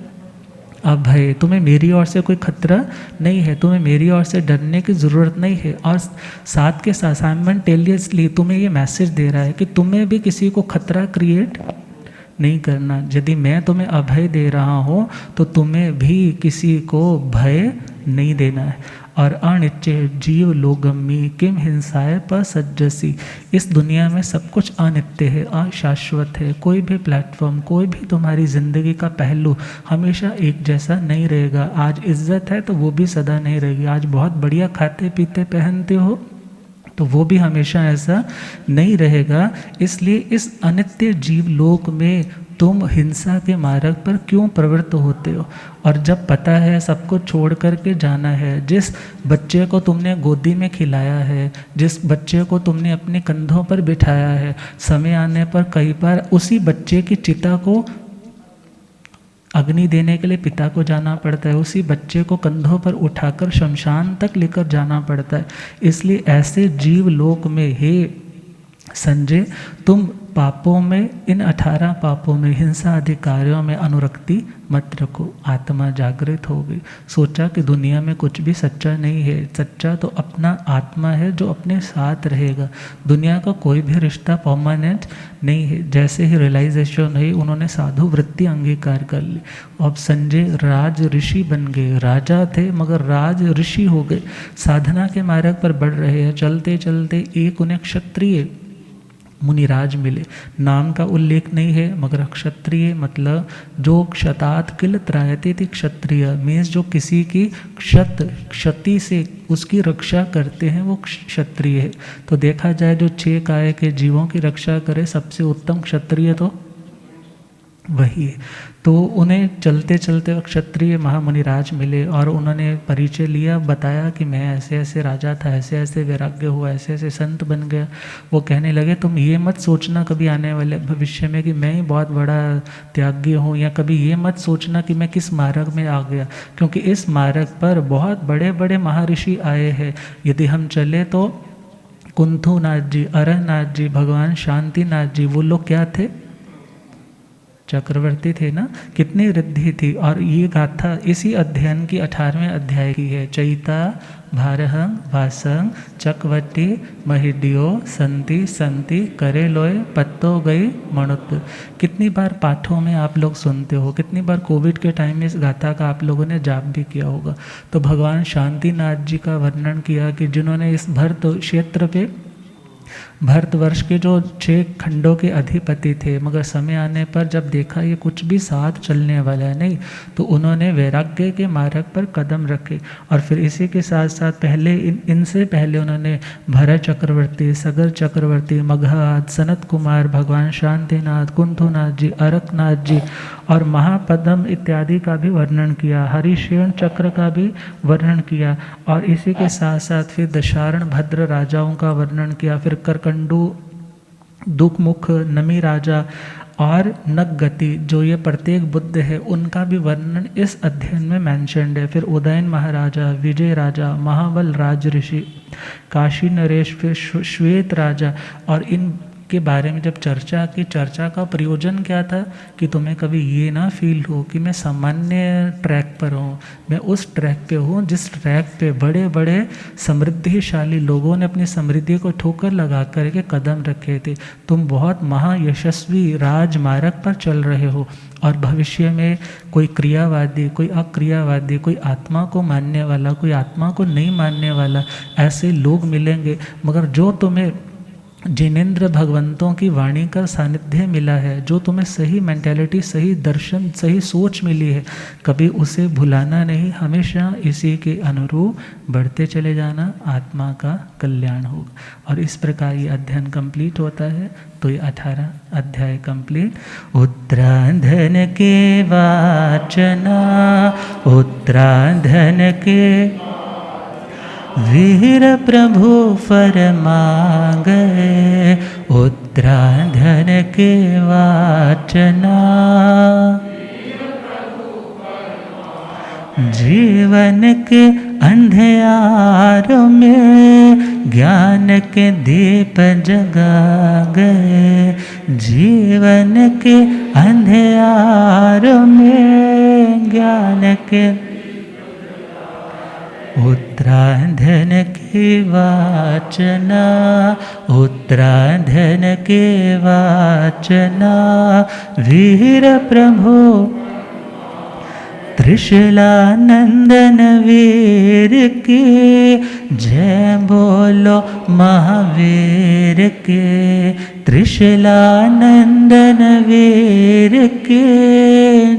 अभय, तुम्हें मेरी ओर से कोई खतरा नहीं है, तुम्हें मेरी ओर से डरने की ज़रूरत नहीं है। और साथ के साथ साइमल्टेनियसली तुम्हें ये मैसेज दे रहा है कि तुम्हें भी किसी को खतरा क्रिएट नहीं करना। यदि मैं तुम्हें अभय दे रहा हूँ तो तुम्हें भी किसी को भय नहीं देना है। और अनित्य जीव लोगम्मी किम हिंसाय पसज्जसी, इस दुनिया में सब कुछ अनित्य है, अशाश्वत है। कोई भी प्लेटफॉर्म, कोई भी तुम्हारी ज़िंदगी का पहलू हमेशा एक जैसा नहीं रहेगा। आज इज्जत है तो वो भी सदा नहीं रहेगी। आज बहुत बढ़िया खाते पीते पहनते हो तो वो भी हमेशा ऐसा नहीं रहेगा। इसलिए इस अनित्य जीव लोक में तुम हिंसा के मार्ग पर क्यों प्रवृत्त होते हो। और जब पता है सबको छोड़ करके जाना है, जिस बच्चे को तुमने गोदी में खिलाया है, जिस बच्चे को तुमने अपने कंधों पर बिठाया है, समय आने पर कई बार उसी बच्चे की चिता को अग्नि देने के लिए पिता को जाना पड़ता है, उसी बच्चे को कंधों पर उठाकर शमशान तक लेकर जाना पड़ता है। इसलिए ऐसे जीव लोक में हे संजय, तुम पापों में, इन 18 पापों में, हिंसा आदि कार्यों में अनुरक्ति मत रखो। आत्मा जागृत हो गई, सोचा कि दुनिया में कुछ भी सच्चा नहीं है। सच्चा तो अपना आत्मा है जो अपने साथ रहेगा। दुनिया का कोई भी रिश्ता परमानेंट नहीं है। जैसे ही रियलाइजेशन हुई, उन्होंने साधु वृत्ति अंगीकार कर ली। अब संजय राज ऋषि बन गए। राजा थे मगर राज ऋषि हो गए, साधना के मार्ग पर बढ़ रहे हैं। चलते चलते एक उन्हें क्षत्रिय मुनिराज मिले। नाम का उल्लेख नहीं है, मगर क्षत्रिय मतलब जो क्षतात किल त्रायते थी क्षत्रिय, मीन्स जो किसी की क्षति से उसकी रक्षा करते हैं वो क्षत्रिय है। तो देखा जाए जो 6 काय के जीवों की रक्षा करे सबसे उत्तम क्षत्रिय तो वही है। तो उन्हें चलते चलते क्षत्रिय महामुनिराज मिले और उन्होंने परिचय लिया, बताया कि मैं ऐसे ऐसे राजा था, ऐसे ऐसे वैराग्य हुआ, ऐसे ऐसे संत बन गया। वो कहने लगे तुम ये मत सोचना कभी आने वाले भविष्य में कि मैं ही बहुत बड़ा त्यागी हूँ, या कभी ये मत सोचना कि मैं किस मार्ग में आ गया, क्योंकि इस मार्ग पर बहुत बड़े बड़े महर्षि आए हैं। यदि हम चले तो कुंथुनाथ जी, अरहनाथ जी, भगवान शांतिनाथ जी, वो लोग क्या थे? चक्रवर्ती थे ना। कितनी रिद्धि थी। और ये गाथा इसी अध्ययन की 18वें अध्याय की है। चैता भारहंग वासंग चक्रवर्ती महिड्यो संति संति करे लोय पत्तो गई मणुत। कितनी बार पाठों में आप लोग सुनते हो, कितनी बार कोविड के टाइम में इस गाथा का आप लोगों ने जाप भी किया होगा। तो भगवान शांतिनाथ जी का वर्णन किया कि जिन्होंने इस भरत क्षेत्र पे, भारतवर्ष के जो 6 खंडों के अधिपति थे, मगर समय आने पर जब देखा ये कुछ भी साथ चलने वाला है नहीं, तो उन्होंने वैराग्य के मार्ग पर कदम रखे। और फिर इसी के साथ साथ पहले इनसे पहले उन्होंने भरत चक्रवर्ती, सगर चक्रवर्ती, मगध, सनत कुमार, भगवान शांतिनाथ, कुंथुनाथ जी, अरकनाथ जी और महापद्म इत्यादि का भी वर्णन किया, हरिशेण चक्र का भी वर्णन किया। और इसी के साथ साथ फिर दशारण भद्र राजाओं का वर्णन किया, फिर करकंडू, दुखमुख, नमी राजा और नगगति, जो ये प्रत्येक बुद्ध है, उनका भी वर्णन इस अध्ययन में मेंशन्ड है। फिर उदयन महाराजा, विजय राजा, महाबल राज ऋषि, काशी नरेश, फिर श्वेत राजा, और इन के बारे में जब चर्चा की, चर्चा का प्रयोजन क्या था कि तुम्हें कभी ये ना फील हो कि मैं सामान्य ट्रैक पर हूँ, मैं उस ट्रैक पे हूँ जिस ट्रैक पे बड़े बड़े समृद्धिशाली लोगों ने अपनी समृद्धि को ठोकर लगा करके कदम रखे थे। तुम बहुत महायशस्वी राजमार्ग पर चल रहे हो और भविष्य में कोई क्रियावादी, कोई अक्रियावादी, कोई आत्मा को मानने वाला, कोई आत्मा को नहीं मानने वाला, ऐसे लोग मिलेंगे। मगर जो तुम्हें जिनेंद्र भगवंतों की वाणी का सानिध्य मिला है, जो तुम्हें सही मेंटालिटी, सही दर्शन, सही सोच मिली है, कभी उसे भुलाना नहीं, हमेशा इसी के अनुरूप बढ़ते चले जाना, आत्मा का कल्याण होगा। और इस प्रकार ये अध्ययन कंप्लीट होता है। तो ये 18 अध्याय कंप्लीट। उत्तराधन के वाचना, उत्तराधन के वीर प्रभु फरमा गए, उत्तराधन के वाचना। जीवन के अंधेरों में ज्ञान के दीप जगा गए, जीवन के अंधेरों में ज्ञान के। उत्तराधन की वाचना, उत्तराधन की वाचना, वीर प्रभु त्रिशूलानंदन वीर की जय बोलो, महावीर के त्रिशूलानंदन वीर की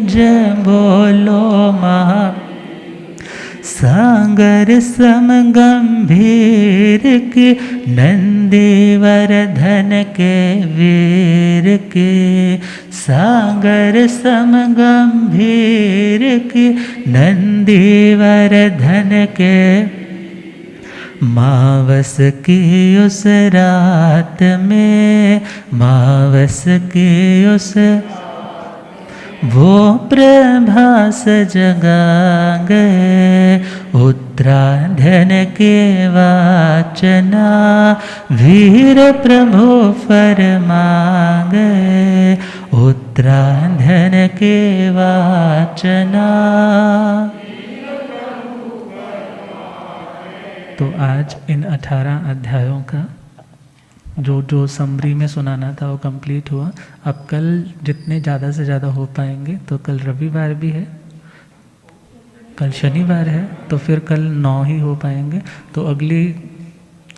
जय बोलो, महा सागर सम गंभीर की नंदीवर्धन के वीर के, सागर सम गंभीर की नंदीवर्धन के। मावस की उस रात में, मावस की उस वो प्रभास जगा गए, उत्तराधन के वाचना, वीर प्रभु फरमा गए, उत्तराधन के वाचना। तो आज इन 18 अध्यायों का जो समरी में सुनाना था वो कंप्लीट हुआ। अब कल जितने ज़्यादा से ज़्यादा हो पाएंगे, तो कल रविवार भी है, कल शनिवार है, तो फिर कल 9 ही हो पाएंगे। तो अगली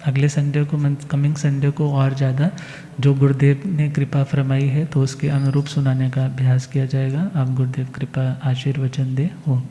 अगले संडे को कमिंग संडे को और ज़्यादा जो गुरुदेव ने कृपा फरमाई है तो उसके अनुरूप सुनाने का अभ्यास किया जाएगा। आप गुरुदेव कृपा आशीर्वचन दे। ओम।